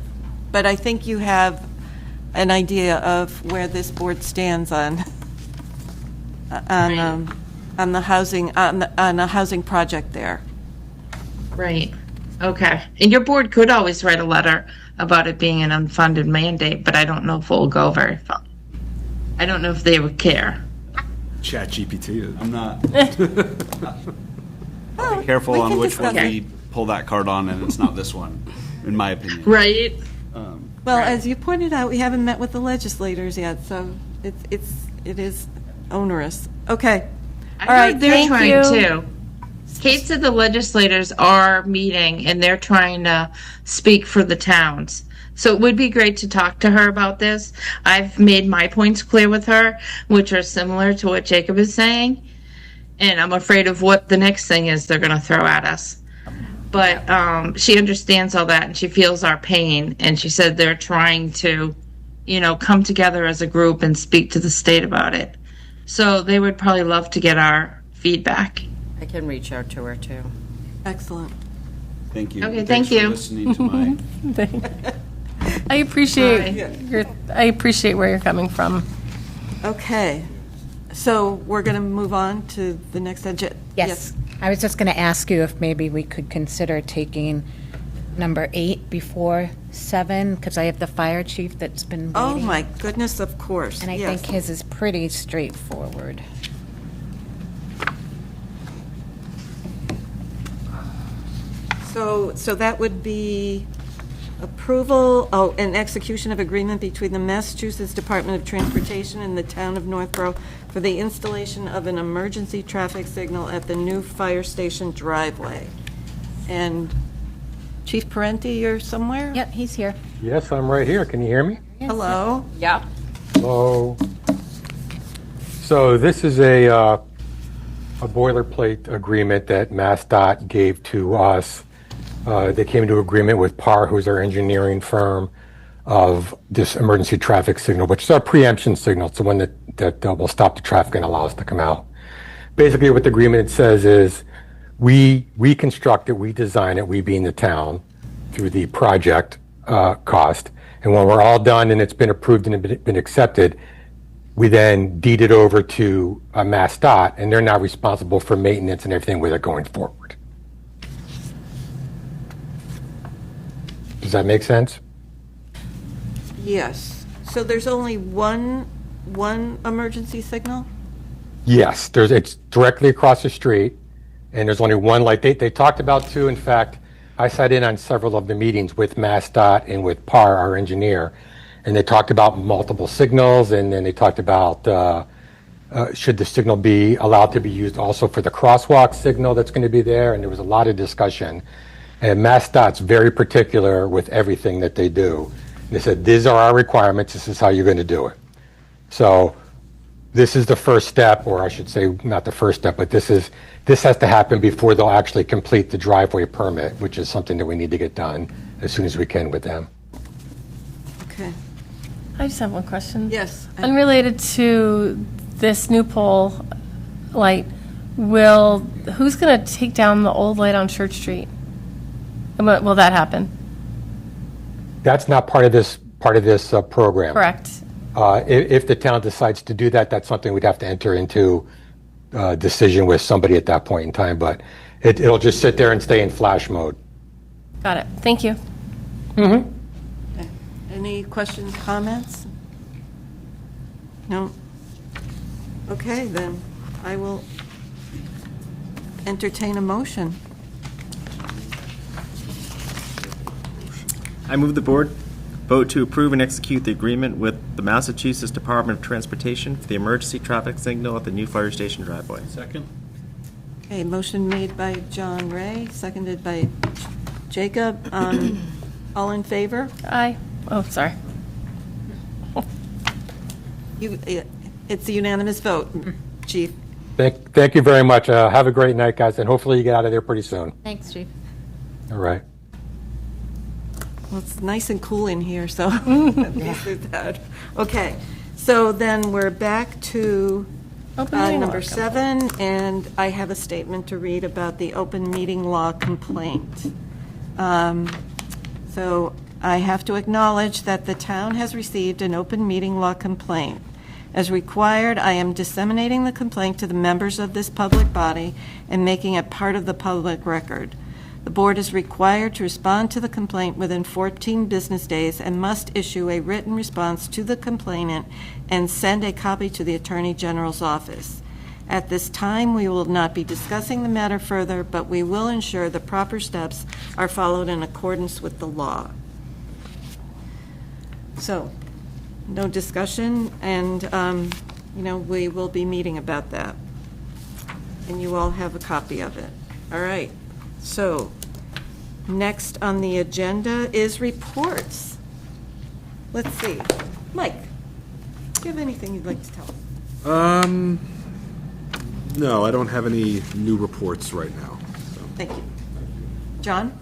But I think you have an idea of where this board stands on the housing on a housing project there. Right. Okay. And your board could always write a letter about it being an unfunded mandate, but I don't know if it will go very far. I don't know if they would care. Chat GPT. I'm not. I'll be careful we on can which one discuss we pull that card on, and it's not this one, in my opinion. Right. Well, as you pointed out, we haven't met with the legislators yet, so it is onerous. Okay. I All right, heard they're thank trying you. to. Kate said the legislators are meeting and they're trying to speak for the towns. So it would be great to talk to her about this. I've made my points clear with her, which are similar to what Jacob is saying. And I'm afraid of what the next thing is they're going to throw at us. But she understands all that and she feels our pain. And she said they're trying to, come together as a group and speak to the state about it. So they would probably love to get our feedback. I can reach out to her too. Excellent. Thank you. Okay, Thanks thank you. for listening to my. I appreciate where you're coming from. Okay. So we're going to move on to the next agenda. Yes. I was just going to ask you if maybe we could consider taking number 8 before 7, because I have the fire chief that's been waiting. Oh, my goodness, of course. And I Yes. think his is pretty straightforward. So that would be approval, and execution of agreement between the Massachusetts Department of Transportation and the town of Northborough for the installation of an emergency traffic signal at the new fire station driveway. And Chief Parenti, you're somewhere? Yep, he's here. Yes, I'm right here. Can you hear me? Hello? Yep. Hello. So this is a boilerplate agreement that MassDOT gave to us. They came into agreement with PAR, who's our engineering firm, of this emergency traffic signal, which is our preemption signal. It's the one that will stop the traffic and allow us to come out. Basically, what the agreement says is we construct it, we design it, we being the town, through the project cost. And when we're all done and it's been approved and been accepted, we then deed it over to MassDOT, and they're now responsible for maintenance and everything with it going forward. Does that make sense? Yes. So there's only one emergency signal? Yes, it's directly across the street, and there's only one light. They talked about two. In fact, I sat in on several of the meetings with MassDOT and with PAR, our engineer, and they talked about multiple signals, and then they talked about should the signal be allowed to be used also for the crosswalk signal that's going to be there, and there was a lot of discussion. And MassDOT's very particular with everything that they do. And they said, these are our requirements, this is how you're going to do it. So this is the first step, or I should say not the first step, but this has to happen before they'll actually complete the driveway permit, which is something that we need to get done as soon as we can with them. Okay. I just have one question. Yes. Unrelated to this new pole light, who's going to take down the old light on Church Street? Will that happen? That's not part of this program. Correct. If the town decides to do that, that's something we'd have to enter into a decision with somebody at that point in time. But it'll just sit there and stay in flash mode. Got it. Thank you. Okay. Any questions, comments? No? Okay, then I will entertain a motion. I move the board vote to approve and execute the agreement with the Massachusetts Department of Transportation for the emergency traffic signal at the new fire station driveway. Second. Okay, motion made by John Ray, seconded by Jacob. All in favor? Aye. Oh, sorry. It's a unanimous vote, Chief. Thank you very much. Have a great night, guys, and hopefully you get out of there pretty soon. Thanks, Chief. All right. Well, it's nice and cool in here, so at least there's that. Okay, so then we're back to Open meeting number law 7, and I have a statement to read about the open meeting law complaint. So I have to acknowledge that the town has received an open meeting law complaint. As required, I am disseminating the complaint to the members of this public body and making it part of the public record. The board is required to respond to the complaint within 14 business days and must issue a written response to the complainant and send a copy to the Attorney General's office. At this time, we will not be discussing the matter further, but we will ensure the proper steps are followed in accordance with the law. So, no discussion, and, we will be meeting about that. And you all have a copy of it. All right. So, next on the agenda is reports. Let's see. Mike, do you have anything you'd like to tell us? No, I don't have any new reports right now. So. Thank you. John?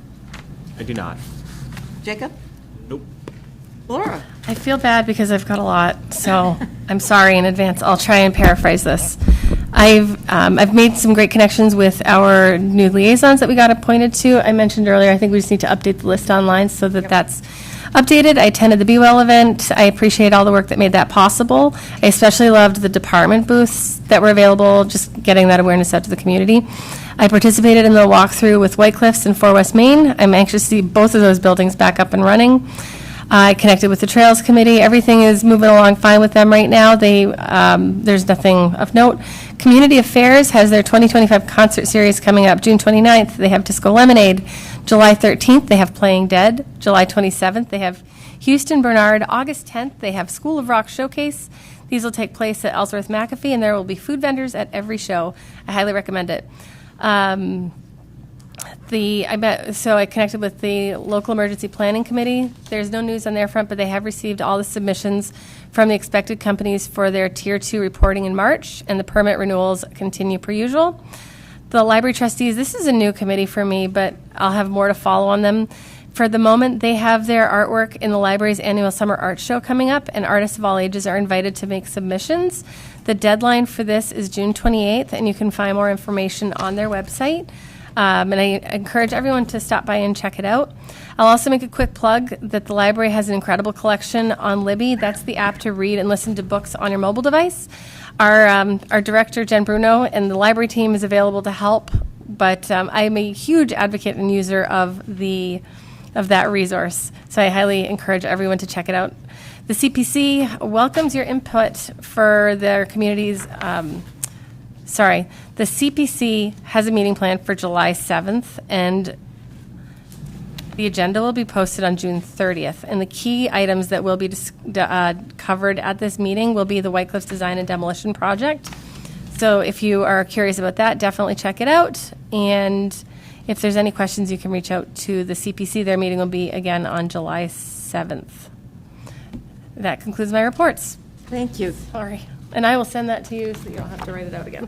I do not. Jacob? Nope. Laura? I feel bad because I've got a lot, so I'm sorry in advance. I'll try and paraphrase this. I've made some great connections with our new liaisons that we got appointed to. I mentioned earlier, I think we just need to update the list online so that that's updated. I attended the Be Well event. I appreciate all the work that made that possible. I especially loved the department booths that were available, just getting that awareness out to the community. I participated in the walkthrough with White Cliffs and 4 West Main. I'm anxious to see both of those buildings back up and running. I connected with the Trails Committee. Everything is moving along fine with them right now. There's nothing of note. Community Affairs has their 2025 concert series coming up June 29th. They have Disco Lemonade. July 13th, they have Playing Dead. July 27th, they have Houston Bernard. August 10th, they have School of Rock Showcase. These will take place at Ellsworth McAfee, and there will be food vendors at every show. I highly recommend it. I connected with the local emergency planning committee. There's no news on their front, but they have received all the submissions from the expected companies for their Tier 2 reporting in March, and the permit renewals continue per usual. The library trustees, this is a new committee for me, but I'll have more to follow on them. For the moment, they have their artwork in the library's annual summer art show coming up, and artists of all ages are invited to make submissions. The deadline for this is June 28th, and you can find more information on their website. And I encourage everyone to stop by and check it out. I'll also make a quick plug that the library has an incredible collection on Libby. That's the app to read and listen to books on your mobile device. Our director, Jen Bruno, and the library team is available to help, but I am a huge advocate and user of that resource, so I highly encourage everyone to check it out. The CPC welcomes your input for their communities. The CPC has a meeting planned for July 7th, and the agenda will be posted on June 30th. And the key items that will be covered at this meeting will be the White Cliffs Design and Demolition Project. So if you are curious about that, definitely check it out. And if there's any questions, you can reach out to the CPC. Their meeting will be again on July 7th. That concludes my reports. Thank you. Sorry. And I will send that to you so you don't have to write it out again.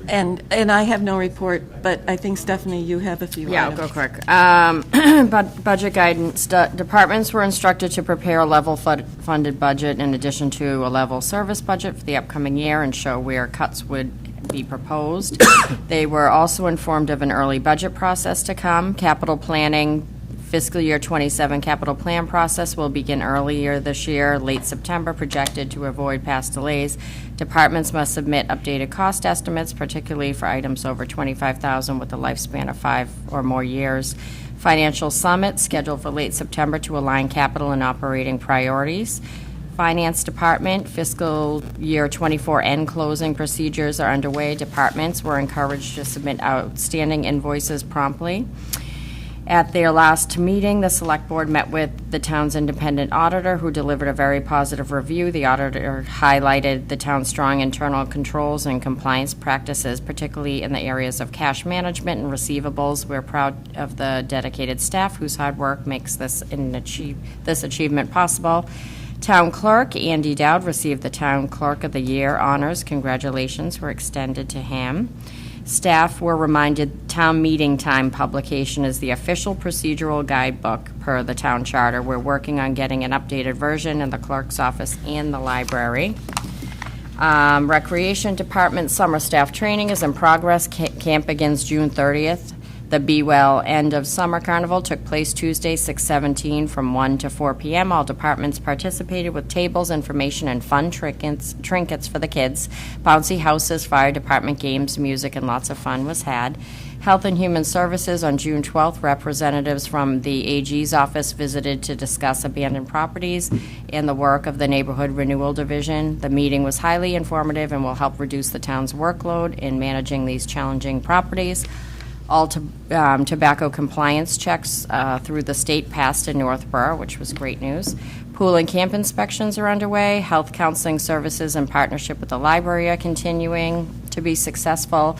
And I have no report, but I think, Stephanie, you have a few Yeah, items. I'll go quick. Budget guidance. Departments were instructed to prepare a level funded budget in addition to a level service budget for the upcoming year and show where cuts would be proposed. They were also informed of an early budget process to come. Capital planning, fiscal year 27 capital plan process will begin earlier this year, late September, projected to avoid past delays. Departments must submit updated cost estimates, particularly for items over $25,000 with a lifespan of 5 or more years. Financial summit scheduled for late September to align capital and operating priorities. Finance Department, fiscal year 24 end closing procedures are underway. Departments were encouraged to submit outstanding invoices promptly. At their last meeting, the Select Board met with the town's independent auditor, who delivered a very positive review. The auditor highlighted the town's strong internal controls and compliance practices, particularly in the areas of cash management and receivables. We're proud of the dedicated staff whose hard work makes this achievement possible. Town Clerk Andy Dowd received the Town Clerk of the Year honors. Congratulations were extended to him. Staff were reminded town meeting time publication is the official procedural guidebook per the town charter. We're working on getting an updated version in the clerk's office and the library. Recreation Department summer staff training is in progress. Camp begins June 30th. The Be Well end of summer carnival took place Tuesday, 6/17 from 1 to 4 p.m. All departments participated with tables, information, and fun trinkets for the kids. Bouncy houses, fire department games, music, and lots of fun was had. Health and Human Services on June 12th, representatives from the AG's office visited to discuss abandoned properties and the work of the Neighborhood Renewal Division. The meeting was highly informative and will help reduce the town's workload in managing these challenging properties. All tobacco compliance checks through the state passed in Northborough, which was great news. Pool and camp inspections are underway. Health counseling services in partnership with the library are continuing to be successful.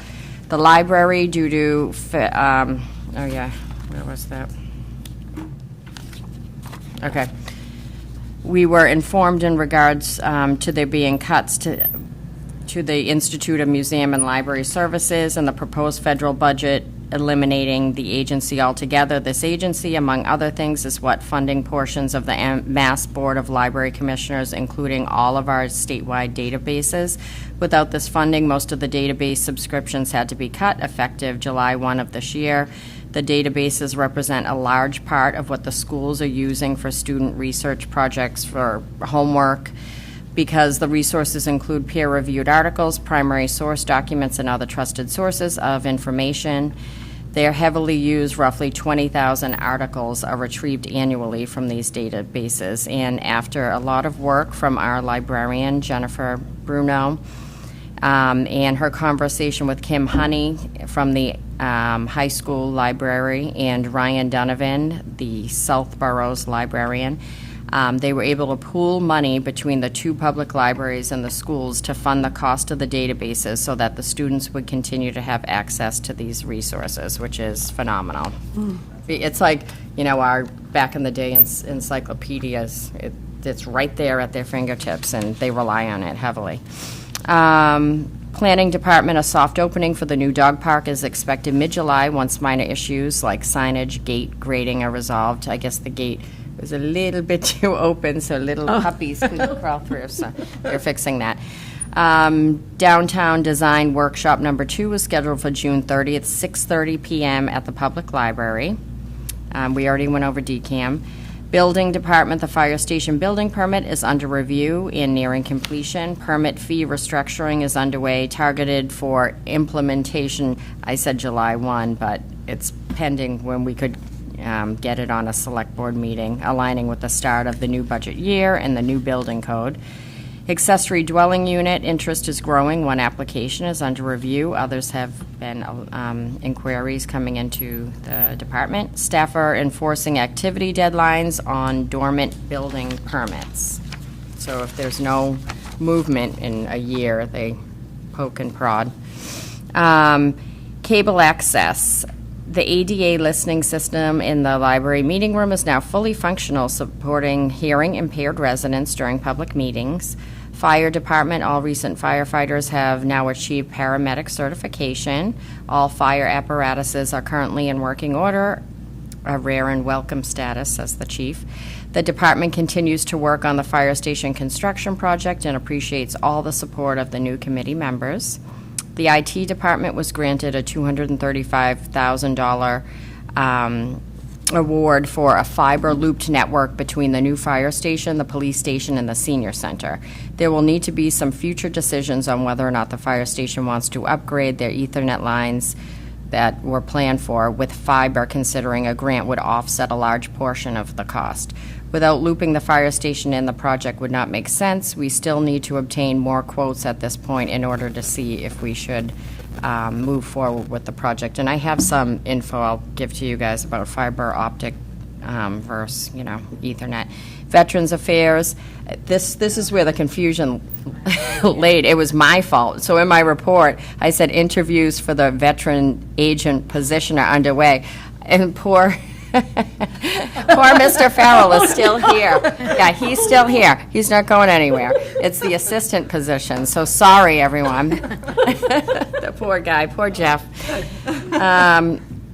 The library, due to, where was that? Okay. We were informed in regards to there being cuts to the Institute of Museum and Library Services and the proposed federal budget eliminating the agency altogether. This agency, among other things, is what funding portions of the Mass Board of Library Commissioners, including all of our statewide databases. Without this funding, most of the database subscriptions had to be cut effective July 1 of this year. The databases represent a large part of what the schools are using for student research projects, for homework, because the resources include peer-reviewed articles, primary source documents, and other trusted sources of information. They are heavily used. Roughly 20,000 articles are retrieved annually from these databases. And after a lot of work from our librarian, Jennifer Bruno, and her conversation with Kim Honey from the high school library and Ryan Donovan, the Southborough's librarian, they were able to pool money between the two public libraries and the schools to fund the cost of the databases so that the students would continue to have access to these resources, which is phenomenal. It's like, our back in the day encyclopedias. It's right there at their fingertips, and they rely on it heavily. Planning Department, a soft opening for the new dog park is expected mid-July once minor issues like signage, gate, grading are resolved. I guess the gate was a little bit too open, so little puppies could crawl through, so they're fixing that. Downtown Design Workshop number 2 is scheduled for June 30th, 6:30 p.m. at the Public Library. We already went over DCAM. Building Department, the fire station building permit is under review and nearing completion. Permit fee restructuring is underway, targeted for implementation, I said July 1, but it's pending when we could get it on a select board meeting, aligning with the start of the new budget year and the new building code. Accessory dwelling unit, interest is growing. One application is under review. Others have been inquiries coming into the department. Staff are enforcing activity deadlines on dormant building permits. So if there's no movement in a year, they poke and prod. Cable access. The ADA listening system in the library meeting room is now fully functional, supporting hearing impaired residents during public meetings. Fire department, all recent firefighters have now achieved paramedic certification. All fire apparatuses are currently in working order, a rare and welcome status, says the chief. The department continues to work on the fire station construction project and appreciates all the support of the new committee members. The IT department was granted a $235,000 award for a fiber looped network between the new fire station, the police station, and the senior center. There will need to be some future decisions on whether or not the fire station wants to upgrade their Ethernet lines that were planned for with fiber, considering a grant would offset a large portion of the cost. Without looping the fire station in, the project would not make sense. We still need to obtain more quotes at this point in order to see if we should move forward with the project. And I have some info I'll give to you guys about fiber optic versus, Ethernet. Veterans Affairs, this is where the confusion laid. It was my fault. So in my report, I said interviews for the veteran agent position are underway. And poor Mr. Farrell is still here. Yeah, he's still here. He's not going anywhere. It's the assistant position. So sorry, everyone. The poor guy, poor Jeff.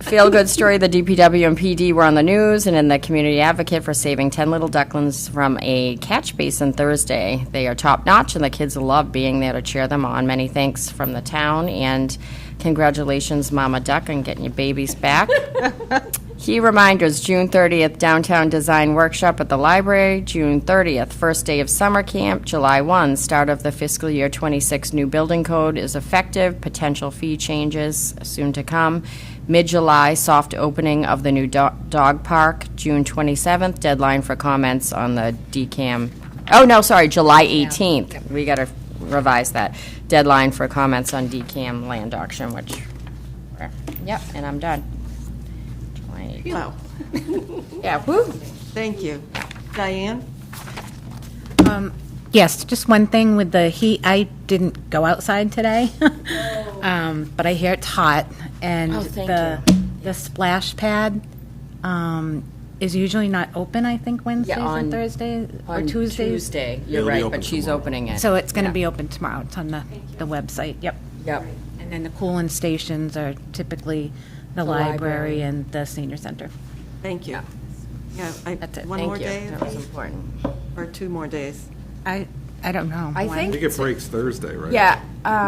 Feel-good story, the DPW and PD were on the news and in the Community Advocate for saving 10 little ducklings from a catch basin Thursday. They are top-notch, and the kids love being there to cheer them on. Many thanks from the town, and congratulations, Mama Duck, on getting your babies back. Key reminders, June 30th, Downtown Design Workshop at the library. June 30th, first day of summer camp. July 1, start of the fiscal year 26 new building code is effective. Potential fee changes soon to come. Mid-July, soft opening of the new dog park. June 27th, deadline for comments on the DCAM. Oh, no, sorry, July 18th. We got to revise that. Deadline for comments on DCAM land auction, which Yep, and I'm done. Wow. Yeah, woo. Thank you. Diane? Yes, just one thing with the heat. I didn't go outside today, but I hear it's hot, and Oh, thank the splash pad is usually not open. I think Wednesdays and Thursdays or On Tuesdays. Tuesday, you're right, but she's opening it. So it's going to Yeah. be open tomorrow. It's on the website. Yep. Yep. And then the cooling stations are typically the library. library and the senior center. Thank you. Yeah, That's it. One Thank more you. day? That was important. Or 2 more days? I don't know. I I think, think it breaks Thursday, right? yeah,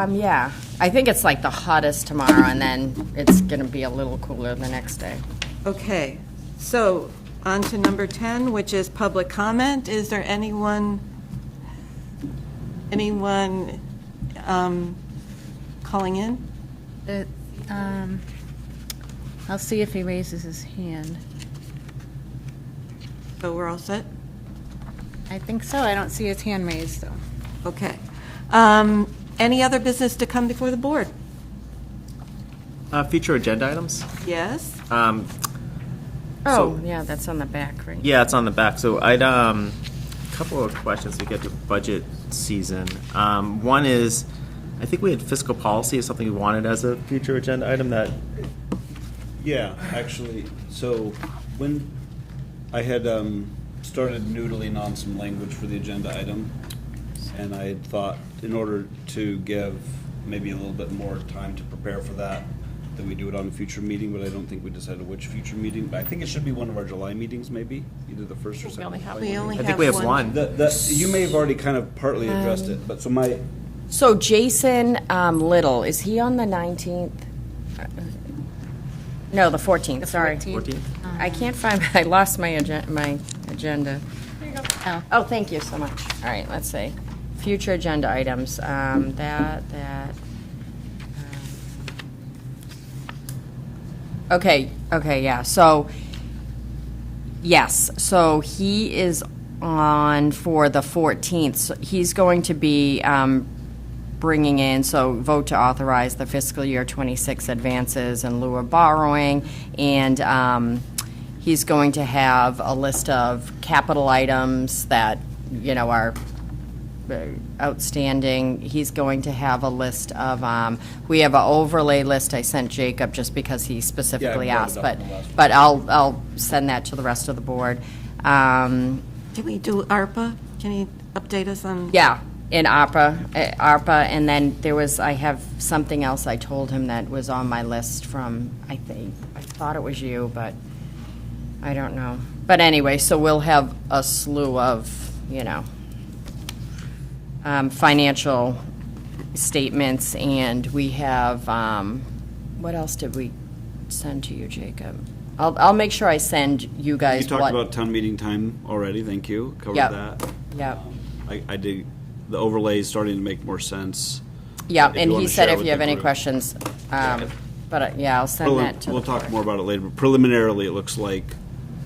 yeah. I think it's like the hottest tomorrow, and then it's going to be a little cooler the next day. Okay, so on to number 10, which is public comment. Is there anyone calling in? I'll see if he raises his hand. So we're all set? I think so. I don't see his hand raised, though. Okay. Any other business to come before the board? Future agenda items? Yes? Oh, yeah, that's on the back, right? Yeah, it's on the back. So I'd, a couple of questions to get to budget season. One is, I think we had fiscal policy as something we wanted as a future agenda item that, Yeah, actually, so when I had started noodling on some language for the agenda item, and I had thought in order to give maybe a little bit more time to prepare for that we do it on a future meeting, but I don't think we decided which future meeting. But I think it should be one of our July meetings, maybe, either the first or second. We only I think we have one. You may have already kind of partly addressed it, but So Jason Little, is he on the 19th? No, the 14th, sorry. 14th? I can't find, I lost my agenda. There you go. Oh, thank you so much. All right, let's see. Future agenda items, Okay, yeah, so, yes, so he is on for the 14th. So he's going to be bringing in, so vote to authorize the fiscal year 26 advances in lieu of borrowing, and he's going to have a list of capital items that, are outstanding. He's going to have a list of, we have an overlay list I sent Jacob just because he specifically brought asked, it up in the last but I'll send that to the rest of the board. Can we do ARPA? Can you update us on? Yeah, in ARPA, and then I have something else I told him that was on my list from, I thought it was you, but I don't know. But anyway, so we'll have a slew of, financial statements, and we have, what else did we send to you, Jacob? I'll make sure I send you guys you talked about town meeting time already. Thank you. Covered Yep. that. Yep. I did. The overlay is starting to make more sense. Yeah, If and you he wanna said share if with you have the any group. questions, I'll send that to We'll the talk board. more about it later. But preliminarily, it looks like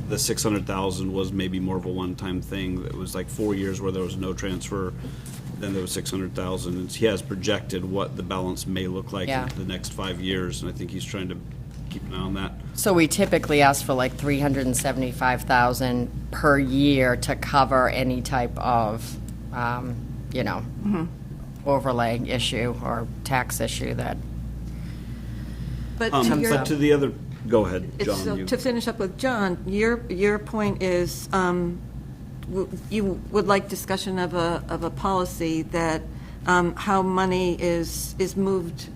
the 600,000 was maybe more of a one-time thing. It was like 4 years where there was no transfer. Then there was 600,000. And he has projected what the balance may look like Yeah. in the next 5 years, and I think he's trying to keep an eye on that. So we typically ask for like $375,000 per year to cover any type of, overlay issue or tax issue that. But comes to your, up. To the other, go ahead, John. so you- to finish up with John, your point is, you would like discussion of a policy that, how money is moved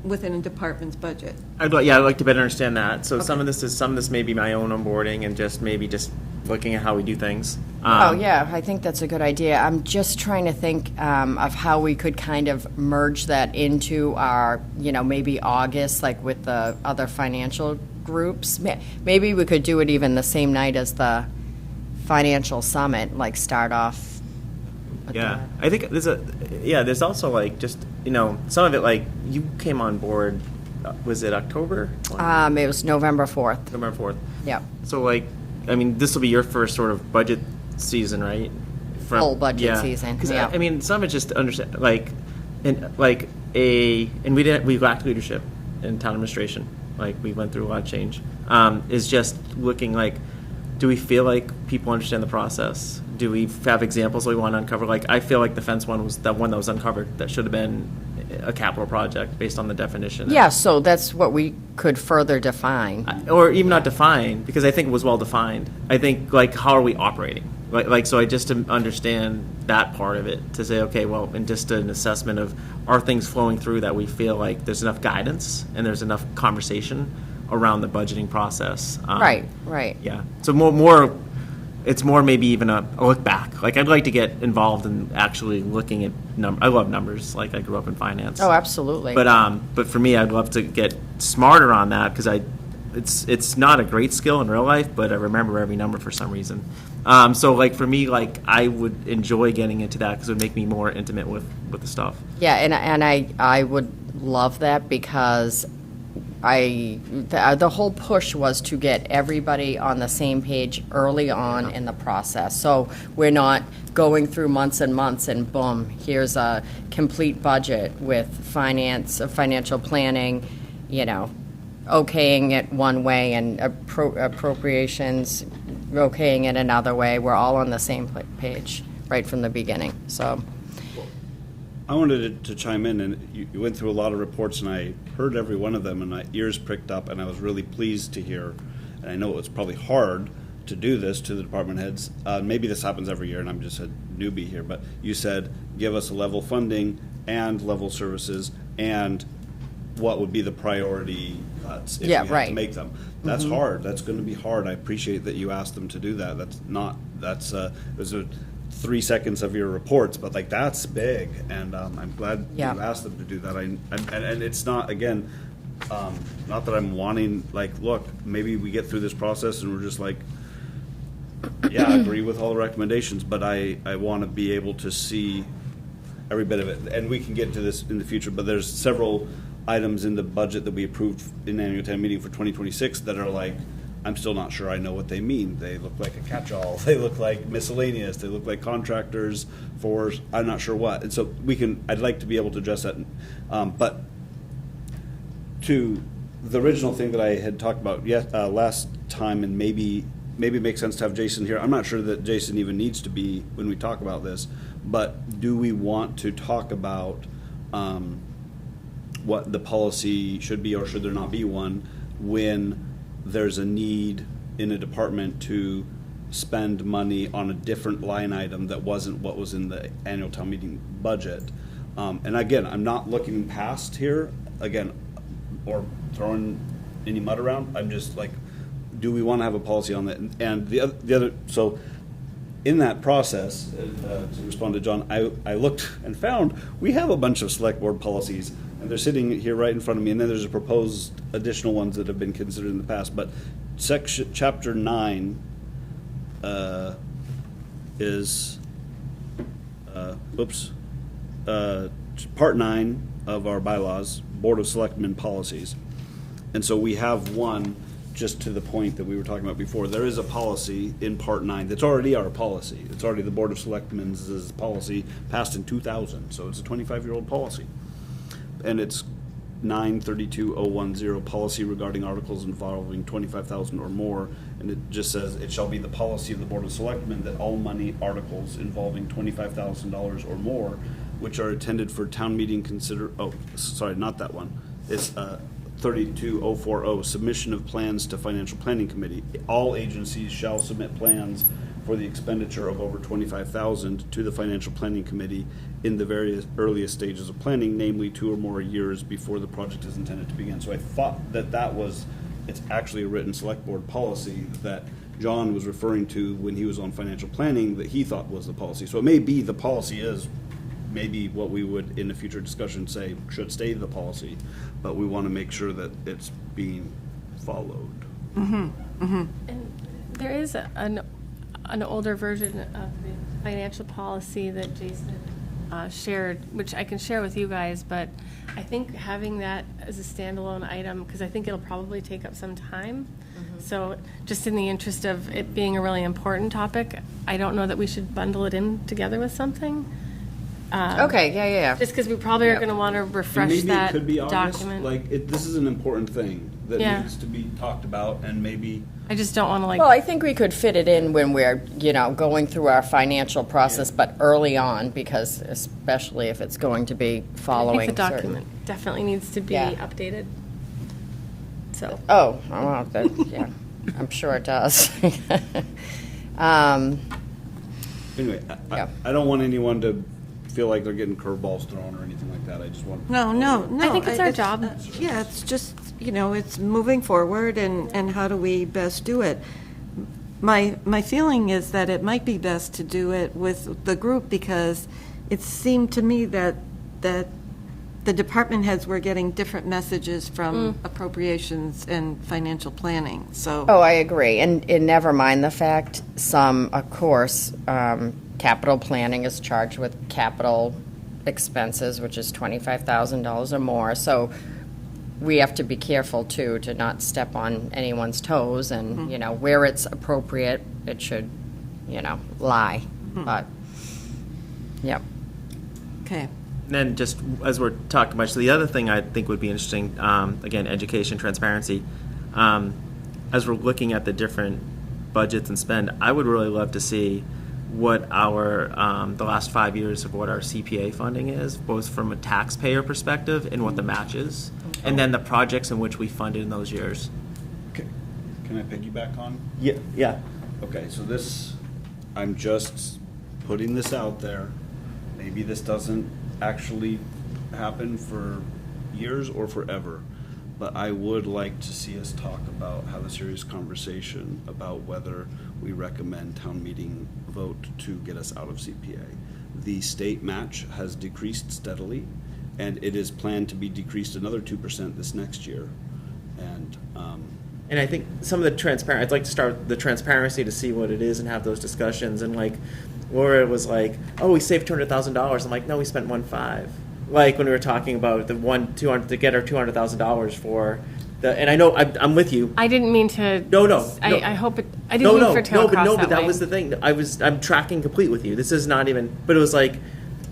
within a department's budget. I'd like to better understand that. So some of this may be my own onboarding and just looking at how we do things. Yeah, I think that's a good idea. I'm just trying to think of how we could kind of merge that into our, maybe August, like with the other financial groups. Maybe we could do it even the same night as the financial summit, like start off. Yeah, I think there's also some of it, like you came on board, was it October? It was November 4th. November 4th. Yep. So this will be your first sort of budget season, right? Full budget season, 'Cause, yeah. some of it just to understand, and we lacked leadership. in town administration. Like, we went through a lot of change. Is just looking like, do we feel like people understand the process? Do we have examples that we want to uncover? Like, I feel like the fence one was the one that was uncovered that should have been a capital project based on the definition. Yeah, so that's what we could further define. Or even not define, because I think it was well defined. I think, like, how are we operating? Like, so I just to understand that part of it, to say, okay, well, and just an assessment of, are things flowing through that we feel like there's enough guidance and there's enough conversation around the budgeting process. Right. Yeah. So more, it's more maybe even a look back. Like, I'd like to get involved in actually looking at I love numbers. Like, I grew up in finance. Oh, absolutely. But for me, I'd love to get smarter on that, because it's not a great skill in real life, but I remember every number for some reason. So, like, for me, like, I would enjoy getting into that because it would make me more intimate with the stuff. Yeah, and I would love that, because the whole push was to get everybody on the same page early on in the process. So we're not going through months and months and boom, here's a complete budget with financial planning, okaying it one way and appropriations okaying it another way. We're all on the same page right from the beginning. So I wanted to chime in, and you went through a lot of reports, and I heard every one of them, and my ears pricked up, and I was really pleased to hear, and I know it was probably hard to do this to the department heads. Maybe this happens every year, and I'm just a newbie here, but you said, give us a level funding and level services, and what would be the priority cuts if we have to make them. That's hard. That's going to be hard. I appreciate that you asked them to do that. Those are 3 seconds of your reports, but like, that's big, and I'm glad you asked them to do that. And it's not, again, not that I'm wanting, like, look, maybe we get through this process and we're just like, yeah, I agree with all the recommendations, but I want to be able to see every bit of it, and we can get to this in the future, but there's several items in the budget that we approved in the annual town meeting for 2026 that are like, I'm still not sure I know what they mean. They look like a catch-all. They look like miscellaneous. They look like contractors for I'm not sure what. And so I'd like to be able to address that. But to the original thing that I had talked about last time, and maybe it makes sense to have Jason here. I'm not sure that Jason even needs to be when we talk about this, but do we want to talk about what the policy should be, or should there not be one, when there's a need in a department to spend money on a different line item that wasn't what was in the annual town meeting budget? And again, I'm not looking past here, again, or throwing any mud around. I'm just like, do we want to have a policy on that? And the other, so in that process, to respond to John, I looked and found we have a bunch of select board policies, and they're sitting here right in front of me, and then there's a proposed additional ones that have been considered in the past. But chapter 9 is part 9 of our bylaws, Board of Selectmen policies. And so we have one, just to the point that we were talking about before, there is a policy in part 9 that's already our policy. It's already the Board of Selectmen's policy, passed in 2000, so it's a 25-year-old policy. And it's 932.010, policy regarding articles involving 25,000 or more, and it just says, it shall be the policy of the Board of Selectmen that all money articles involving $25,000 or more, which are intended for town meeting not that one. It's 32040, submission of plans to Financial Planning Committee. All agencies shall submit plans for the expenditure of over $25,000 to the Financial Planning Committee in the various earliest stages of planning, namely 2 or more years before the project is intended to begin. So I thought it's actually a written select board policy that John was referring to when he was on financial planning, that he thought was the policy. So it may be the policy is maybe what we would in a future discussion say should stay the policy, but we want to make sure that it's being followed. And there is an older version of the financial policy that Jason shared, which I can share with you guys, but I think having that as a standalone item, because I think it'll probably take up some time. So just in the interest of it being a really important topic, I don't know that we should bundle it in together with something. Okay, yeah. Just because we probably are going to want to And refresh maybe it that could be August, document. like, this is an important thing that Yeah. needs to be talked about, and maybe I just don't want to Well, I think we could fit it in when we're, going through our financial process, but early on, because especially if it's going to be I following think the certain- document definitely needs to be Yeah. updated. So. Oh, well, yeah, I'm sure it does. Anyway, I don't want anyone to feel like they're getting curveballs thrown or anything like that. I just want. No. I think it's our job. Yeah, it's just, it's moving forward and how do we best do it? My feeling is that it might be best to do it with the group because it seemed to me that the department heads were getting different messages from appropriations and financial planning, so. Oh, I agree, and never mind the fact, of course, capital planning is charged with capital expenses, which is $25,000 or more, so we have to be careful, too, to not step on anyone's toes, and, where it's appropriate, it should, lie, but, yep. Okay. And then just as we're talking about, so the other thing I think would be interesting, again, education, transparency. As we're looking at the different budgets and spend, I would really love to see what our, the last 5 years of what our CPA funding is, both from a taxpayer perspective and what the match is, and then the projects in which we funded in those years. Okay. Can I piggyback on? Yeah. Okay, so I'm just putting this out there. Maybe this doesn't actually happen for years or forever, but I would like to see us talk about, have a serious conversation about whether we recommend town meeting vote to get us out of CPA. The state match has decreased steadily, and it is planned to be decreased another 2% this next year. And I think some of the I'd like to start the transparency to see what it is and have those discussions. And like, where it was like, oh, we saved $200,000. I'm like, no, we spent $1.5 million. Like when we were talking about the $200 to get our $200,000 for the. And I know I'm with you. I didn't mean to. No. I hope it. I didn't mean for it to come across but that way. was the thing. I'm tracking complete with you. This is not even. But it was like,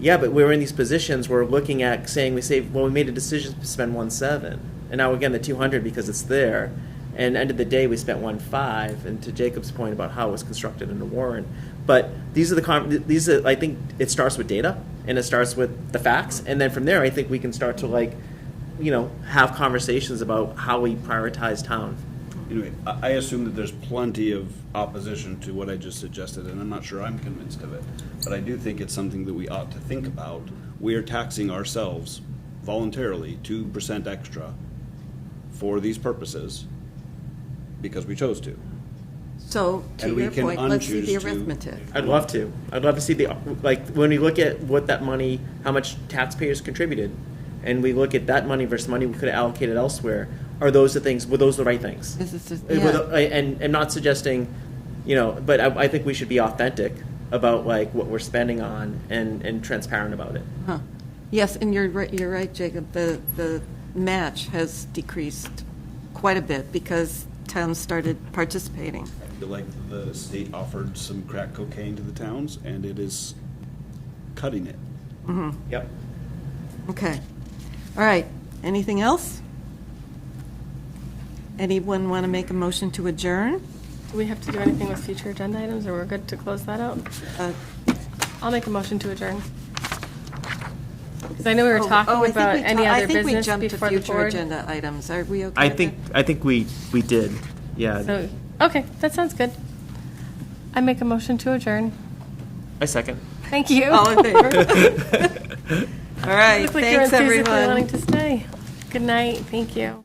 yeah, but we were in these positions. We're looking at saying we made a decision to spend $1.7 million, and now again the $200 because it's there. And end of the day, we spent $1.5 million. And to Jacob's point about how it was constructed in the warrant, but these are I think it starts with data and it starts with the facts, and then from there, I think we can start to have conversations about how we prioritize town. Anyway, I assume that there's plenty of opposition to what I just suggested, and I'm not sure I'm convinced of it. But I do think it's something that we ought to think about. We are taxing ourselves voluntarily 2% extra for these purposes because we chose to. So, to And we your can point, let's see the unchoose to. arithmetic. I'd love to see when we look at what that money, how much taxpayers contributed, and we look at that money versus money we could have allocated elsewhere. Were those the right things? And I'm not suggesting, but I think we should be authentic about what we're spending on and transparent about it. Huh. Yes, and you're right, Jacob. The match has decreased quite a bit because towns started participating. I feel like the state offered some crack cocaine to the towns, and it is cutting it. Mm-hmm. Yep. Okay. All right. Anything else? Anyone want to make a motion to adjourn? Do we have to do anything with future agenda items, or we're good to close that out? I'll make a motion to adjourn. Because I know we were talking about any other business before before the future board. agenda items. Are we okay? I think we did. Yeah. So, okay, that sounds good. I make a motion to adjourn. I second. Thank you. All in favor? All right. Looks like Thanks, you're enthusiastically everyone. wanting to stay. Good night. Thank you.